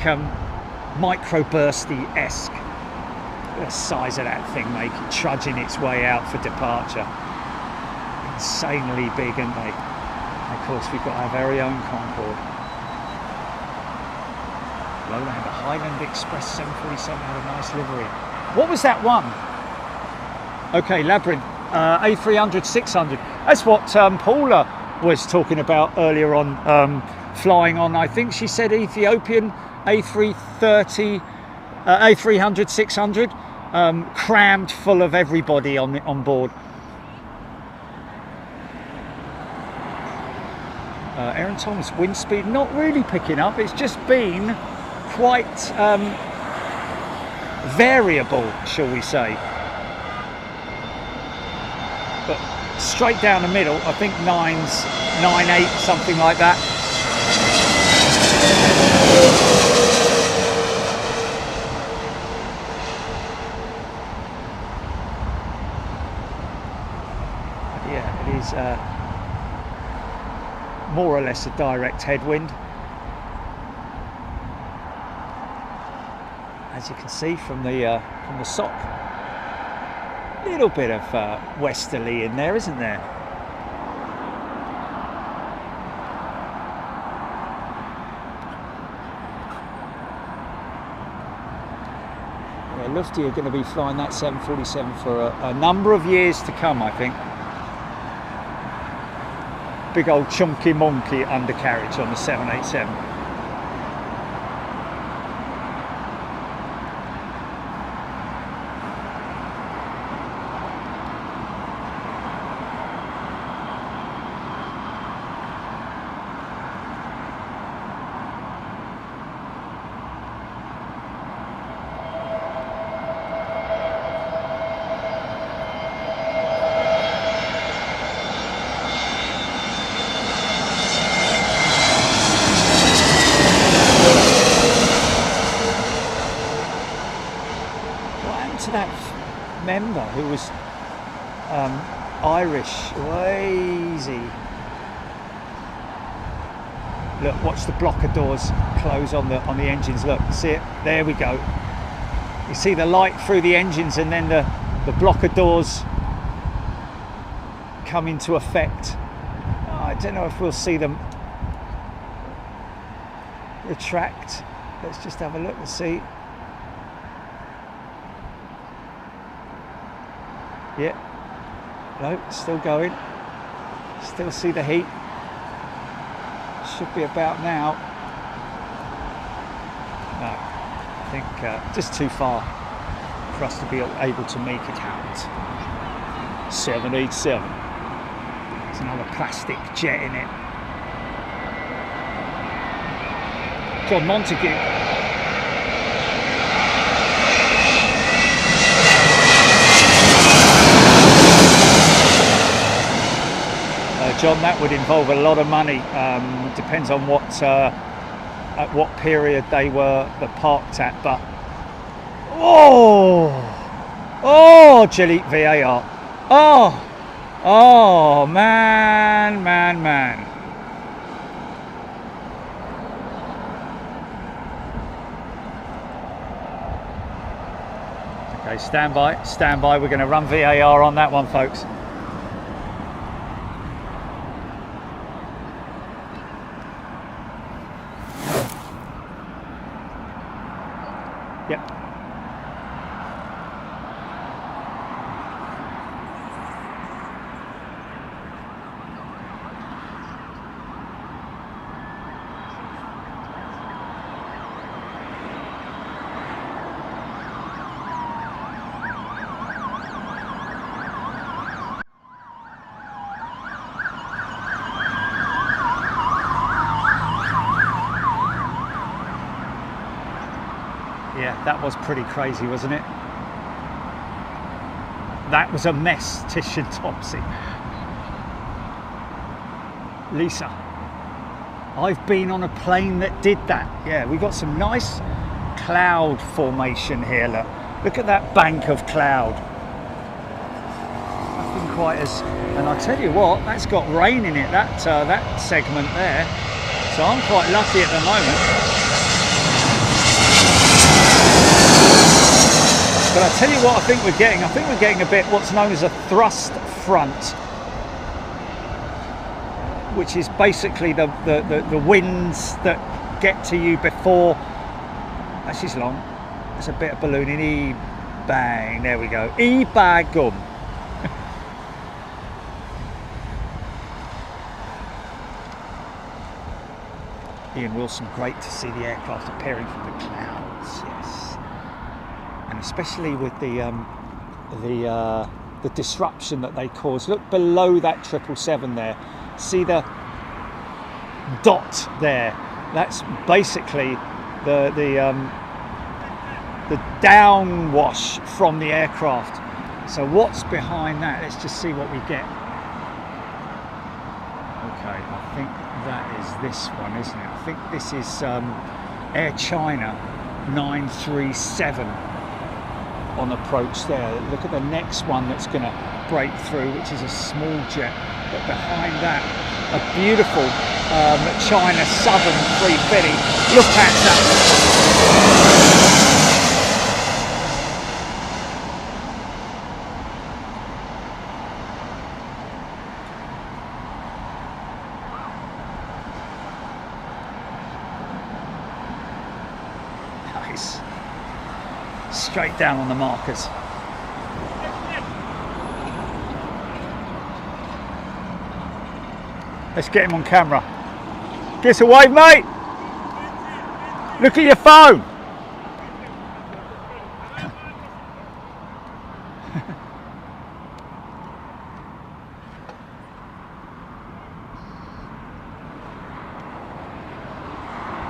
microbursty-esque. The size of that thing, making trudging its way out for departure. Insanely big, aren't they? And of course, we've got our very own Concorde. Below they have a Highland Express 747, had a nice livery. What was that one? Okay, Labyrinth, A300-600. That's what Paula was talking about earlier on, flying on, I think she said Ethiopian A330, A300-600, crammed full of everybody on board. Aaron Thomas, wind speed not really picking up, it's just been quite variable, shall we say. But straight down the middle, I think 9s, 9.8, something like that. Yeah, it is more or less a direct headwind. As you can see from the SOC, a little bit of westerly in there, isn't there? Yeah, Lufty are going to be flying that 747 for a number of years to come, I think. Big old chunky monkey undercarriage on the 787. Member who was Irish, lazy. Look, watch the blocker doors close on the engines. Look, see it? There we go. You see the light through the engines, and then the blocker doors come into effect. Oh, I don't know if we'll see them retract. Let's just have a look and see. Yeah, no, still going. Still see the heat. Should be about now. No, I think just too far for us to be able to make it out. 787. There's another plastic jet in it. John Montague. John, that would involve a lot of money. Depends on at what period they were parked at. But delete VAR. Oh, man. Okay, stand by. We're going to run VAR on that one, folks. Yep. Yeah, that was pretty crazy, wasn't it? That was a mess, Tish and Topsy. Lisa, I've been on a plane that did that. Yeah, we got some nice cloud formation here. Look at that bank of cloud. Nothing quite as, and I tell you what, that's got rain in it, that segment there, so I'm quite lucky at the moment. But I tell you what I think we're getting, I think we're getting a bit what's known as a thrust front, which is basically the winds that get to you before, that's just long, there's a bit of ballooning, E-bang, there we go, E-bagum. Ian Wilson, great to see the aircraft appearing from the clouds, yes. And especially with the disruption that they cause. Look below that 777 there. See the dot there? That's basically the downwash from the aircraft. So what's behind that? Let's just see what we get. Okay, I think that is this one, isn't it? I think this is Air China 937 on approach there. Look at the next one that's going to break through, which is a small jet. But behind that, a beautiful China Southern 350. Look at that. Nice. Straight down on the markers. Let's get him on camera. Give us a wave, mate. Look at your phone.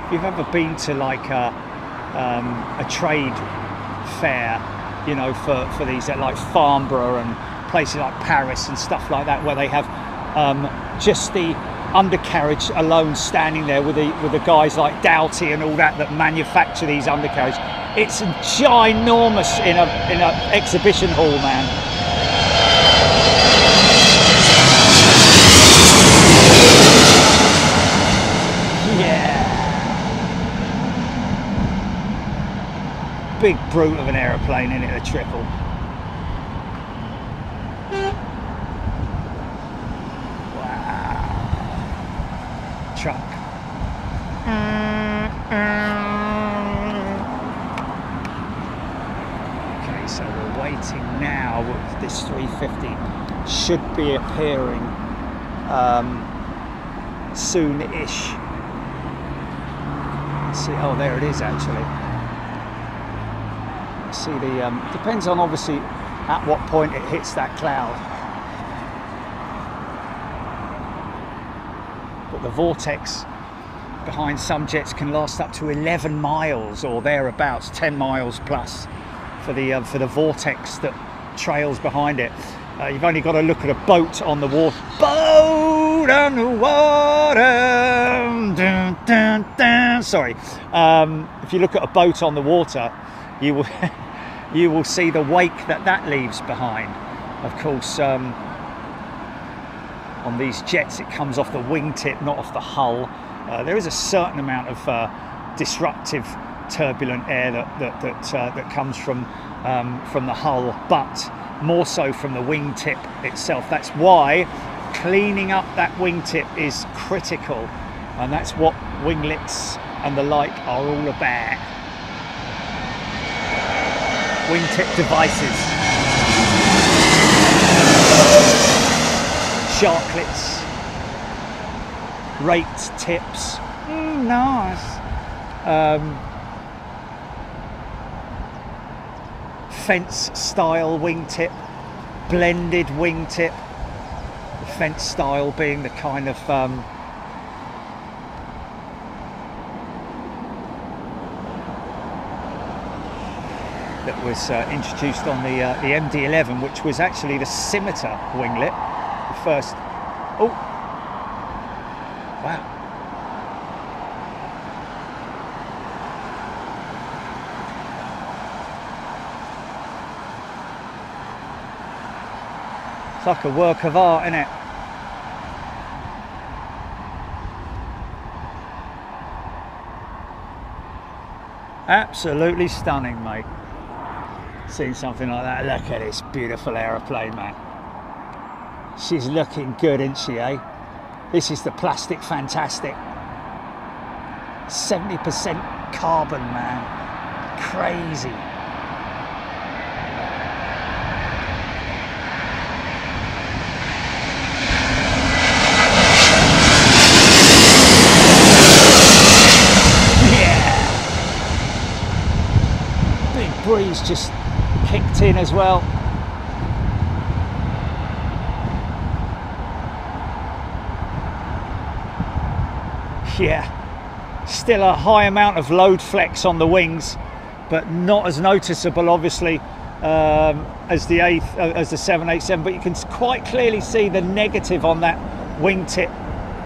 If you've ever been to like a trade fair, you know, for these at like Farnborough and places like Paris and stuff like that, where they have just the undercarriage alone standing there with the guys like Doughty and all that manufacture these undercarriages. It's ginormous in a exhibition hall, man. Yeah. Big brute of an aeroplane, in it, a triple. Truck. Okay, so we're waiting now. This 350 should be appearing soon-ish. See, oh, there it is actually. See the depends on obviously at what point it hits that cloud. But the vortex behind some jets can last up to 11 miles or thereabouts, 10 miles plus for the vortex that trails behind it. You've only got to look at a boat on the water. Boat on the water. Dun, dun, dun. Sorry. If you look at a boat on the water, you will you will see the wake that leaves behind. Of course. On these jets, it comes off the wingtip, not off the hull. There is a certain amount of disruptive, turbulent air that comes from the hull, but more so from the wingtip itself. That's why cleaning up that wingtip is critical, and that's what winglets and the like are all about. Wingtip devices. Sharklets, raked tips, nice. Fence style wingtip, blended wingtip. The fence style being the kind of that was introduced on the MD-11, which was actually the scimitar winglet. First, oh, wow. It's like a work of art, isn't it? Absolutely stunning, mate. Seeing something like that. Look at this beautiful aeroplane, man. She's looking good, isn't she, eh? This is the plastic fantastic. 70% carbon, man. Crazy. Breeze just kicked in as well. Yeah, still a high amount of load flex on the wings, but not as noticeable obviously as the 787, but you can quite clearly see the negative on that wingtip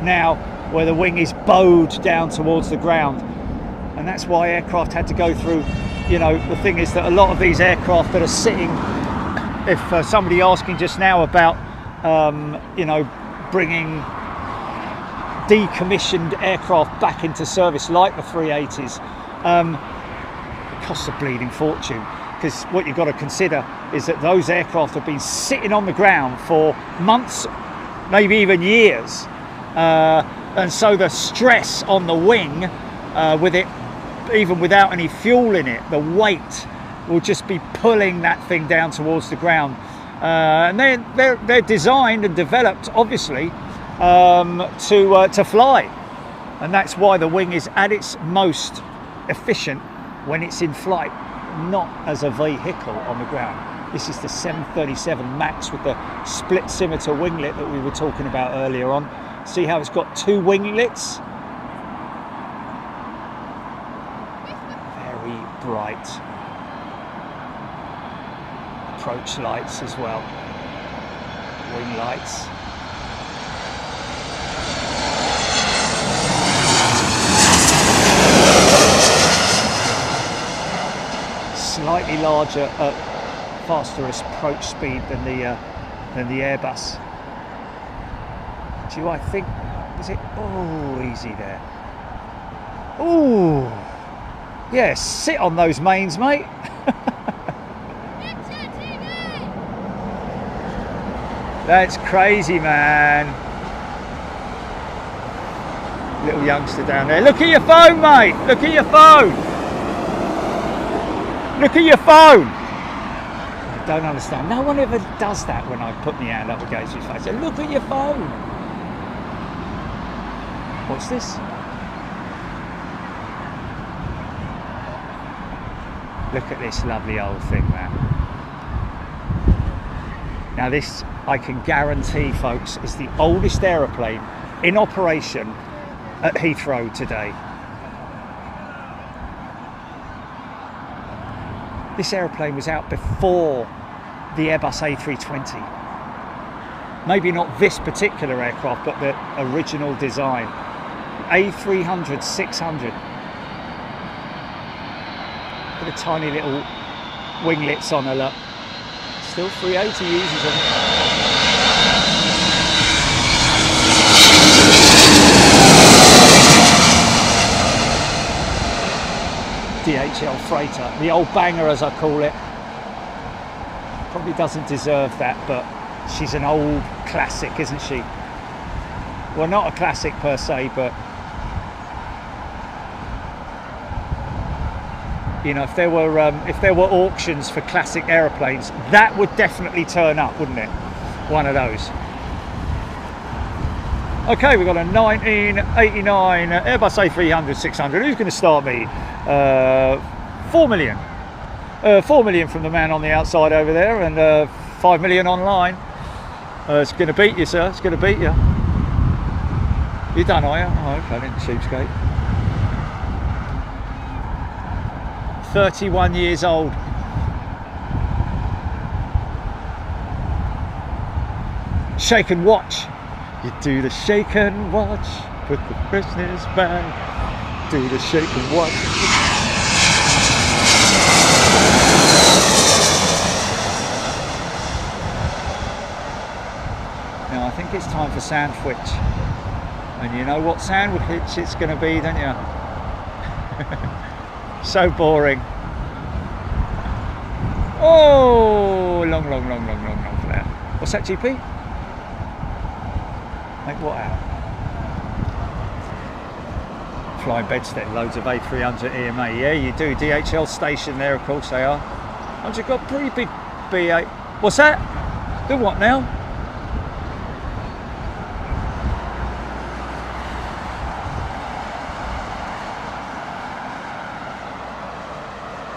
now, where the wing is bowed down towards the ground, and that's why aircraft had to go through. You know, the thing is that a lot of these aircraft that are sitting, if somebody asking just now about, you know, bringing decommissioned aircraft back into service like the 380s, it costs a bleeding fortune, because what you've got to consider is that those aircraft have been sitting on the ground for months, maybe even years, and so the stress on the wing with it, even without any fuel in it, the weight will just be pulling that thing down towards the ground, and they're designed and developed obviously to fly, and that's why the wing is at its most efficient when it's in flight, not as a vehicle on the ground. This is the 737 MAX with the split scimitar winglet that we were talking about earlier on. See how it's got two winglets? Bright approach lights as well, wing lights. Slightly larger, faster approach speed than the Airbus. Do I think, was it? Oh, easy there. Oh. Yeah, sit on those mains, mate. That's crazy, man. Little youngster down there. Look at your phone, mate. Look at your phone. Look at your phone. I don't understand. No one ever does that when I put my hand up against his face. Look at your phone. What's this? Look at this lovely old thing, man. Now this, I can guarantee, folks, is the oldest aeroplane in operation at Heathrow today. This aeroplane was out before the Airbus A320. Maybe not this particular aircraft, but the original design. A300-600. With the tiny little winglets on her, look. Still 380 uses them. DHL freighter, the old banger as I call it. Probably doesn't deserve that, but she's an old classic, isn't she? Well, not a classic per se, but you know, if there were auctions for classic aeroplanes, that would definitely turn up, wouldn't it? One of those. Okay, we've got a 1989 Airbus A350-600. Who's going to start me? 4 million. 4 million from the man on the outside over there, and 5 million online. It's going to beat you, sir. It's going to beat you. You done, are you? Oh, okay, in the cheapskate. 31 years old. Shake and watch. You do the shake and watch. Put the business back. Do the shake and watch. I think it's time for sandwich. And you know what sandwich it's going to be, don't you? So boring. Oh, long flare. What's that, GP? Make what out? Flying bedstead, loads of A300 EMA. Yeah, you do. DHL station there, of course they are. And you've got pretty big B8. What's that? Do what now?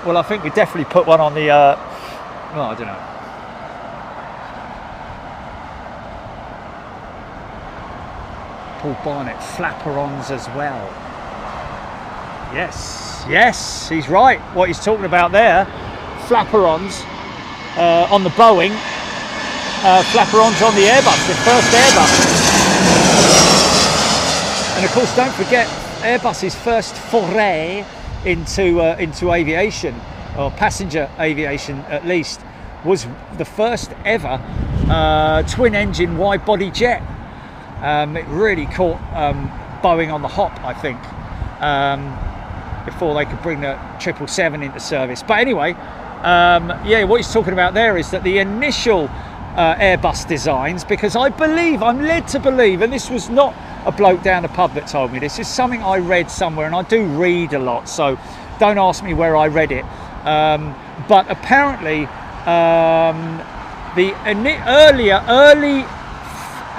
Well, I think we definitely put one on the, well, I don't know. Paul Barnett, flapperons as well. Yes, he's right. What he's talking about there, flapperons on the Boeing, flapperons on the Airbus, the first Airbus. And of course, don't forget, Airbus's first foray into aviation, or passenger aviation at least, was the first ever twin-engine wide-body jet. It really caught Boeing on the hop, I think, before they could bring the 777 into service. But anyway, yeah, what he's talking about there is that the initial Airbus designs, because I'm led to believe, and this was not a bloke down the pub that told me this, is something I read somewhere, and I do read a lot, so don't ask me where I read it. But apparently, the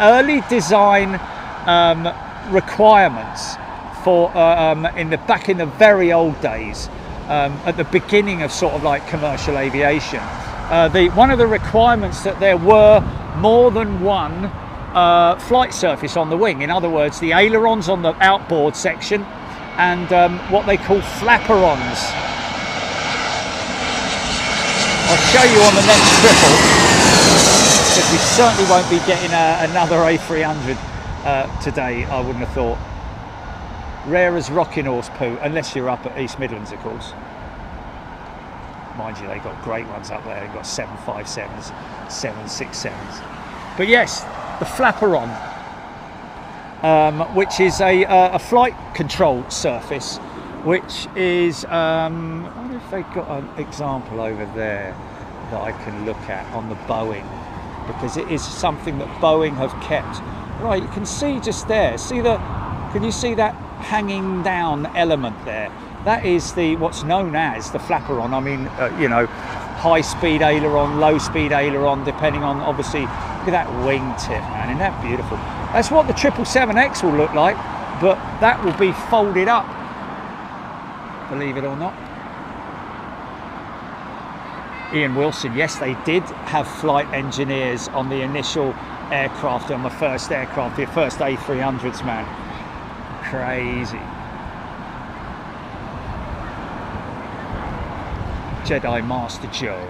early design requirements for back in the very old days, at the beginning of sort of like commercial aviation, one of the requirements that there were more than one flight surface on the wing. In other words, the ailerons on the outboard section and what they call flapperons. I'll show you on the next triple, because we certainly won't be getting another A300 today, I wouldn't have thought. Rare as rocking horse poo, unless you're up at East Midlands, of course. Mind you, they've got great ones up there. They've got 757s, 767s. But yes, the flapperon, which is a flight control surface, which is, I wonder if they've got an example over there that I can look at on the Boeing, because it is something that Boeing have kept. Right, you can see just there, can you see that hanging down element there? That is what's known as the flapperon. I mean, you know, high speed aileron, low speed aileron, depending on, obviously, look at that wingtip, man, isn't that beautiful? That's what the 777X will look like, but that will be folded up, believe it or not. Ian Wilson, yes, they did have flight engineers on the initial aircraft, on the first aircraft, the first A300s, man. Crazy. Jedi Master Joe,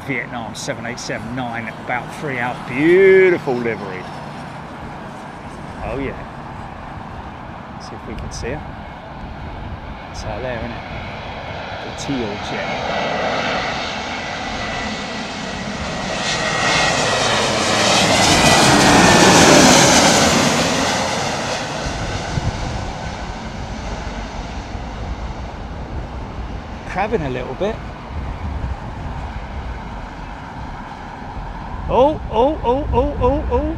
Vietnam 787-9, about 3 hours, beautiful livery. Oh yeah. Let's see if we can see it. It's out there, isn't it? The teal jet. Crabbing a little bit. Oh,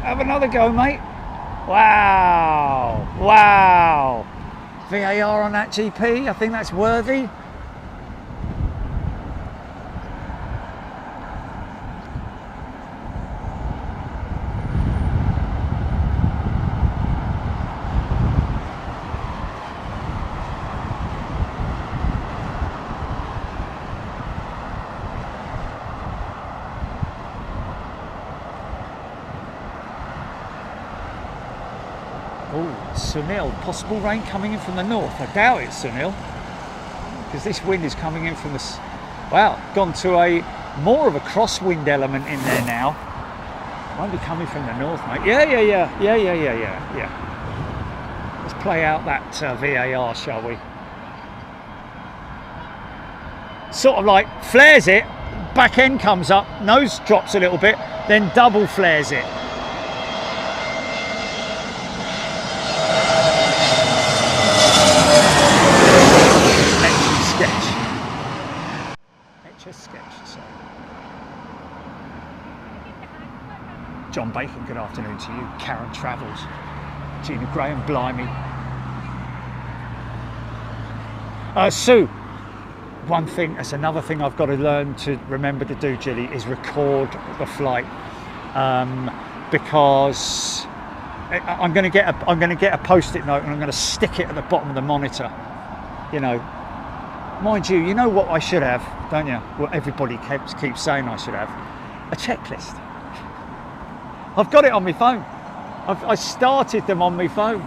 have another go, mate. Wow. VAR on that, GP. I think that's worthy. Sunil, possible rain coming in from the north. I doubt it, Sunil, because this wind is coming in from the... Wow, gone to a more of a crosswind element in there now. Won't be coming from the north, mate. Yeah. Let's play out that VAR, shall we? Sort of like flares it, back end comes up, nose drops a little bit, then double flares it. John Bacon, good afternoon to you. Karen Travels, Gina Graham, blimey. Sue, one thing, that's another thing I've got to learn to remember to do, Gilly, is record the flight, because I'm going to get a post-it note and I'm going to stick it at the bottom of the monitor. You know, mind you know what I should have, don't you? Well, everybody keeps saying I should have a checklist. I've got it on my phone. I started them on my phone.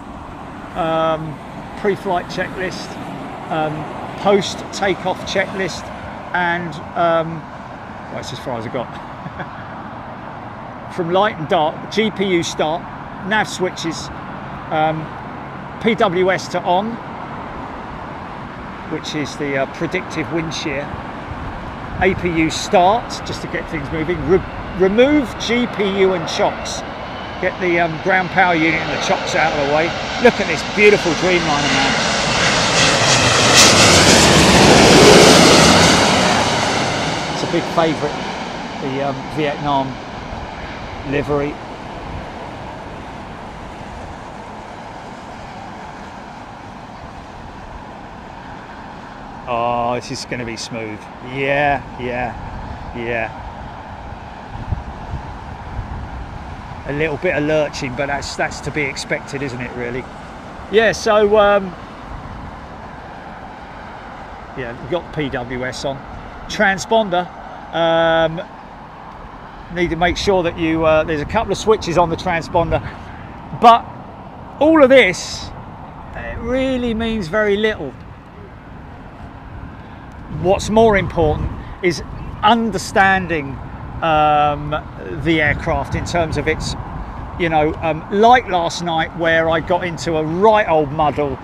Pre-flight checklist, post-takeoff checklist, and well, that's as far as I got. From light and dark, GPU start, nav switches, PWS to on, which is the predictive wind shear, APU start, just to get things moving, remove GPU and chocks, get the ground power unit and the chocks out of the way. Look at this beautiful Dreamliner, man. It's a big favourite, the Vietnam livery. Oh, this is going to be smooth. Yeah. A little bit of lurching, but that's to be expected, isn't it, really? Yeah, so yeah, we've got PWS on. Transponder, need to make sure that you there's a couple of switches on the transponder, but all of this, it really means very little. What's more important is understanding the aircraft in terms of its, you know, like last night where I got into a right old muddle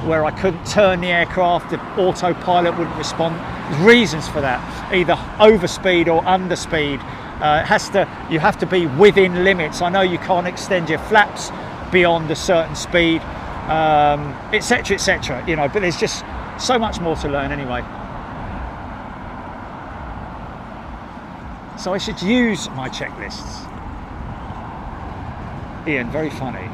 where I couldn't turn the aircraft, the autopilot wouldn't respond. There's reasons for that, either overspeed or underspeed. You have to be within limits. I know you can't extend your flaps beyond a certain speed, etc, etc, you know, but there's just so much more to learn anyway. So I should use my checklists. Ian, very funny.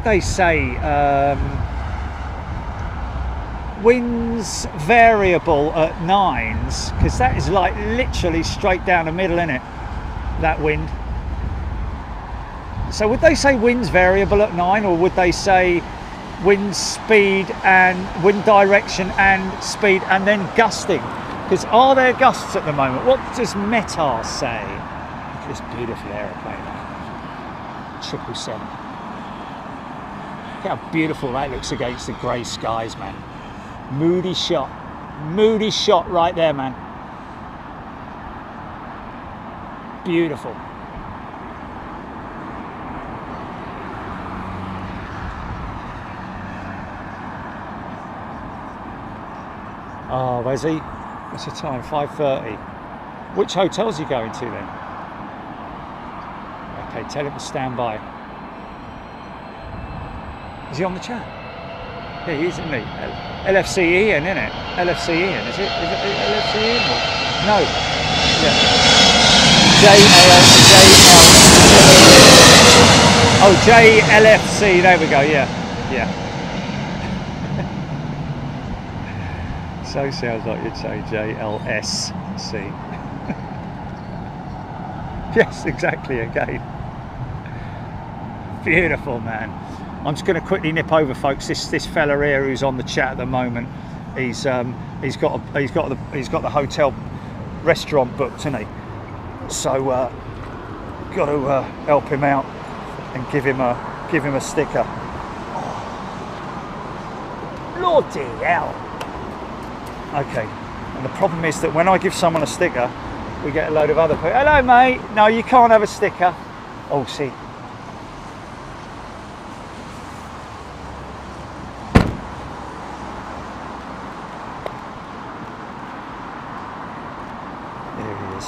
They say winds variable at 9s, because that is like literally straight down the middle, isn't it, that wind? So would they say winds variable at 9, or would they say wind speed and wind direction and speed and then gusting? Because are there gusts at the moment? What does METAR say? Look at this beautiful aeroplane, 777. Look how beautiful that looks against the grey skies, man. Moody shot right there, man. Beautiful. Oh, where's he? What's the time? 5:30. Which hotel's he going to then? Okay, tell him to stand by. Is he on the chat? Yeah, he is, isn't he? LFC Ian, isn't it? LFC Ian, is it? Is it LFC Ian? Or? No. Yeah. Oh, JLFC, there we go, yeah. So sounds like you'd say JLSC. Yes, exactly, again. Beautiful, man. I'm just going to quickly nip over, folks. This fella here who's on the chat at the moment, he's got the hotel restaurant booked, hasn't he? So got to help him out and give him a sticker. Bloody hell. Okay, and the problem is that when I give someone a sticker, we get a load of other people. Hello, mate. No, you can't have a sticker. Oh, see. There he is.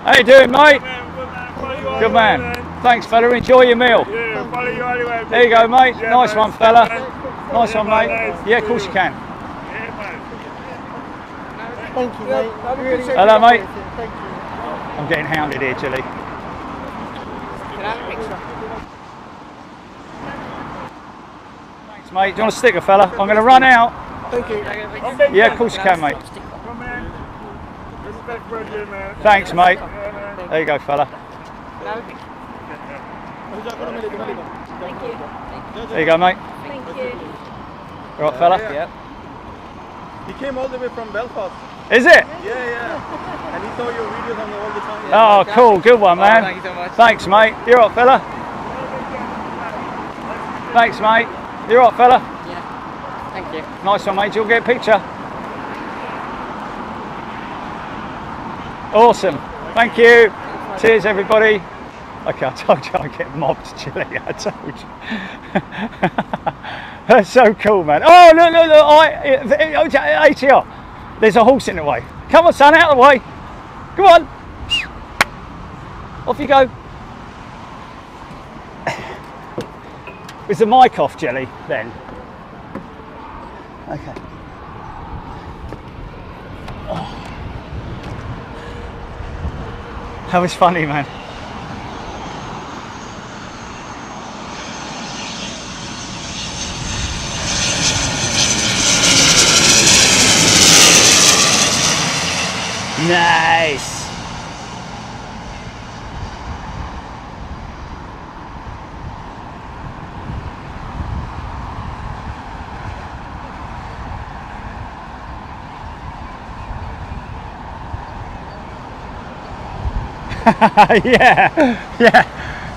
How you doing, mate? Good man. Thanks, fella. Enjoy your meal. Yeah, follow you anyway. There you go, mate. Yeah, nice man. one, fella. Yeah, Nice one, mate. man. Yeah, of course you can. Yeah, man. Thank you, mate. Really Hello, mate. Thank you. I'm getting hounded here, Jilly. Can I have a picture? Thanks, mate. Do you want a sticker, fella? I'm going to run out. Thank you. Yeah, of course you can, mate. Come man. Respect for you, man. Thanks, mate. Yeah, man. There you go, fella. Can I have a picture? Thank you. There you go, mate. Thank you. All right, fella? Yeah. He came all the way from Belfast. Is it? Yeah. And he saw your videos on all the time. Oh, cool. Good one, man. Thank you so much. Thanks, mate. You're right, fella. Thanks, mate. You're right, fella. Yeah. Thank you. Nice one, mate. You'll get a picture. Awesome. Thank you. Cheers, everybody. Okay, I told you I'd get mobbed, Chile. I told you. That's so cool, man. Oh, look. ATR. There's a horse in the way. Come on, son, out of the way. Come on. Off you go. Is the mic off, Jelly, then? Okay. Oh. That was funny, man. Nice. yeah.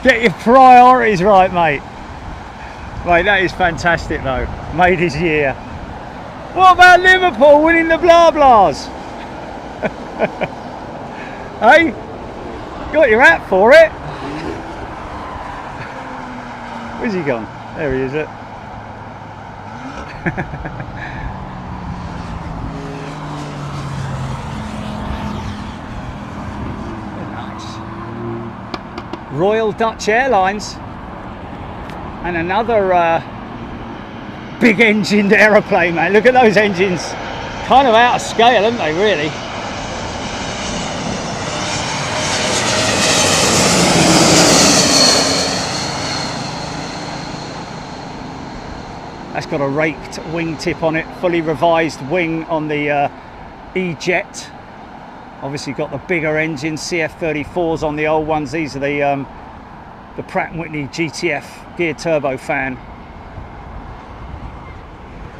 Get your priorities right, mate. Mate, that is fantastic, though. Made his year. What about Liverpool winning the blah blahs? Hey, got your hat for it. Where's he gone? There he is. It. Nice. Royal Dutch Airlines and another big engined aeroplane, man. Look at those engines. Kind of out of scale, aren't they, really? That's got a raked wingtip on it, fully revised wing on the E-Jet. Obviously got the bigger engine, CF34s on the old ones. These are the Pratt & Whitney GTF gear turbofan.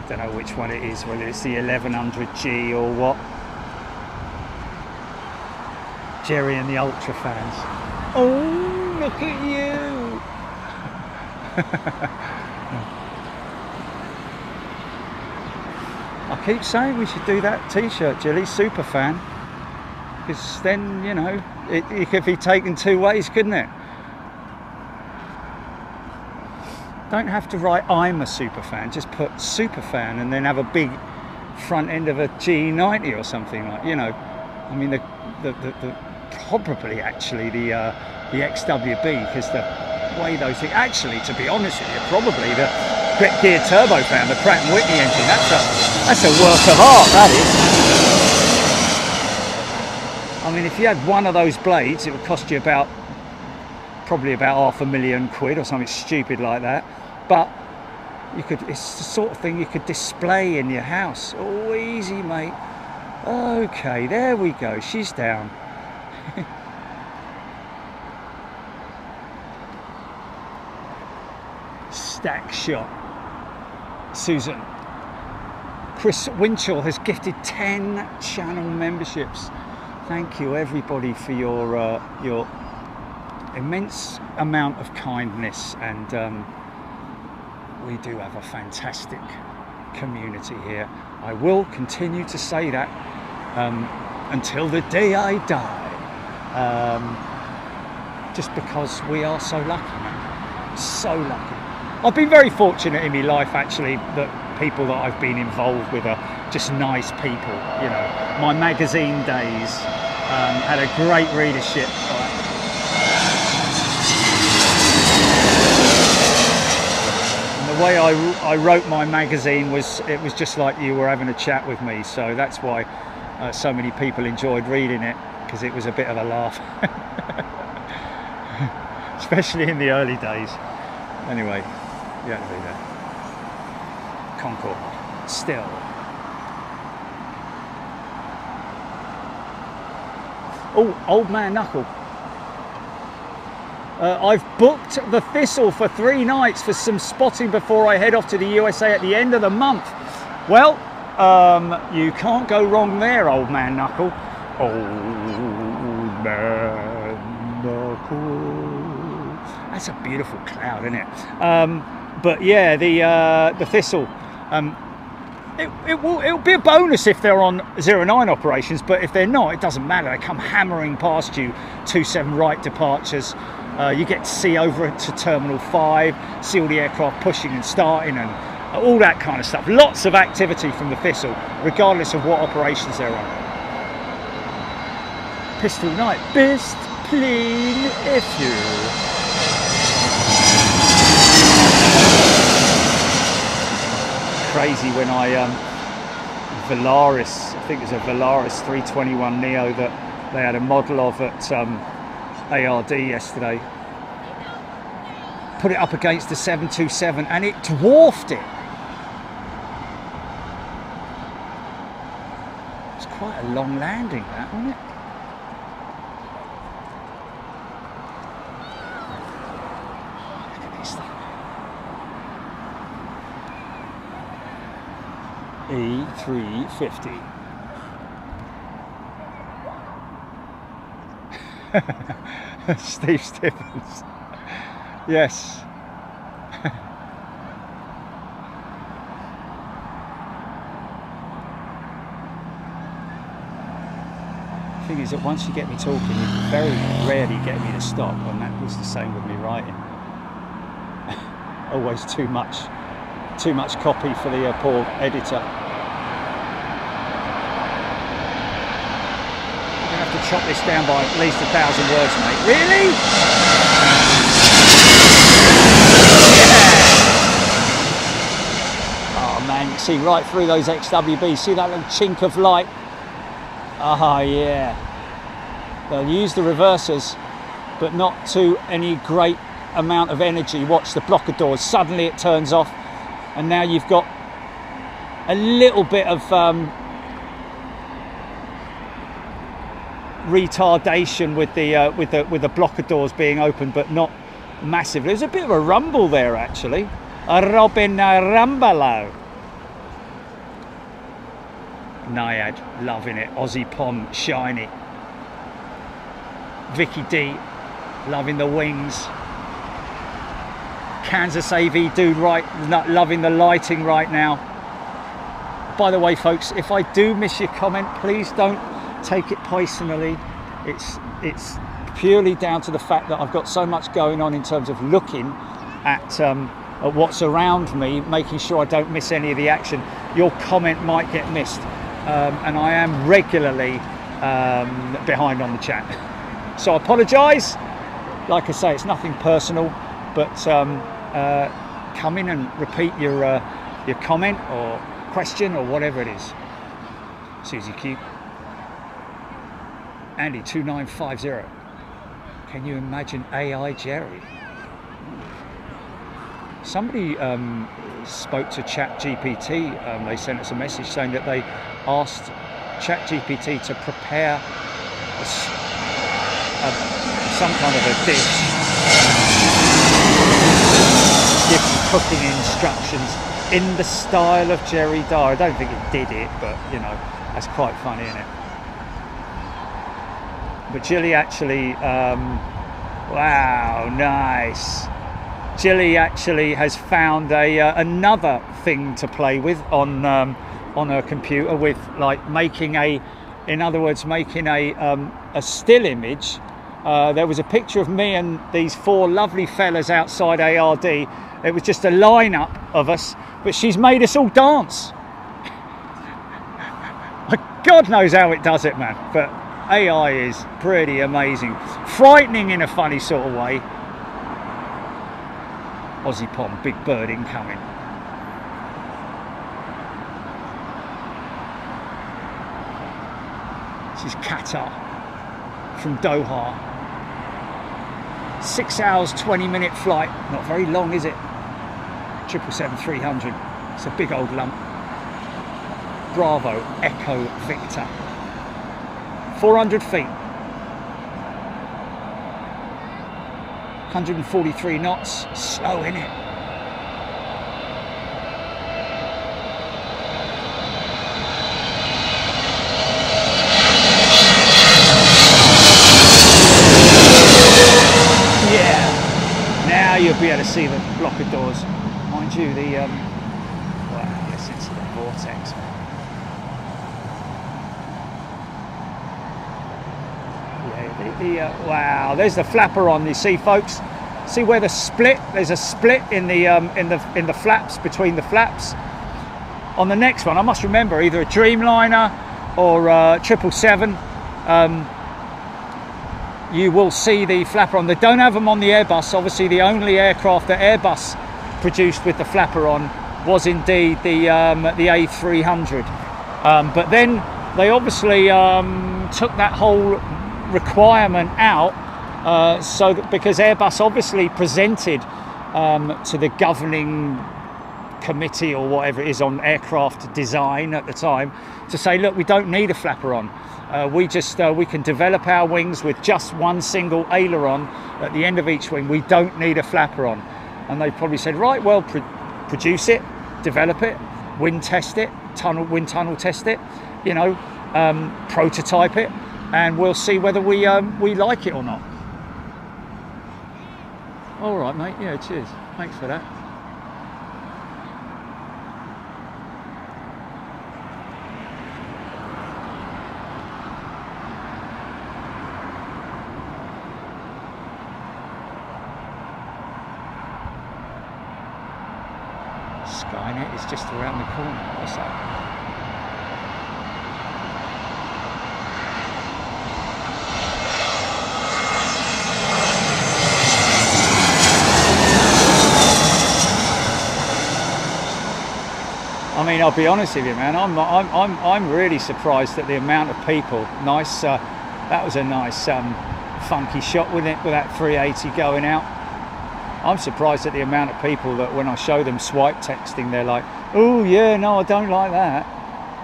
Don't know which one it is, whether it's the 1100G or what. Jerry and the Ultra fans. Oh, look at you! I keep saying we should do that t-shirt, Jilly, super fan. Because then, you know, it could be taken two ways, couldn't it? Don't have to write I'm a super fan, just put super fan and then have a big front end of a GE90 or something, like, you know. I mean, the probably actually the XWB, because the way those things, actually, to be honest with you, probably the gear turbofan, the Pratt & Whitney engine, that's a work of art, that is. I mean, if you had one of those blades, it would cost you probably about £500,000 or something stupid like that. But it's the sort of thing you could display in your house. Oh, easy, mate. Okay, there we go. She's down. Stack shot. Susan. Chris Winchell has gifted 10 channel memberships. Thank you, everybody, for your immense amount of kindness and we do have a fantastic community here. I will continue to say that until the day I die, just because we are so lucky, man. So lucky. I've been very fortunate in my life, actually, that people that I've been involved with are just nice people. You know, my magazine days had a great readership. The way I wrote my magazine was just like you were having a chat with me, so that's why so many people enjoyed reading it, because it was a bit of a laugh. Especially in the early days. Anyway, you had to be there. Concord, still. Oh, Old Man Knuckle. I've booked the Thistle for 3 nights for some spotting before I head off to the USA at the end of the month. Well, you can't go wrong there, Old Man Knuckle. Old Man Knuckle. That's a beautiful cloud, isn't it? But yeah, the Thistle. It'll be a bonus if they're on 09 operations, but if they're not, it doesn't matter. They come hammering past you, 27 right departures. You get to see over to Terminal 5, see all the aircraft pushing and starting and all that kind of stuff. Lots of activity from the Thistle, regardless of what operations they're on. Pistol Night, best plane issue. Crazy when Volaris, I think it was a Volaris 321neo that they had a model of at ARD yesterday. Put it up against the 727 and it dwarfed it. It's quite a long landing, that, wasn't it? Look at this thing. A350. Steve Stiffens. Yes. The thing is that once you get me talking, you very rarely get me to stop, and that was the same with me writing. Always too much copy for the poor editor. To chop this down by at least 1,000 words, mate. Really? Yeah. Oh man, you can see right through those XWBs. See that little chink of light? Ah, yeah. They'll use the reversers, but not to any great amount of energy. Watch the blocker doors. Suddenly it turns off, and now you've got a little bit of retardation with the blocker doors being open, but not massive. There's a bit of a rumble there, actually. A Robin Rumbalo. Naiad, loving it. Aussie Pom, shiny. Vicky D, loving the wings. Kansas AV dude, right, loving the lighting right now. By the way, folks, if I do miss your comment, please don't take it personally. It's purely down to the fact that I've got so much going on in terms of looking at what's around me, making sure I don't miss any of the action. Your comment might get missed, and I am regularly behind on the chat, so I apologise. Like I say, it's nothing personal, but come in and repeat your comment or question or whatever it is. Susie Q. Andy 2950. Can you imagine AI Jerry? Somebody spoke to ChatGPT. They sent us a message saying that they asked ChatGPT to prepare some kind of a dish, give cooking instructions in the style of Jerry Dar. I don't think it did it, but you know, that's quite funny, isn't it? But Jilly actually, wow, nice. Jilly actually has found another thing to play with on her computer, with like making a still image. There was a picture of me and these four lovely fellas outside ARD. It was just a lineup of us, but she's made us all dance. God knows how it does it, man. But AI is pretty amazing. Frightening in a funny sort of way. Aussie Pom, big bird incoming. This is Qatar from Doha. 6 hours, 20-minute flight. Not very long, is it? 777-300. It's a big old lump. Bravo, Echo, Victor. 400 feet. 143 knots. Slow, innit? Yeah. Now you'll be able to see the block of doors. Mind you, the well, yes, it's the vortex. Wow, there's the flapper on. You see, folks, see where the split? There's a split in the flaps, between the flaps. On the next one, I must remember either a Dreamliner or a 777. You will see the flapper on. They don't have them on the Airbus. Obviously, the only aircraft that Airbus produced with the flapper on was indeed the A300. But then they obviously took that whole requirement out, so that, because Airbus obviously presented to the governing committee or whatever it is on aircraft design at the time to say, look, we don't need a flapper on. We can develop our wings with just one single aileron at the end of each wing. We don't need a flapper on. And they probably said, right, well, produce it, develop it, wind test it, wind tunnel test it, you know, prototype it, and we'll see whether we like it or not. All right, mate. Yeah, cheers. Thanks for that. Skynet is just around the corner. What's that? I mean, I'll be honest with you, man. I'm really surprised at the amount of people. Nice. That was a nice funky shot with it, with that 380 going out. I'm surprised at the amount of people that when I show them swipe texting, they're like, "Oh yeah, no, I don't like that."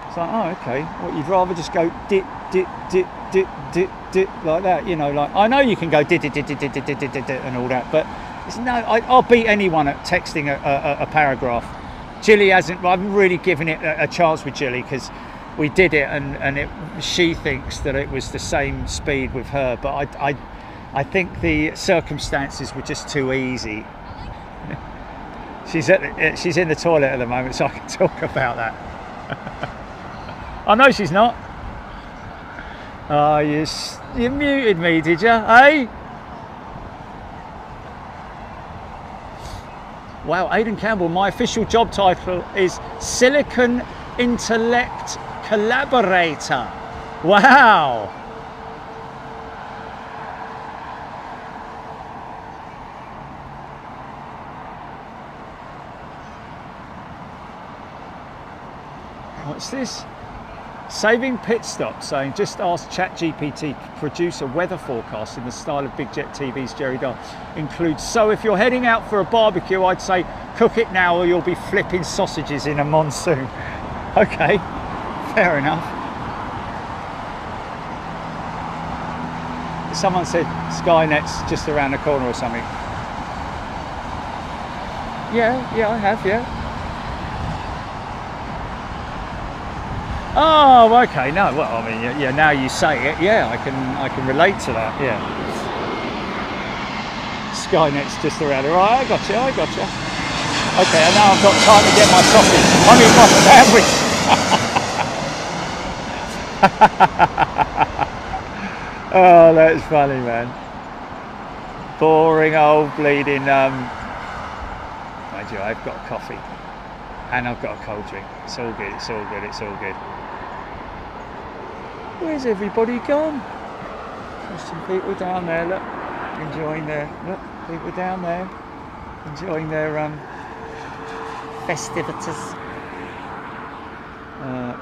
It's like, oh, okay. What, you'd rather just go dit dit dit dit dit dit like that, you know? Like, I know you can go dit dit dit dit dit dit dit dit dit and all that, but it's no. I'll beat anyone at texting a paragraph. Jilly hasn't. I haven't really given it a chance with Jilly because we did it, and she thinks that it was the same speed with her, but I think the circumstances were just too easy. She's in the toilet at the moment, so I can talk about that. I know she's not. Oh, you muted me, did you? Hey. Wow, Aidan Campbell, my official job title is Silicon Intellect Collaborator. Wow. What's this? Saving pit stop, saying just ask ChatGPT to produce a weather forecast in the style of Big Jet TV's Jerry Dahl. Includes, so if you're heading out for a barbecue, I'd say cook it now or you'll be flipping sausages in a monsoon. Okay, fair enough. Someone said Skynet's just around the corner or something. Yeah, I have, yeah. Oh, okay. No, well, I mean, yeah. Now you say it, yeah, I can relate to that. Yeah. Skynet's just around here. Right, I got you. Okay, and now I've got time to get my sausage. I mean, my sandwich. Oh, that's funny, man. Boring old bleeding. Mind you, I've got coffee and I've got a cold drink. It's all good. It's all good. It's all good. Where's everybody gone? There's some people down there. Look, enjoying their. Look, people down there enjoying their festivities.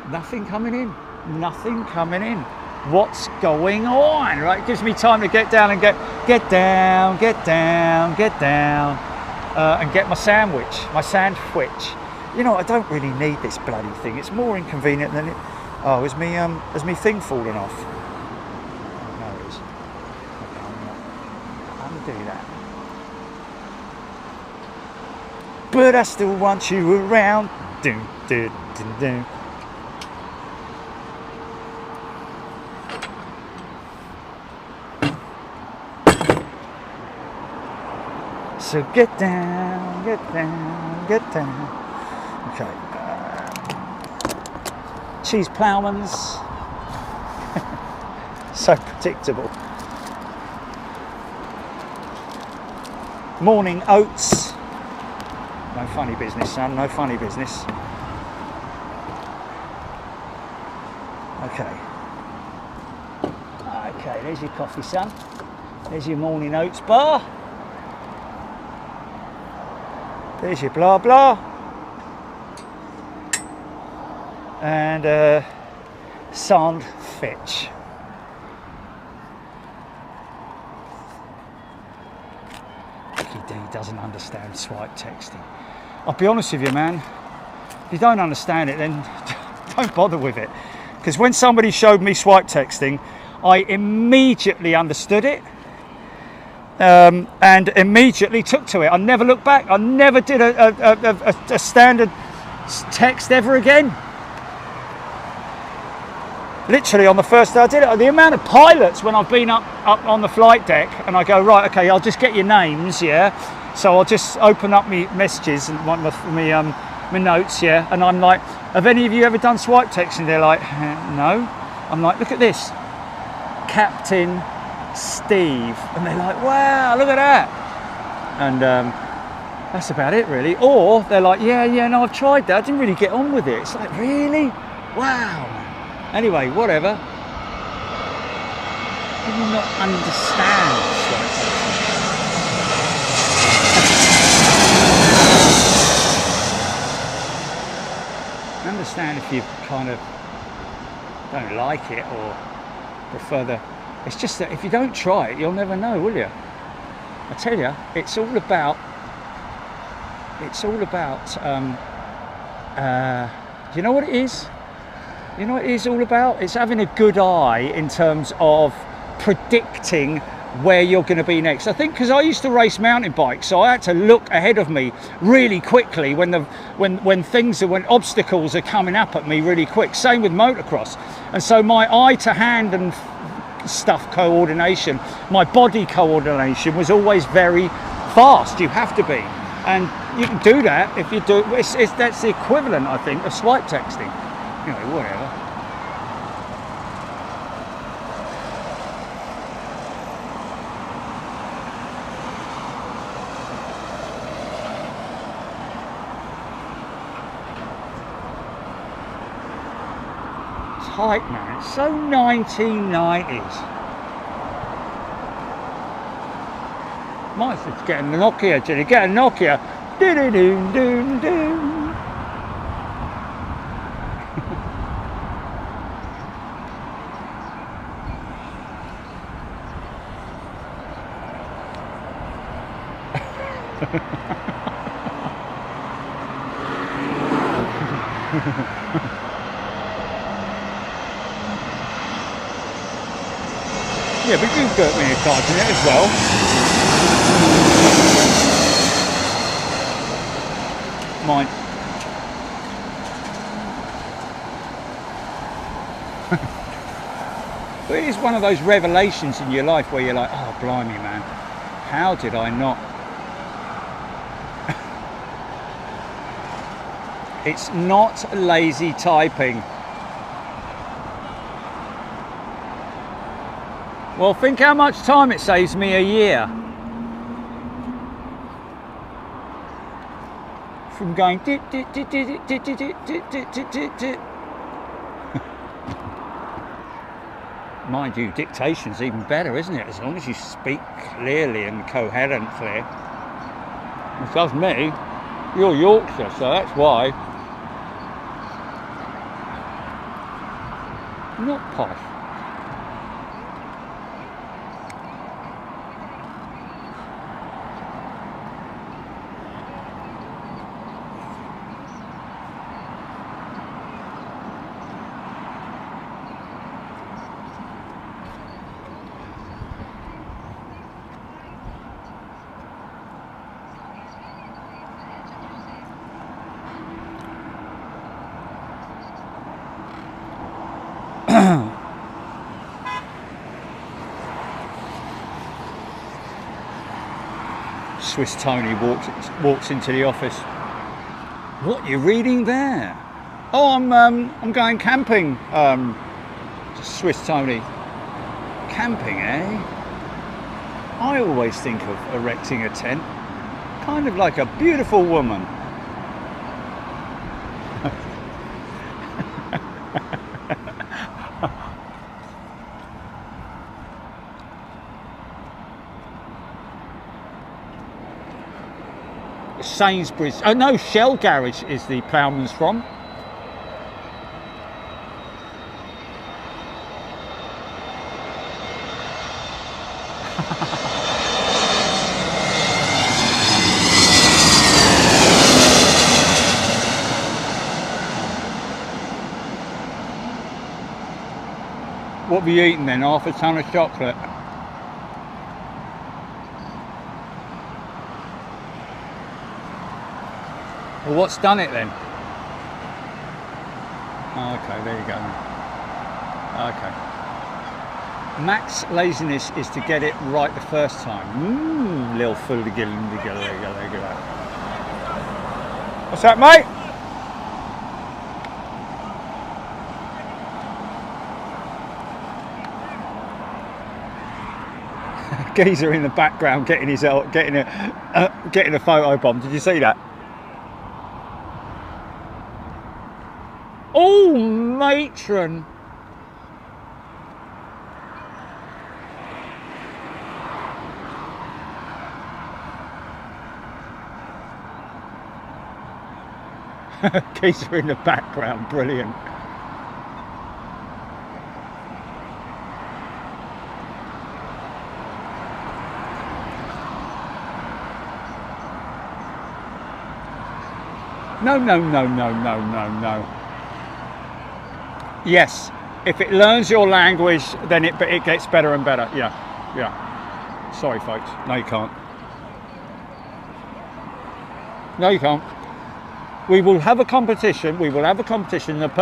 Nothing coming in. Nothing coming in. What's going on? Right, it gives me time to get down and get down, and get my sandwich. You know, I don't really need this bloody thing. It's more inconvenient than it. Oh, has me thing fallen off? No, it is. Okay, I'm gonna undo that. But I still want you around. Do. So get down. Okay. Cheese ploughmans. So predictable. Morning oats. No funny business, son. No funny business. Okay. Okay, there's your coffee, son. There's your morning oats bar. There's your blah blah. And sand fetch. He doesn't understand swipe texting. I'll be honest with you, man. If you don't understand it, then don't bother with it. Because when somebody showed me swipe texting, I immediately understood it. And immediately took to it. I never looked back. I never did a standard text ever again. Literally on the first day I did it. The amount of pilots when I've been up on the flight deck and I go, right, okay, I'll just get your names, yeah. So I'll just open up my messages and my notes, yeah. And I'm like, have any of you ever done swipe texting? They're like, no. I'm like, look at this, Captain Steve, and they're like, wow, look at that. And that's about it really. Or they're like, yeah, no, I've tried that, I didn't really get on with it. It's like, really? Wow. Anyway, whatever. Do you not understand? I understand if you kind of don't like it or prefer the. It's just that if you don't try it, you'll never know, will you? I tell you, it's all about. You know what it is? You know what it is all about? It's having a good eye in terms of predicting where you're going to be next. I think because I used to race mountain bikes, so I had to look ahead of me really quickly when obstacles are coming up at me really quick. Same with motocross. And so my eye to hand and stuff coordination, my body coordination was always very fast. You have to be, and you can do that if you do. That's the equivalent, I think, of swipe texting. You know, whatever. Tight, man. It's so 1990s. Might as well get a Nokia, Jenny. Get a Nokia. Do-do-do-do-do. Yeah, but you've got me a card in it as well. Mine. But it is one of those revelations in your life where you're like, oh, blimey, man. How did I not? It's not lazy typing. Well, think how much time it saves me a year. From going mind you, dictation's even better, isn't it? As long as you speak clearly and coherently. It does me. You're Yorkshire, so that's why. Not posh. Swiss Tony walks into the office. What are you reading there? Oh, I'm going camping. Swiss Tony. Camping, eh? I always think of erecting a tent, kind of like a beautiful woman. Sainsbury's, oh no, Shell Garage is the ploughman's from. What have you eaten then? Half a ton of chocolate? Well, what's done it then? Oh, okay, there you go. Okay. Max laziness is to get it right the first time. Little fool to get in together. There you go, there you go. What's that, mate? Geezer in the background getting a photo bomb. Did you see that? Oh, matron! Geezer in the background, brilliant. No, no, no, no, no, no, no. Yes, if it learns your language, then it gets better and better. Yeah, yeah. Sorry, folks. No, you can't. No, you can't. We will have a competition. We will have a competition. We will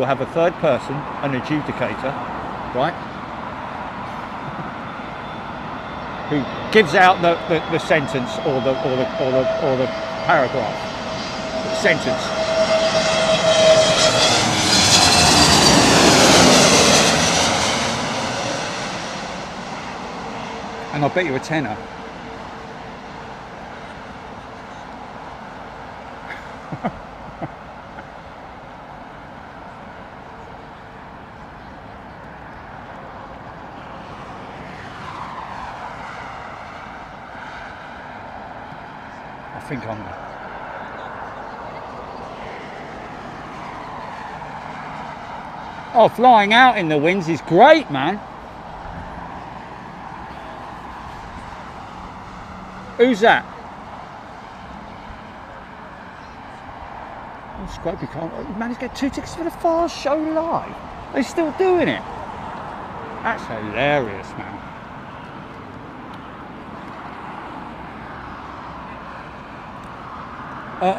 have a third person, an adjudicator, right? Who gives out the sentence or the paragraph, the sentence. And I'll bet you a tenner. I think I'm... Oh, flying out in the winds is great, man. Who's that? Oh, Scrappy can't. You managed to get 2 tickets for the Fast Show live. They're still doing it. That's hilarious, man.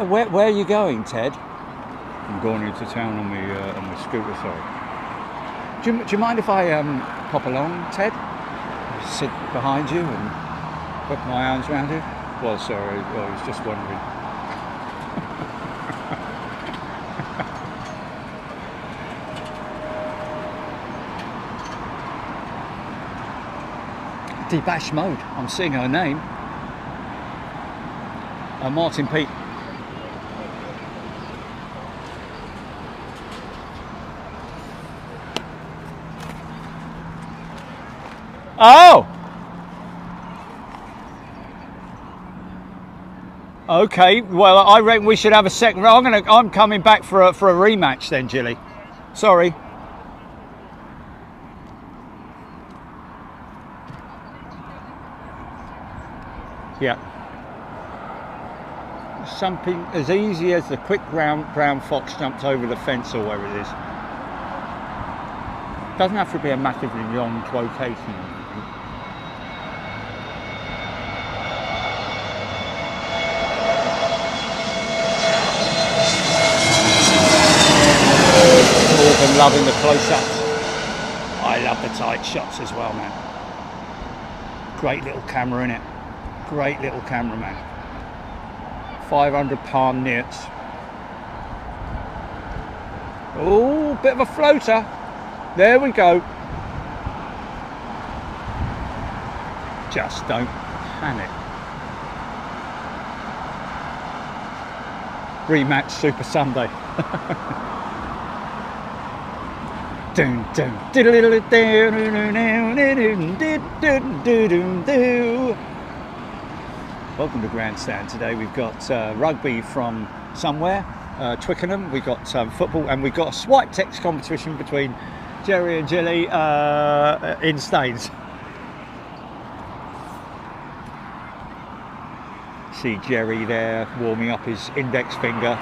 Where are you going, Ted? I'm going into town on my scooter. Sorry. Do you mind if I pop along, Ted? sit behind you and put my arms around you? Well, sorry, I was just wondering. Debash mode. I'm seeing her name. Martin Pete. Oh. Okay. Well, I reckon we should have a second. I'm coming back for a rematch then, Jilly. Sorry. Yeah. Something as easy as the quick brown fox jumped over the fence or wherever it is. Doesn't have to be a massively long quotation. I'm loving the close-ups. I love the tight shots as well, man. Great little camera in it. Great little camera, man. 500-pound nits. Oh, bit of a floater. There we go. Just don't panic. Rematch Super Sunday. Dun, dun, welcome to Grandstand. Today we've got rugby from somewhere, Twickenham. We've got football, and we've got a swipe text competition between Jerry and Jilly in Staines. See Jerry there warming up his index finger.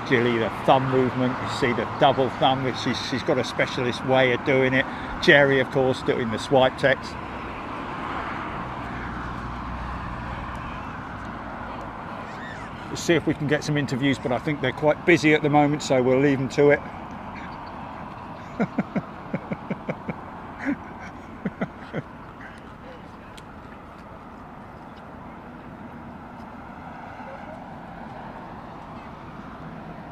Jilly, the thumb movement. You see the double thumb, which she's got a specialist way of doing it. Jerry, of course, doing the swipe text. We'll see if we can get some interviews, but I think they're quite busy at the moment, so we'll leave them to it.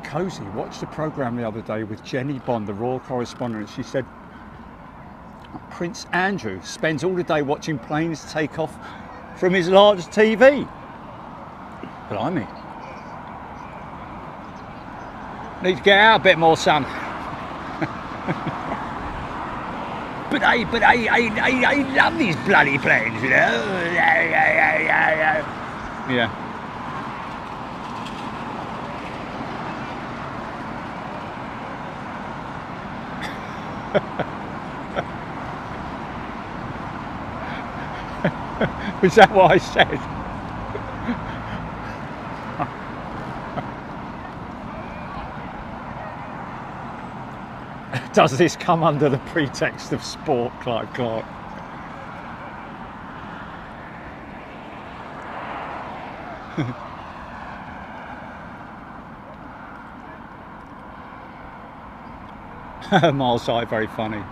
Cozy watched a programme the other day with Jenny Bond, the royal correspondent. She said Prince Andrew spends all the day watching planes take off from his large TV. Blimey. Need to get out a bit more, son. But I love these bloody planes, you know. Yeah. Was that what I said? Does this come under the pretext of sport, Clive Clark? Miles High, very funny.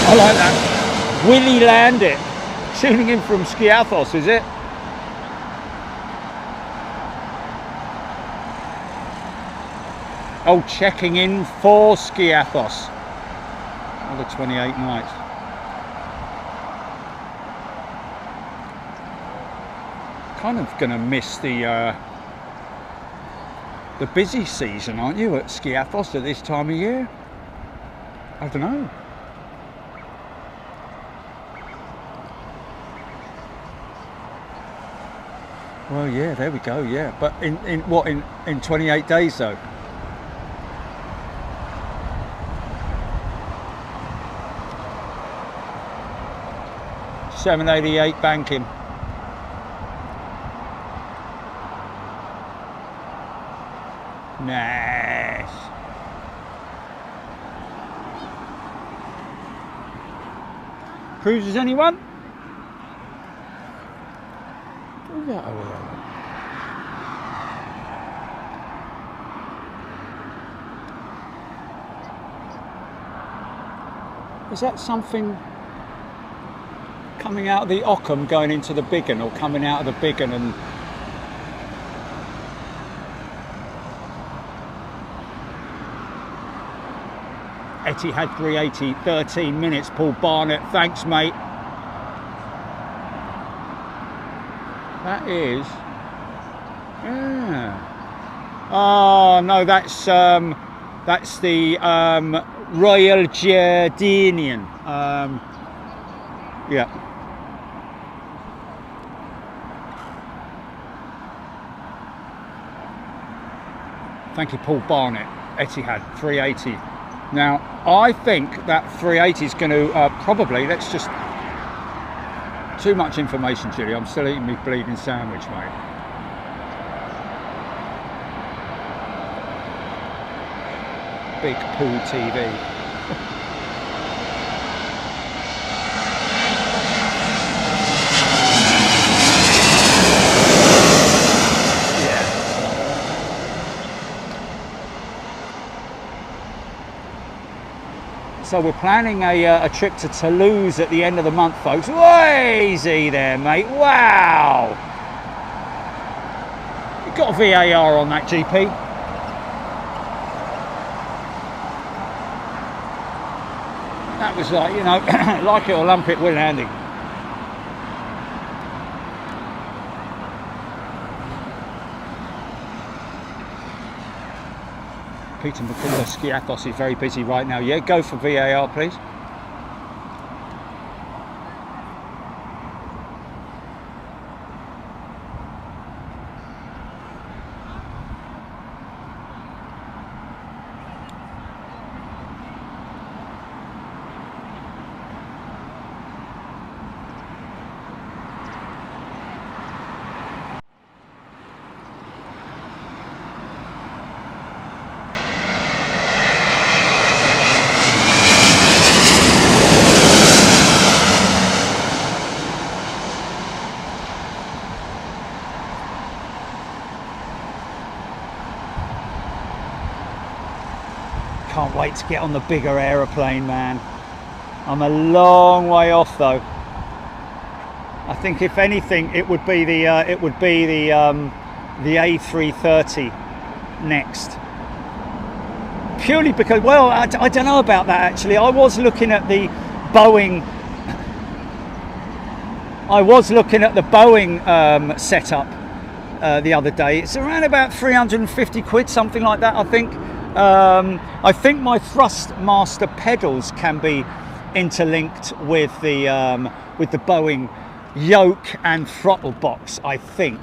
I like that. Willie Landit, tuning in from Skiathos, is it? Oh, checking in for Skiathos on the 28 nights. Kind of going to miss the busy season, aren't you, at Skiathos at this time of year? I don't know. Well, yeah, there we go, yeah. But in 28 days, though? 788 banking. Nice. Cruises, anyone? Who's that over there? Is that something coming out of the Ockham going into the Biggin, or coming out of the Biggin and Etihad 380, 13 minutes, Paul Barnett, thanks mate. That is, yeah. Oh no, that's the Royal Jordanian. Yeah. Thank you, Paul Barnett, Etihad 380. Now, I think that 380 is going to probably, let's just, too much information, Julie. I'm still eating my bleeding sandwich, mate. Big pool TV. So we're planning a trip to Toulouse at the end of the month, folks. Way easy there, mate. Wow. You've got a VAR on that, GP. That was like, you know, like it or lump it, Will Andy. Peter McCullough Skiathos is very busy right now. Yeah, go for VAR, please. Can't wait to get on the bigger aeroplane, man. I'm a long way off though. I think if anything, it would be the A330 next. Purely because, well, I don't know about that actually. I was looking at the Boeing. Setup the other day. It's around about 350 quid, something like that, I think. I think my Thrustmaster pedals can be interlinked with the Boeing yoke and throttle box, I think.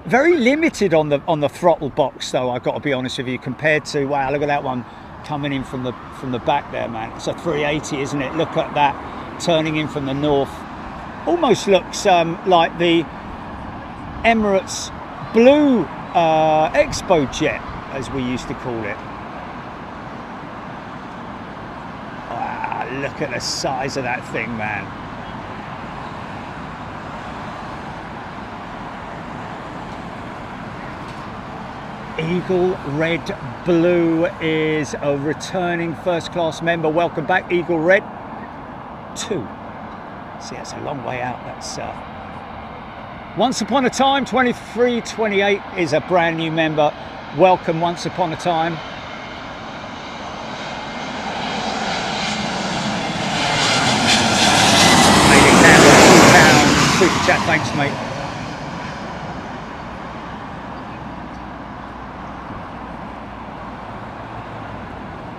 Very limited on the throttle box though, I've got to be honest with you, compared to, wow, look at that one coming in from the back there, man. It's a 380, isn't it? Look at that, turning in from the north. Almost looks like the Emirates Blue Expo Jet, as we used to call it. Wow, look at the size of that thing, man. Eagle Red Blue is a returning first class member. Welcome back, Eagle Red 2. See, that's a long way out. That's Once Upon a Time 2328 is a brand new member. Welcome, Once Upon a Time. Made it down to £2. Super chat, thanks, mate.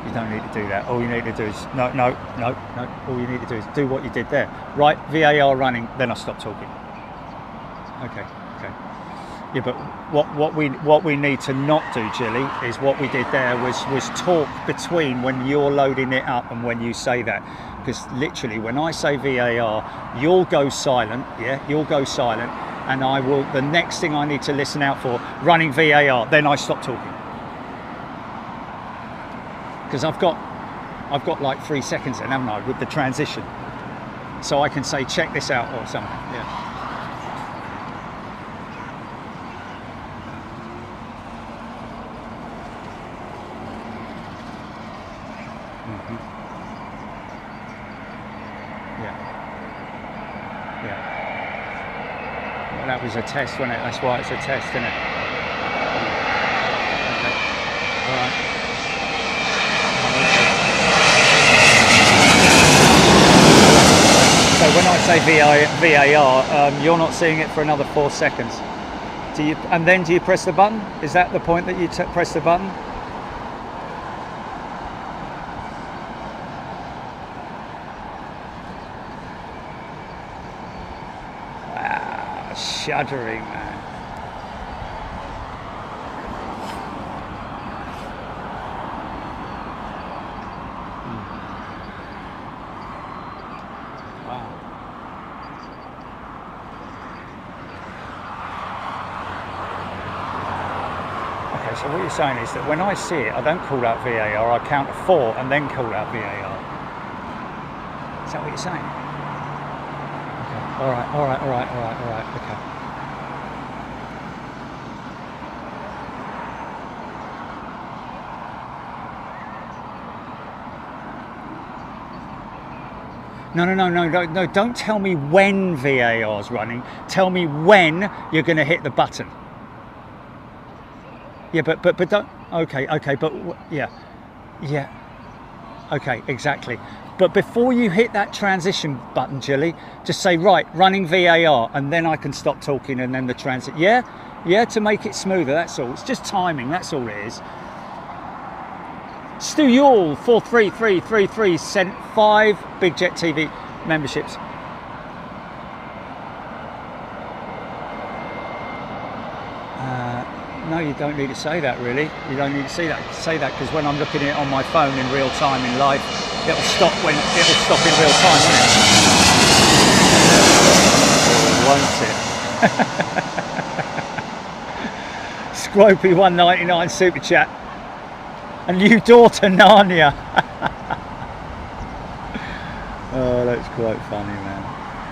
You don't need to do that. All you need to do is no. All you need to do is do what you did there. Right, VAR running. Then I'll stop talking. Okay. Yeah, but what we need to not do, Jilly, is what we did there was talk between when you're loading it up and when you say that. because literally when I say VAR, you'll go silent, yeah, you'll go silent, and I will, the next thing I need to listen out for, running VAR, then I stop talking. Because I've got like 3 seconds then, haven't I, with the transition. So I can say, check this out or something, yeah. That was a test, wasn't it? That's why it's a test, isn't it? Okay. All right. So when I say VAR, you're not seeing it for another 4 seconds. Do you? And then do you press the button? Is that the point that you press the button? Shuddering, man. Wow. Okay, so what you're saying is that when I see it, I don't call out VAR, I count to 4 and then call out VAR. Is that what you're saying? Okay, all right, okay. No, don't tell me when VAR's running. Tell me when you're going to hit the button. Yeah, but don't, okay, but yeah. Okay, exactly. But before you hit that transition button, Jilly, just say, right, running VAR, and then I can stop talking and then the transit. Yeah, to make it smoother, that's all. It's just timing, that's all it is. Stu Yule 43333 sent 5 Big Jet TV memberships. No, you don't need to say that, really. You don't need to say that because when I'm looking at it on my phone in real time in live, it'll stop in real time, won't it? Scropey 199 super chat. A new daughter, Narnia. Oh, that's quite funny, man.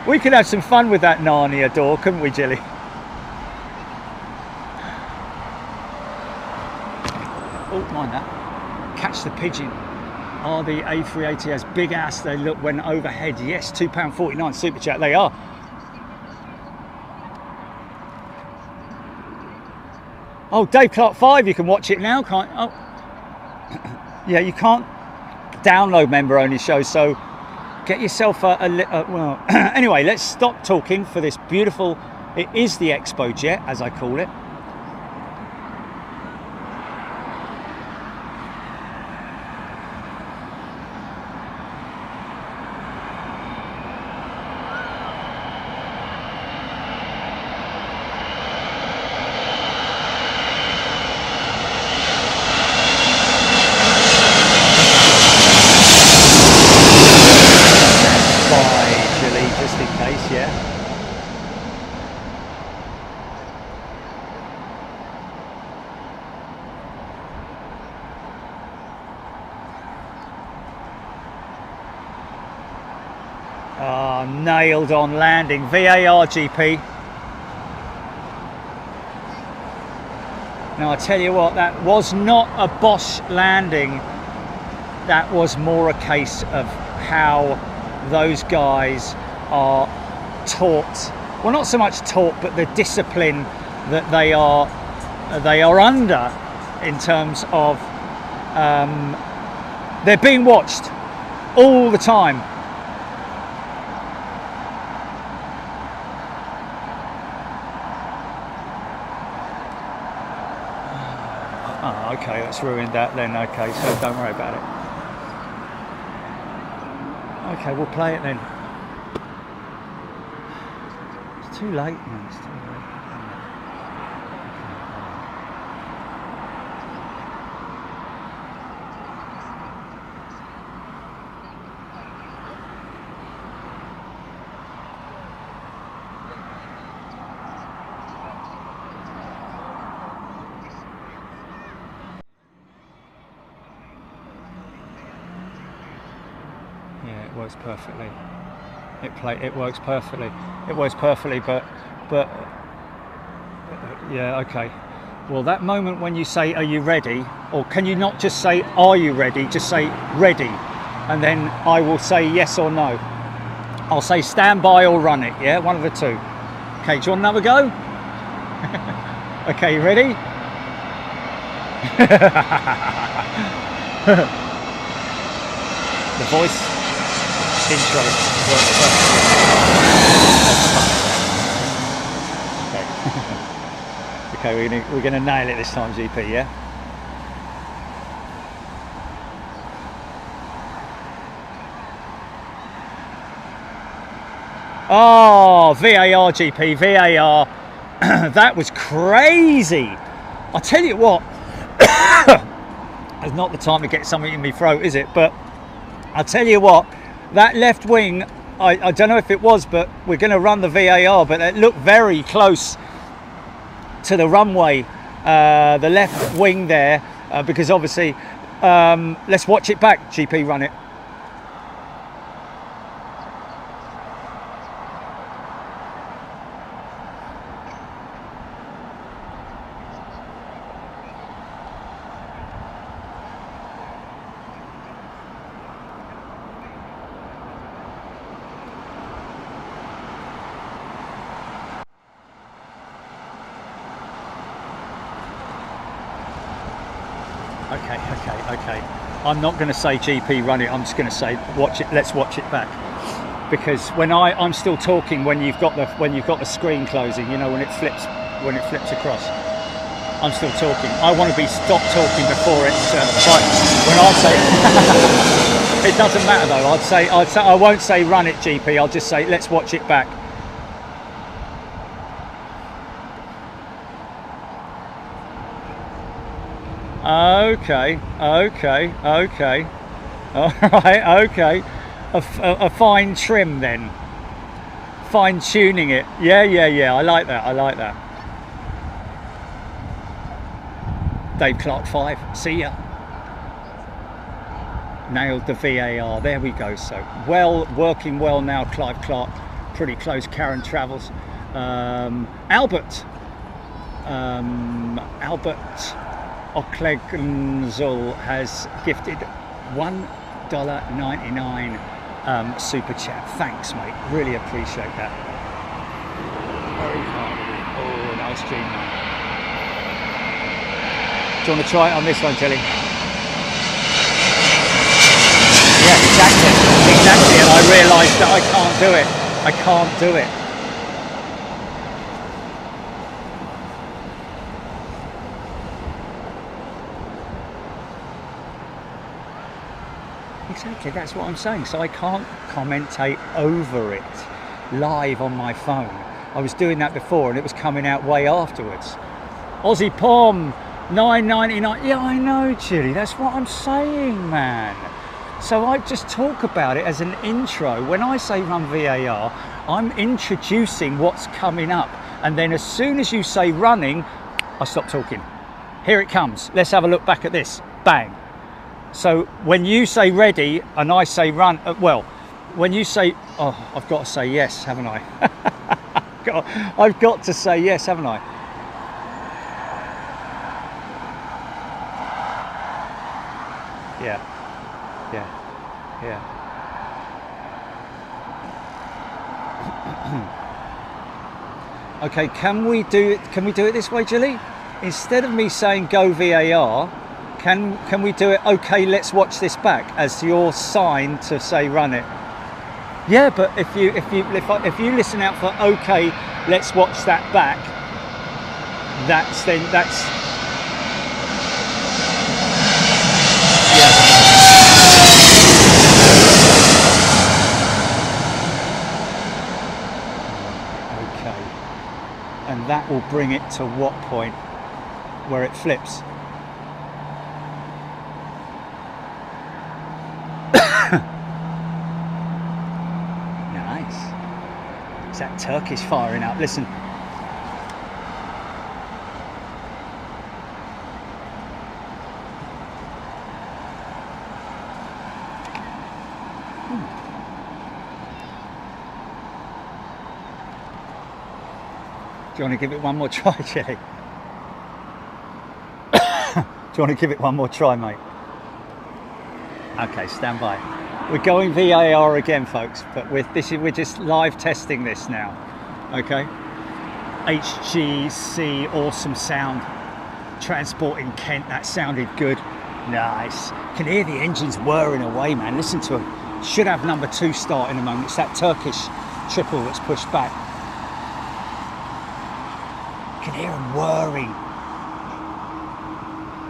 We could have some fun with that Narnia door, couldn't we, Jilly? Oh, mind that. Catch the pigeon. Are the A380 as big as they look when overhead? Yes, £2.49 super chat. They are. Oh, Dave Clark 5. You can watch it now, can't? Oh, yeah. You can't download member-only shows. So get yourself well. Anyway, let's stop talking for this beautiful. It is the Expo Jet, as I call it. Nailed on landing. VAR GP. Now I tell you what, that was not a Bosch landing. That was more a case of how those guys are taught. Well, not so much taught, but the discipline that they are under in terms of they're being watched all the time. Oh, okay, that's ruined that then. Okay, so don't worry about it. Okay, we'll play it then. It's too late, man. It's too late. It works perfectly. It works perfectly. It works perfectly, but yeah, okay. Well, that moment when you say, "Are you ready?" or can you not just say, "Are you ready?" Just say, "Ready," and then I will say yes or no. I'll say stand by or run it. Yeah, one of the two. Okay, do you want another go? Okay, you ready? The voice intro works perfectly. Okay, we're gonna nail it this time, GP. Yeah. Oh, VAR, GP, VAR. That was crazy. I'll tell you what. It's not the time to get something in my throat, is it? But I'll tell you what, that left wing, I don't know if it was, but we're going to run the VAR, but it looked very close to the runway, the left wing there, because obviously, let's watch it back, GP, run it. Okay. I'm not going to say GP run it. I'm just going to say watch it. Let's watch it back, because when I'm still talking when you've got the screen closing. You know, when it flips across. I'm still talking. I want to be stopped talking before it's. But when I say it doesn't matter though. I won't say run it, GP. I'll just say let's watch it back. Okay. All right, okay. A fine trim then. Fine tuning it. Yeah. I like that. Dave Clark 5. See ya. Nailed the VAR. There we go. So working well now. Clive Clark. Pretty close. Karen Travels. Albert Oklegnzul has gifted $1.99 super chat. Thanks, mate. Really appreciate that. Very heartily. Oh, nice dream, man. Do you want to try it on this one, Tilly? Yeah, exactly. And I realised that I can't do it. Exactly, that's what I'm saying. So I can't commentate over it live on my phone. I was doing that before and it was coming out way afterwards. Aussie Pom, $9.99. Yeah, I know, Chili. That's what I'm saying, man. So I just talk about it as an intro. When I say run VAR, I'm introducing what's coming up. And then as soon as you say running, I stop talking. Here it comes. Let's have a look back at this. Bang. So when you say ready and I say run, when you say, oh, I've got to say yes, haven't I? I've got to say yes, haven't I? Yeah. Okay, can we do it this way, Julie? Instead of me saying go VAR, can we do it? Okay, let's watch this back as your sign to say run it. Yeah, but if you listen out for okay, let's watch that back. That's yeah. Okay, and that will bring it to what point where it flips? That Turkish firing up. Listen. you want to give it one more try, Chili? Do you want to give it one more try, mate? Okay, stand by. We're going VAR again, folks, but we're just live testing this now. Okay. HGC, awesome sound. Transport in Kent, that sounded good. Nice. Can hear the engines whirring away, man. Listen to them. Should have number 2 start in a moment. It's that Turkish triple that's pushed back. Can hear them whirring.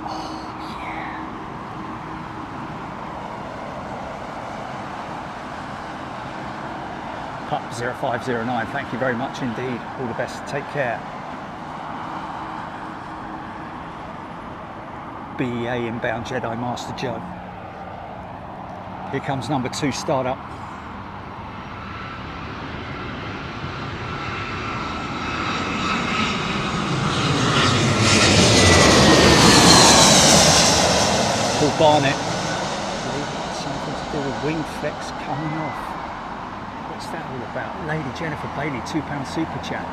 Oh, yeah. Pup 0509, thank you very much indeed. All the best. Take care. BEA inbound Jedi Master Joe. Here comes number 2 startup. Paul Barnett. Something to do with wing flex coming off. What's that all about? Lady Jennifer Bailey, £2 super chat.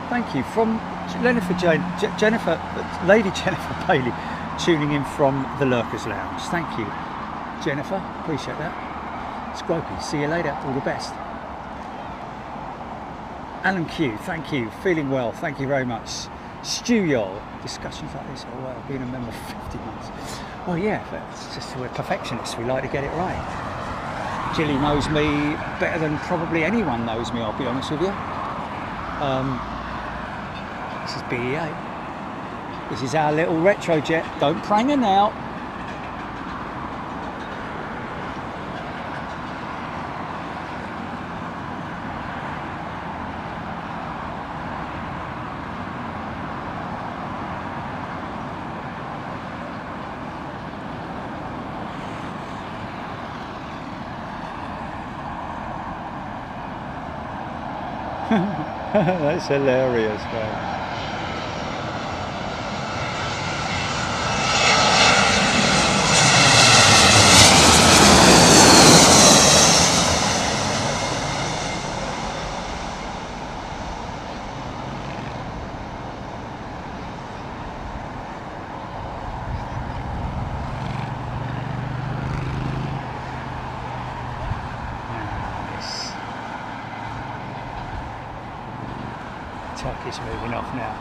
Thank you from Lady Jennifer Bailey, tuning in from the Lurkers Lounge. Thank you, Jennifer. Appreciate that. Scropey, see you later. All the best. Alan Q, thank you. Feeling well. Thank you very much. Stu Yol, discussions like this. Oh well, being a member for 50 months. Well, yeah, but it's just we're perfectionists. We like to get it right. Jilly knows me better than probably anyone knows me, I'll be honest with you. This is BEA. This is our little retro jet. Don't prang her now. That's hilarious, man. Turkish moving off now.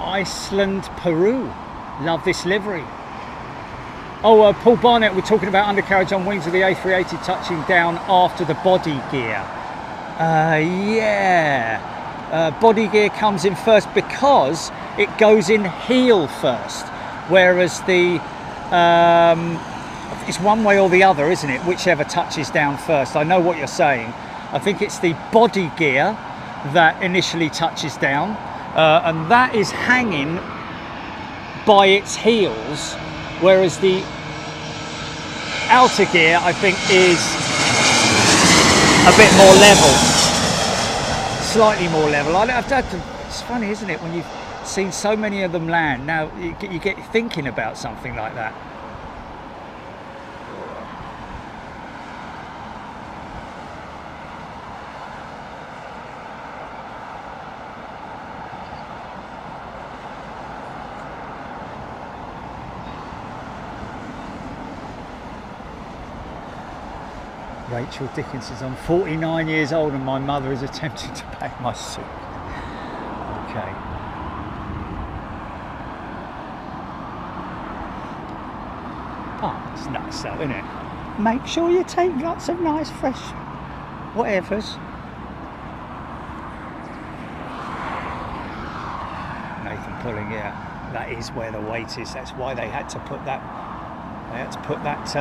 Iceland, Peru. Love this livery. Oh, Paul Barnett, we're talking about undercarriage on wings of the A380 touching down after the body gear. Yeah. Body gear comes in first because it goes in heel first, whereas the it's one way or the other, isn't it? Whichever touches down first. I know what you're saying. I think it's the body gear that initially touches down, and that is hanging by its heels, whereas the outer gear, I think, is a bit more level, slightly more level. It's funny, isn't it, when you've seen so many of them land? Now you get thinking about something like that. Rachel Dickinson's I'm 49 years old and my mother is attempting to pack my suit. Okay. Oh, it's nuts though, isn't it? Make sure you take lots of nice fresh whatevers. Nathan pulling, yeah. That is where the weight is. That's why they had to put that. They had to put that.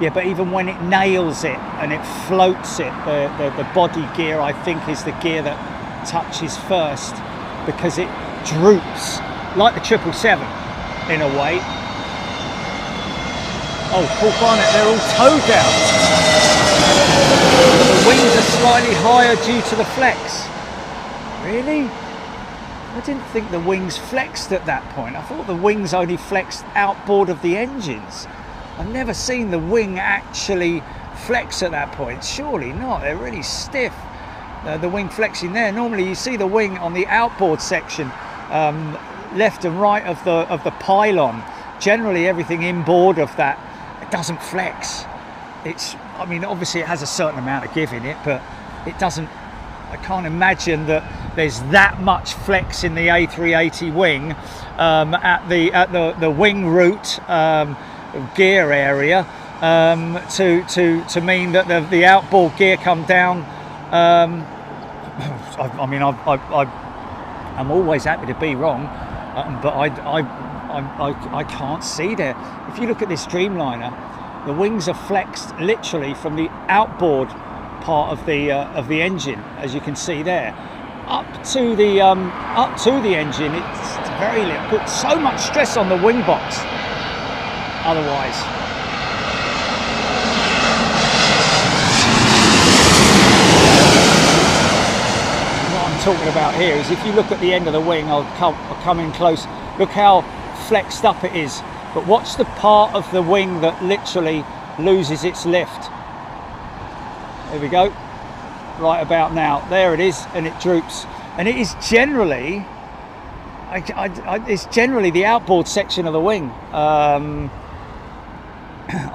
Yeah, but even when it nails it and it floats it, the body gear, I think, is the gear that touches first because it droops like the 777 in a way. Oh, Paul Barnett, they're all towed down. The wings are slightly higher due to the flex. Really? I didn't think the wings flexed at that point. I thought the wings only flexed outboard of the engines. I've never seen the wing actually flex at that point. Surely not. They're really stiff. The wing flexing there. Normally you see the wing on the outboard section, left and right of the pylon. Generally everything inboard of that, it doesn't flex. I mean, obviously it has a certain amount of give in it, but it doesn't. I can't imagine that there's that much flex in the A380 wing at the wing root gear area to mean that the outboard gear come down. I mean, I'm always happy to be wrong, but I can't see there. If you look at this Dreamliner, the wings are flexed literally from the outboard part of the engine, as you can see there, up to the engine. It's very little. Put so much stress on the wing box. Otherwise. Talking about here is, if you look at the end of the wing, I'll come in close, look how flexed up it is, but watch the part of the wing that literally loses its lift. There we go, right about now, there it is, and it droops, and it is generally it's generally the outboard section of the wing. I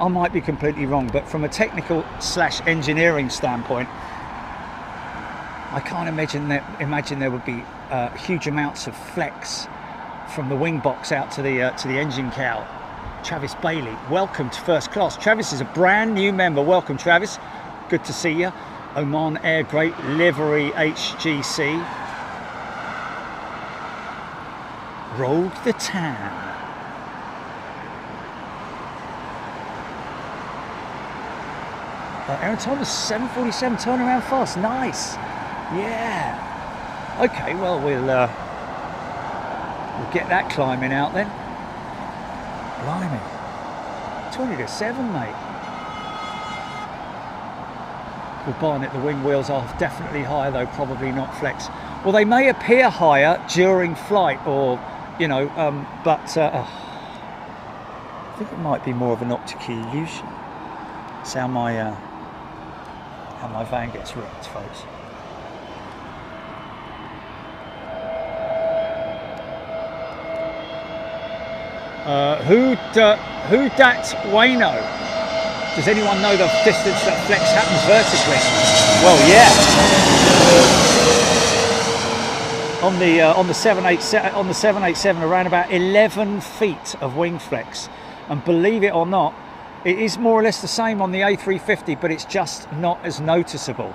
might be completely wrong, but from a technical / engineering standpoint, I can't imagine there would be huge amounts of flex from the wing box out to the engine cowl. Travis Bailey, welcome to First Class. Travis is a brand new member. Welcome, Travis. Good to see you. Oman Air, great livery, HGC. Rogue the Tan. Aaron Thomas, 747 turnaround fast. Nice. Yeah. Okay, well, we'll get that climbing out then. Blimey. 20 to 7, mate. Well, Barnett, the wing wheels are definitely higher, though probably not flex. Well, they may appear higher during flight, or, you know, but I think it might be more of an optical illusion. That's how my van gets wrecked, folks. Who dat Wayno? Does anyone know the distance that flex happens vertically? Well, yeah. On the 787, around about 11 feet of wing flex, and believe it or not, it is more or less the same on the A350, but it's just not as noticeable.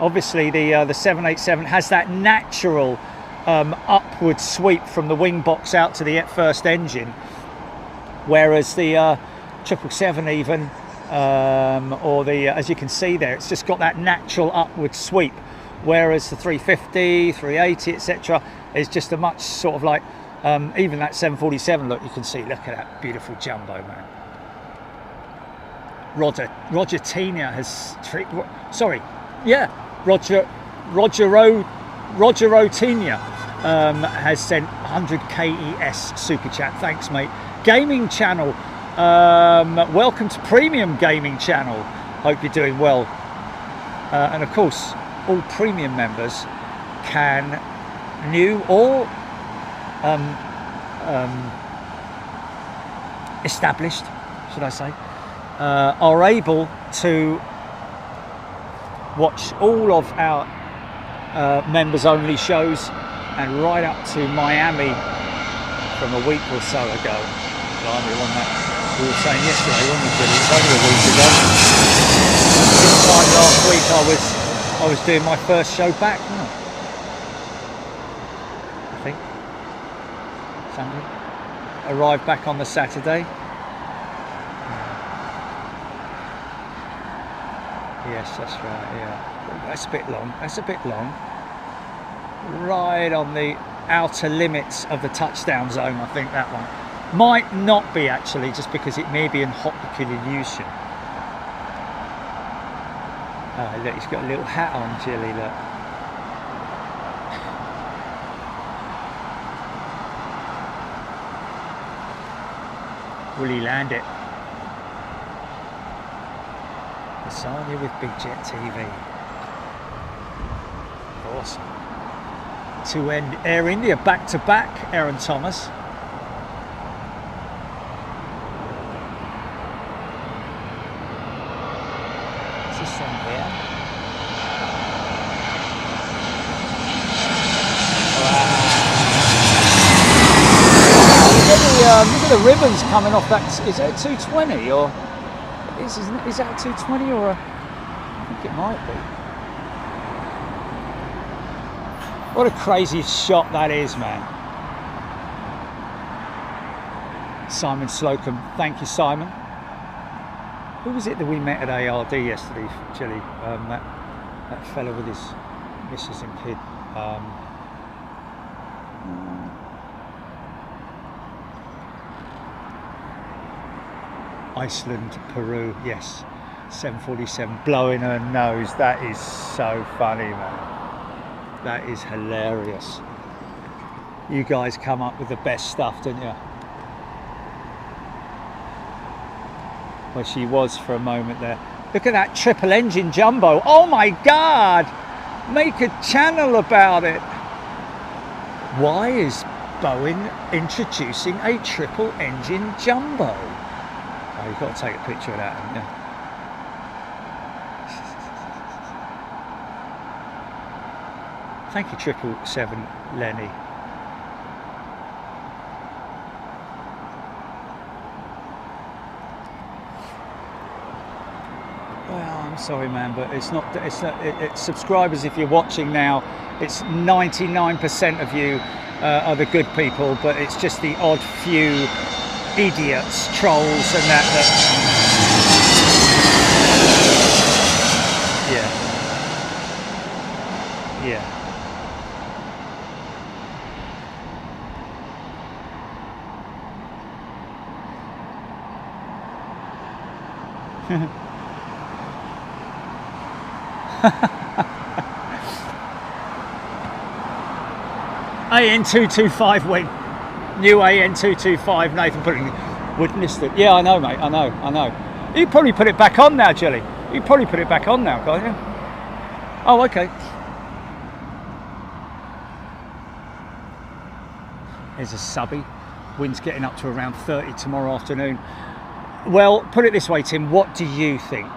Obviously, the 787 has that natural upward sweep from the wing box out to the first engine, whereas the 777 even, or the, as you can see there, it's just got that natural upward sweep, whereas the 350, 380, etc. is just a much sort of like, even that 747, look, you can see, look at that beautiful jumbo, man. Roger Tina has, Roger Rotinia has sent 100 KES super chat. Thanks, mate. Gaming channel, welcome to Premium Gaming channel. Hope you're doing well. And of course, all premium members can, new or established, should I say, are able to watch all of our members only shows, and right up to Miami from a week or so ago. Blimey, on that, we were saying yesterday, wasn't we, Billy? It was only a week ago. This time last week I was doing my first show back, wasn't I think. Sunday. Arrived back on the Saturday. Yes, that's right, yeah. That's a bit long, that's a bit long. Right on the outer limits of the touchdown zone, I think that one. Might not be, actually, just because it may be an optical illusion. Oh, look, he's got a little hat on, Jilly, look. Will he land it? Saudia with Big Jet TV. Awesome. To end Air India back to back, Aaron Thomas. What's this one here? Wow. Look at the ribbons coming off that. Is that 220 or is that 220 or I think it might be. What a crazy shot that is, man. Simon Slocum, thank you, Simon. Who was it that we met at ARD yesterday, Chile? That fella with his missus and kid. Iceland, Peru, yes. 747 blowing her nose. That is so funny, man. That is hilarious. You guys come up with the best stuff, didn't you? Well, she was for a moment there. Look at that triple engine jumbo. Oh my God! Make a channel about it. Why is Boeing introducing a triple engine jumbo? Oh, you've got to take a picture of that, haven't you? Thank you, 777 Lenny. Well, I'm sorry, man, but it's subscribers. If you're watching now, it's 99% of you are the good people, but it's just the odd few idiots, trolls, and that. Yeah. Yeah. AN225 wing. New AN225, Nathan putting witnessed it. Yeah, I know, mate. I know. You probably put it back on now, Jelly. You probably put it back on now, can't you? Oh, okay. There's a subby. Wind's getting up to around 30 tomorrow afternoon. Well, put it this way, Tim. What do you think?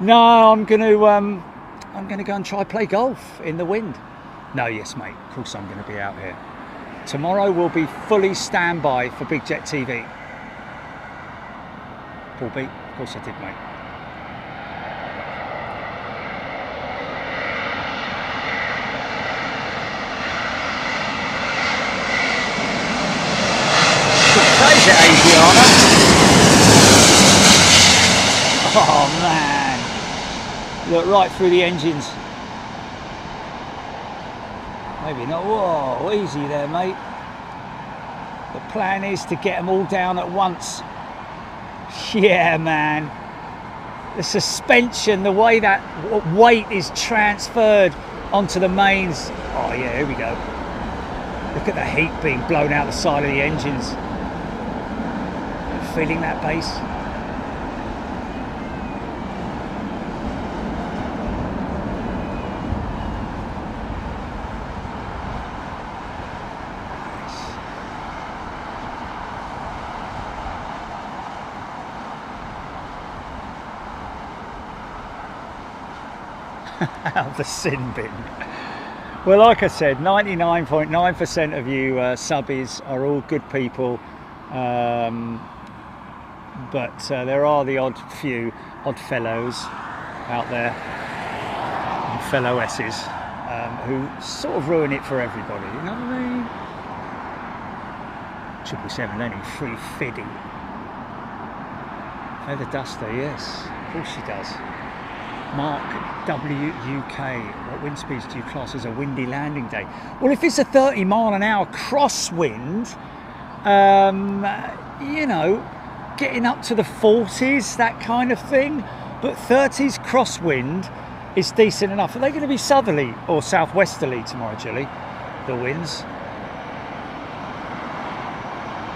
No, I'm gonna go and try play golf in the wind. No, yes, mate. Of course, I'm going to be out here. Tomorrow we'll be fully standby for Big Jet TV. Paul B, of course I did, mate. Adriana. Oh man, look right through the engines. Maybe not. Whoa, easy there, mate. The plan is to get them all down at once. Yeah, man. The suspension, the way that weight is transferred onto the mains. Oh yeah, here we go. Look at the heat being blown out the side of the engines. Feeling that bass? Out of the sin bin. Well, like I said, 99.9% of you subbies are all good people. But there are the odd few odd fellows out there, and fellow S's, who sort of ruin it for everybody, you know what I mean? 777 Lenny, free fiddy. Feather duster, yes, of course she does. Mark WUK, what wind speeds do you class as a windy landing day? Well, if it's a 30-mile-an-hour crosswind, you know, getting up to the 40s, that kind of thing, but 30s crosswind is decent enough. Are they going to be southerly or southwesterly tomorrow, Chile, the winds?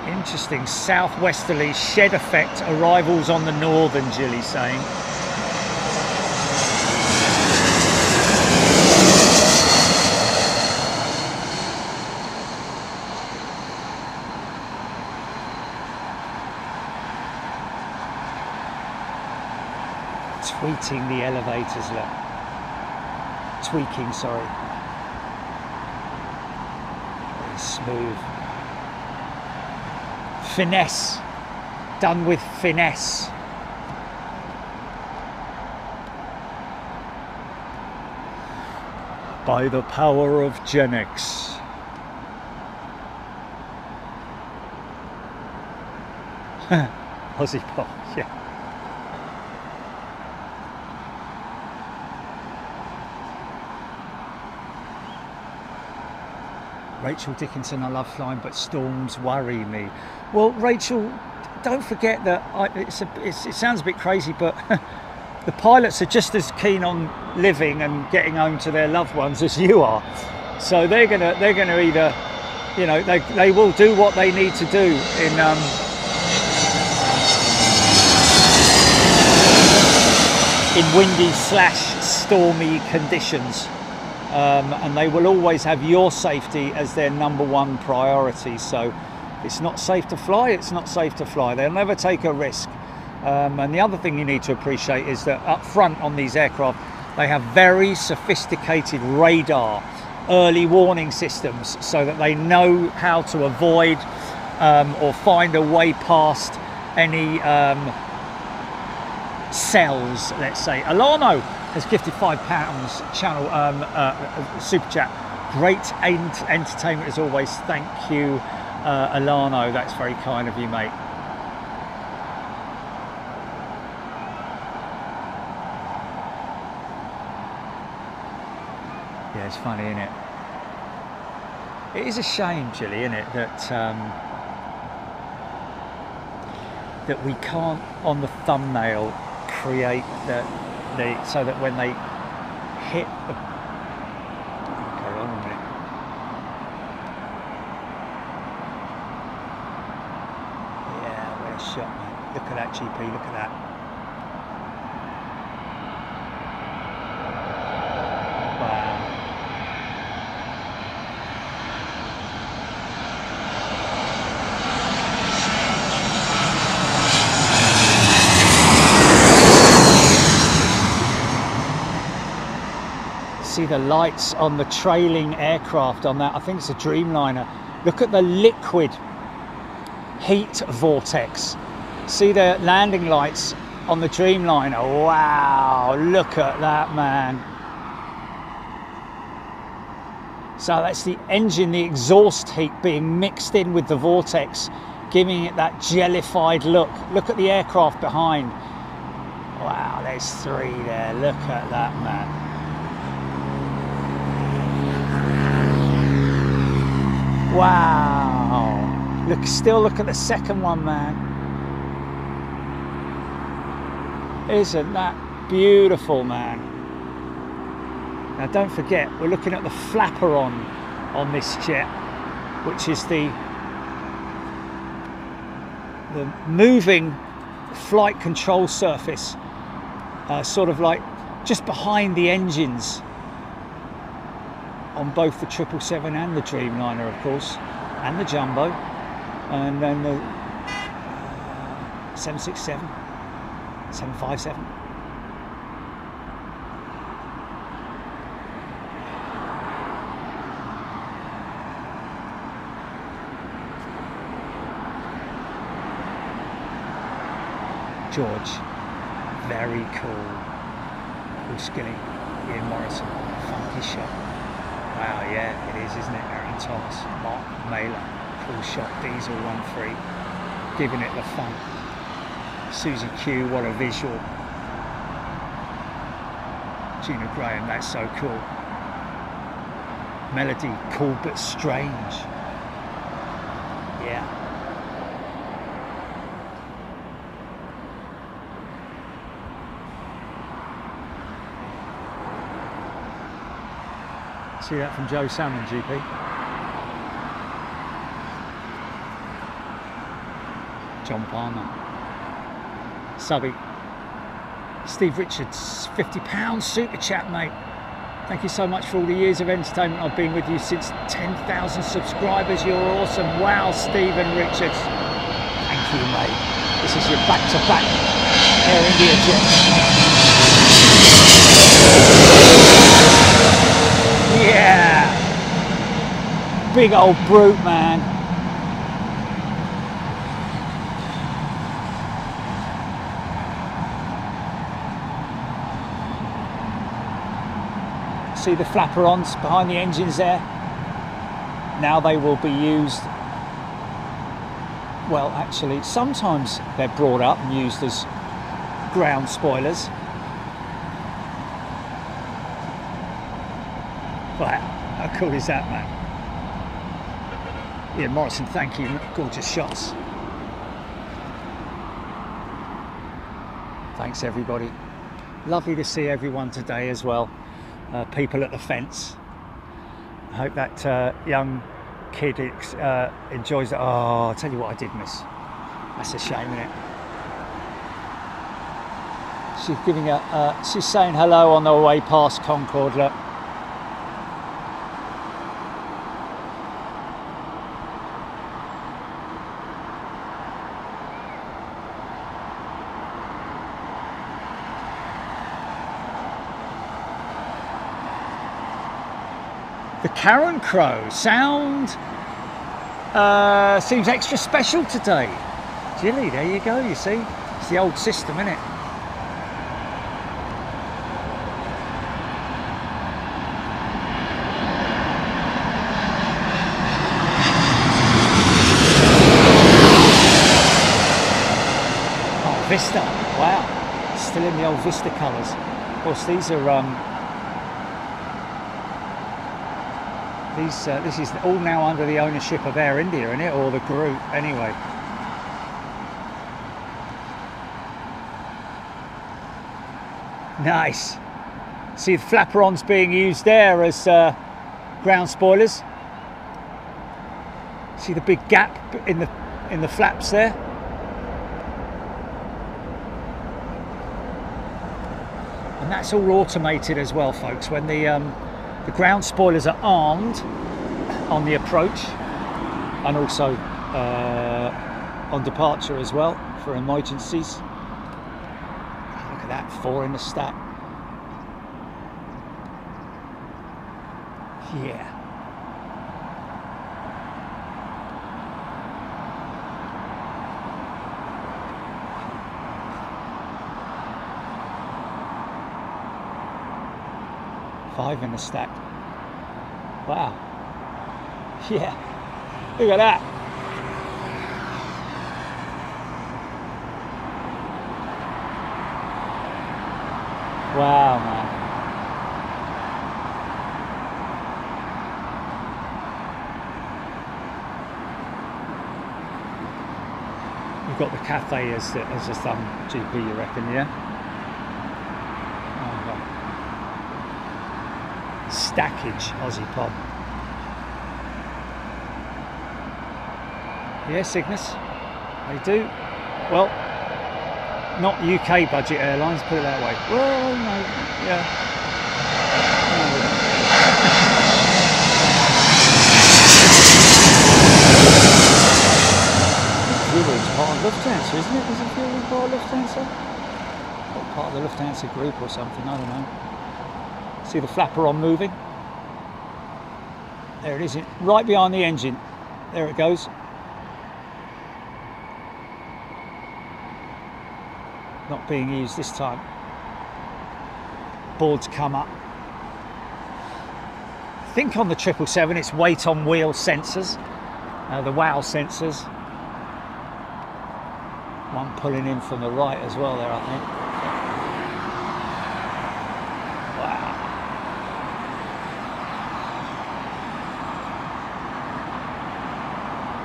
Interesting southwesterly shed effect arrivals on the northern, Jilly saying. Tweeting the elevators, look. Tweaking, sorry. Very smooth. Finesse. Done with finesse. By the power of Gen X. Aussie pop, yeah. Rachel Dickinson, I love flying, but storms worry me. Well, Rachel, don't forget that it sounds a bit crazy, but the pilots are just as keen on living and getting home to their loved ones as you are. So they're gonna either, you know, they will do what they need to do in windy / stormy conditions. And they will always have your safety as their #1 priority. So if it's not safe to fly, it's not safe to fly. They'll never take a risk. And the other thing you need to appreciate is that up front on these aircraft, they have very sophisticated radar early warning systems so that they know how to avoid or find a way past any cells, let's say. Alano has gifted £5 channel super chat. Great entertainment as always. Thank you, Alano. That's very kind of you, mate. Yeah, it's funny, isn't it? It is a shame, Jilly, isn't it, that we can't on the thumbnail create so that when they hit the... Okay, hold on a minute. Yeah, what a shot, mate. Look at that, GP, look at that. Wow. See the lights on the trailing aircraft on that. I think it's a Dreamliner. Look at the liquid heat vortex. See the landing lights on the Dreamliner. Wow, look at that, man. So that's the engine, the exhaust heat being mixed in with the vortex, giving it that jellified look. Look at the aircraft behind. Wow, there's 3 there. Look at that, man. Wow, look at the second one, man. Isn't that beautiful, man? Now don't forget, we're looking at the flapper on this jet, which is the moving flight control surface, sort of like just behind the engines on both the 777 and the Dreamliner, of course, and the Jumbo, and then the 767, 757. George, very cool. Paul Skilling, Ian Morrison, funky shot. Wow, yeah, it is, isn't it? Aaron Thomas, Mark Mailer, cool shot, Diesel 1-3, giving it the fun. Susie Q, what a visual. Gina Graham, that's so cool. Melody, cool but strange. Yeah. See that from Joe Salmon, GP. John Palmer. Subby. Steve Richards, £50 super chat, mate. Thank you so much for all the years of entertainment. I've been with you since 10,000 subscribers. You're awesome. Wow, Stephen Richards. Thank you, mate. This is your back-to-back Air India jet. Yeah. Big old brute, man. See the flapper-ons behind the engines there? Now they will be used, well, actually, sometimes they're brought up and used as ground spoilers. Wow, how cool is that, man? Ian Morrison, thank you. Gorgeous shots. Thanks, everybody. Lovely to see everyone today as well. People at the fence. I hope that young kid enjoys it. Oh, I'll tell you what I did miss. That's a shame, isn't it? She's giving she's saying hello on the way past Concorde. Look. The Karen Crow sound seems extra special today. Jilly, there you go, you see. It's the old system, isn't it? Oh, Vista, wow. Still in the old Vista colours. Of course, these are this is all now under the ownership of Air India, isn't it? Or the group, anyway. Nice. See the flapper-ons being used there as ground spoilers. See the big gap in the flaps there. And that's all automated as well, folks. When the ground spoilers are armed on the approach and also on departure as well for emergencies. Look at that, 4 in the stack. Yeah. Five in the stack. Wow. Yeah. Look at that. Wow, man. You've got the Cathay as a thumb GP, you reckon, yeah? Stackage Aussie pod. Yeah, Cygnus, they do. Well, not UK budget airlines, put it that way. Well, no, yeah. Fueling's part of Lufthansa, isn't it? Isn't fueling part of Lufthansa? Or part of the Lufthansa group or something, I don't know. See the flapper on moving? There it is, right behind the engine. There it goes. Not being used this time. Boards come up. I think on the 777 it's weight on wheel sensors. The WOW sensors. One pulling in from the right as well there, I think.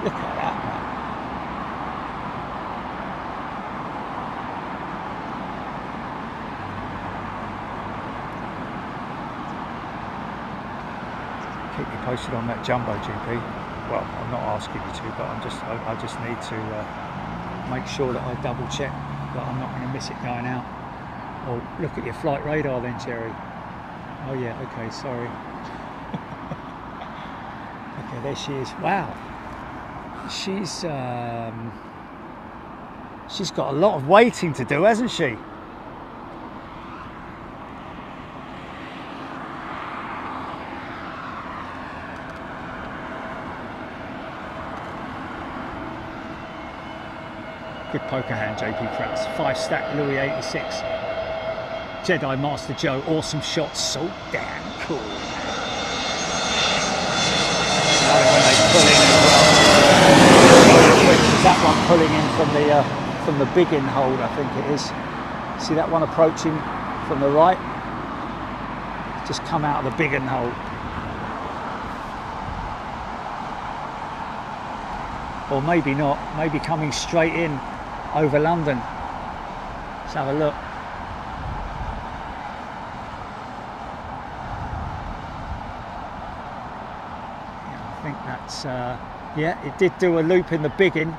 Look at that, man. Keep you posted on that jumbo GP. Well, I'm not asking you to, but I just need to make sure that I double check that I'm not going to miss it going out. Oh, look at your flight radar then, Jerry. Oh yeah, okay, sorry. Okay, there she is. Wow, she's got a lot of waiting to do, hasn't she? Good poker hand, JP Kratz. 5-stack Louis 86. Jedi Master Joe, awesome shots, so damn cool. When they pull in as well. That one pulling in from the big in hold, I think it is. See that one approaching from the right? Just come out of the big in hold. Or maybe not, maybe coming straight in over London. Let's have a look. Yeah, I think that's, yeah, it did do a loop in the biggin.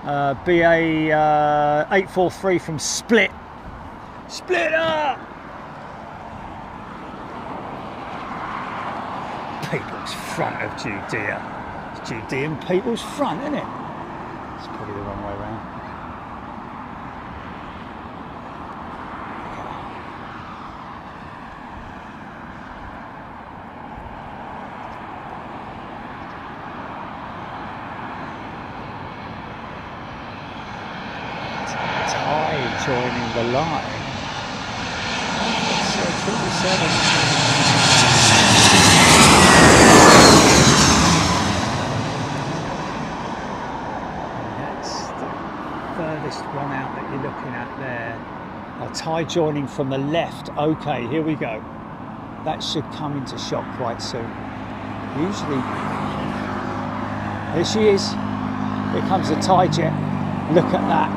BA 843 from Split. Split up! People's front of Judea. It's Judean people's front, isn't it? It's probably the wrong way around. Joining the line. So 777. That's the furthest one out that you're looking at there. A tie joining from the left. Okay, here we go. That should come into shot quite soon. Usually, here she is. Here comes the tie jet. Look at that.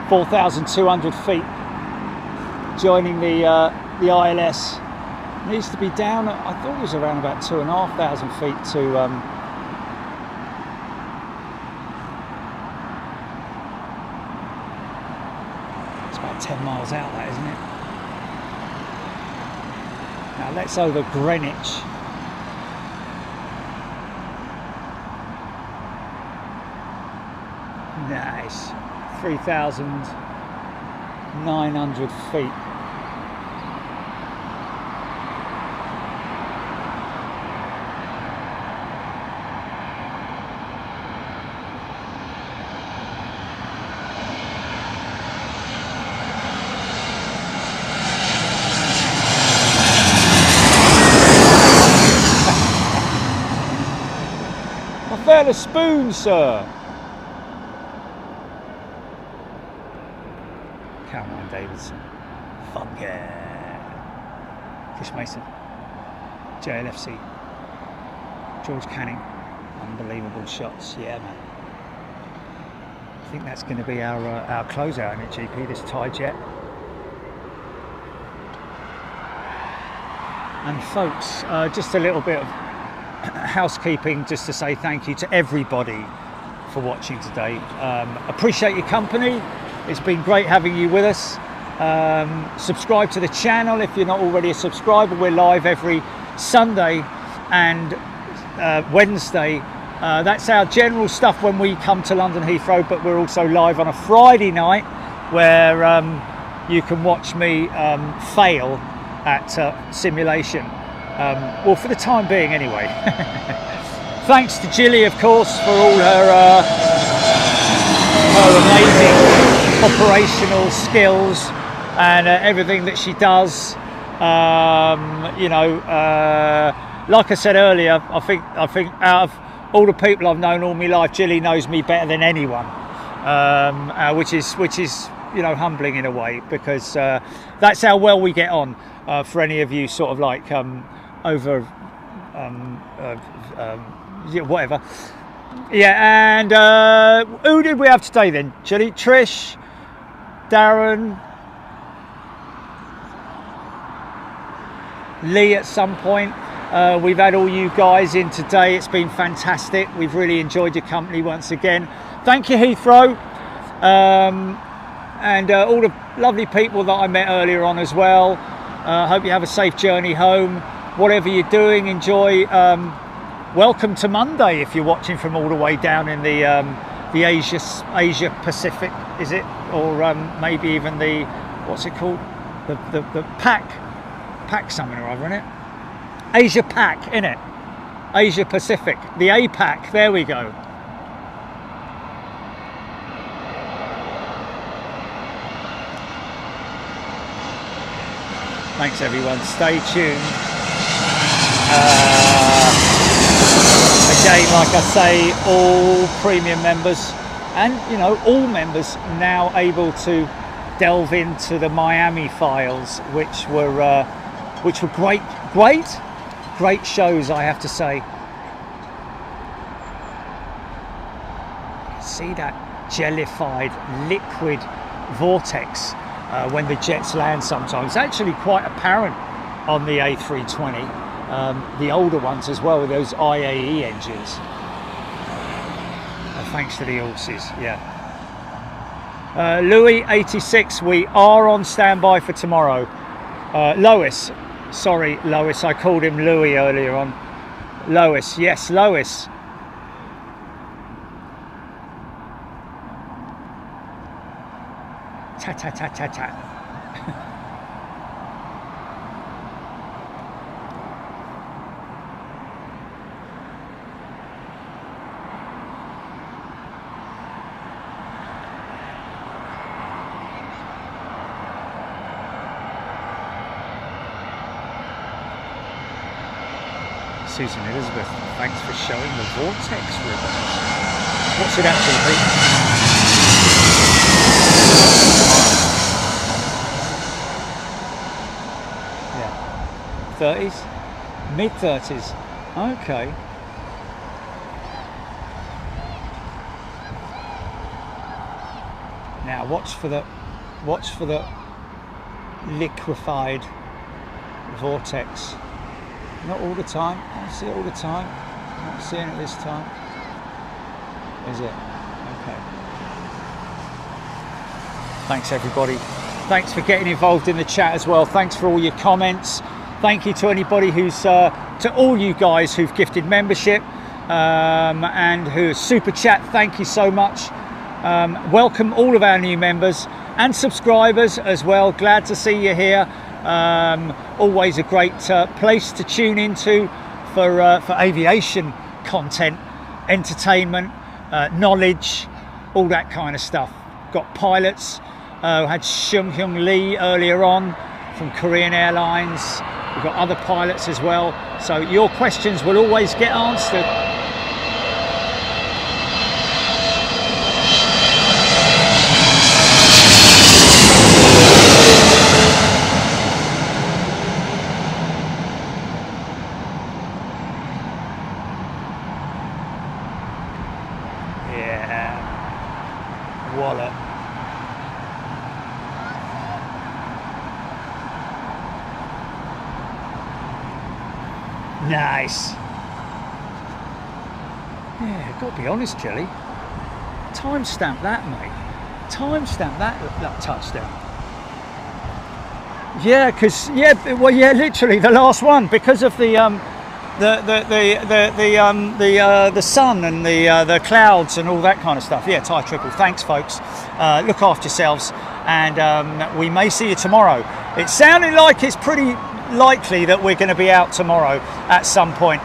4,200 feet, joining the ILS. Needs to be down at, I thought it was around about 2,500 feet to it's about 10 miles out, that, isn't it? Now let's over Greenwich. Nice. 3,900 feet. I fell a spoon, sir. Caroline Davidson, fuck yeah. Chris Mason, JLFC, George Canning, unbelievable shots, yeah man. I think that's going to be our closeout in it, GP, this tie jet. And folks, just a little bit of housekeeping just to say thank you to everybody for watching today. Appreciate your company. It's been great having you with us. Subscribe to the channel if you're not already a subscriber. We're live every Sunday and Wednesday. That's our general stuff when we come to London Heathrow, but we're also live on a Friday night where you can watch me fail at simulation. Well, for the time being anyway. Thanks to Jilly, of course, for all her amazing operational skills and everything that she does. You know, like I said earlier, I think out of all the people I've known all my life, Jilly knows me better than anyone, which is you know, humbling in a way, because that's how well we get on. For any of you sort of like over yeah, whatever. Yeah, and who did we have today then? Jilly, Trish, Darren, Lee at some point. We've had all you guys in today. It's been fantastic. We've really enjoyed your company once again. Thank you, Heathrow, and all the lovely people that I met earlier on as well. Hope you have a safe journey home. Whatever you're doing, enjoy. Welcome to Monday if you're watching from all the way down in the Asia Pacific, is it? Or maybe even the, what's it called? The Pac something or other, isn't it? Asia Pac, innit? Asia Pacific, the APAC, there we go. Thanks everyone, stay tuned. Again, like I say, all premium members and, you know, all members now able to delve into the Miami files, which were great shows, I have to say. See that jellified liquid vortex when the jets land sometimes. It's actually quite apparent on the A320, the older ones as well, with those IAE engines. Thanks to the horses, yeah. Louis 86, we are on standby for tomorrow. Lois, sorry Lois, I called him Louis earlier on. Lois, yes, Lois. Ta ta ta ta ta. Susan Elizabeth, thanks for showing the vortex ribbons. What's it actually be? Yeah, 30s, mid 30s. Okay. Now watch for the liquefied vortex. Not all the time. I see it all the time. Not seeing it this time. Is it? Okay. Thanks everybody. Thanks for getting involved in the chat as well. Thanks for all your comments. Thank you to anybody who's, to all you guys who've gifted membership and who super chat. Thank you so much. Welcome all of our new members and subscribers as well. Glad to see you here. Always a great place to tune into for aviation content, entertainment, knowledge, all that kind of stuff. Got pilots. Had Shung Hyung Lee earlier on from Korean Airlines. We've got other pilots as well. So your questions will always get answered. Wallet. Nice. Yeah, got to be honest, Jelly. Timestamp that, mate. Timestamp that touchdown. Yeah, because literally the last one because of the sun and the clouds and all that kind of stuff. Yeah, Thai triple. Thanks, folks. Look after yourselves, and we may see you tomorrow. It sounded like it's pretty likely that we're going to be out tomorrow at some point.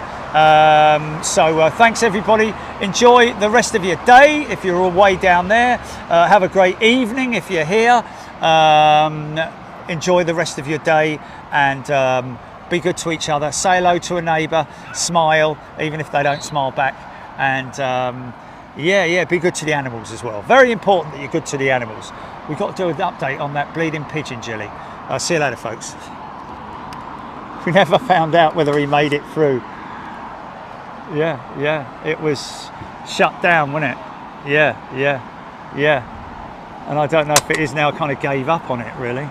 So thanks everybody. Enjoy the rest of your day if you're away down there. Have a great evening if you're here. Enjoy the rest of your day, and be good to each other. Say hello to a neighbour. Smile, even if they don't smile back. And be good to the animals as well. Very important that you're good to the animals. We've got to do an update on that bleeding pigeon, Jelly. I'll see you later, folks. We never found out whether he made it through. Yeah, it was shut down, wasn't it? Yeah. And I don't know if it is now, kind of gave up on it, really.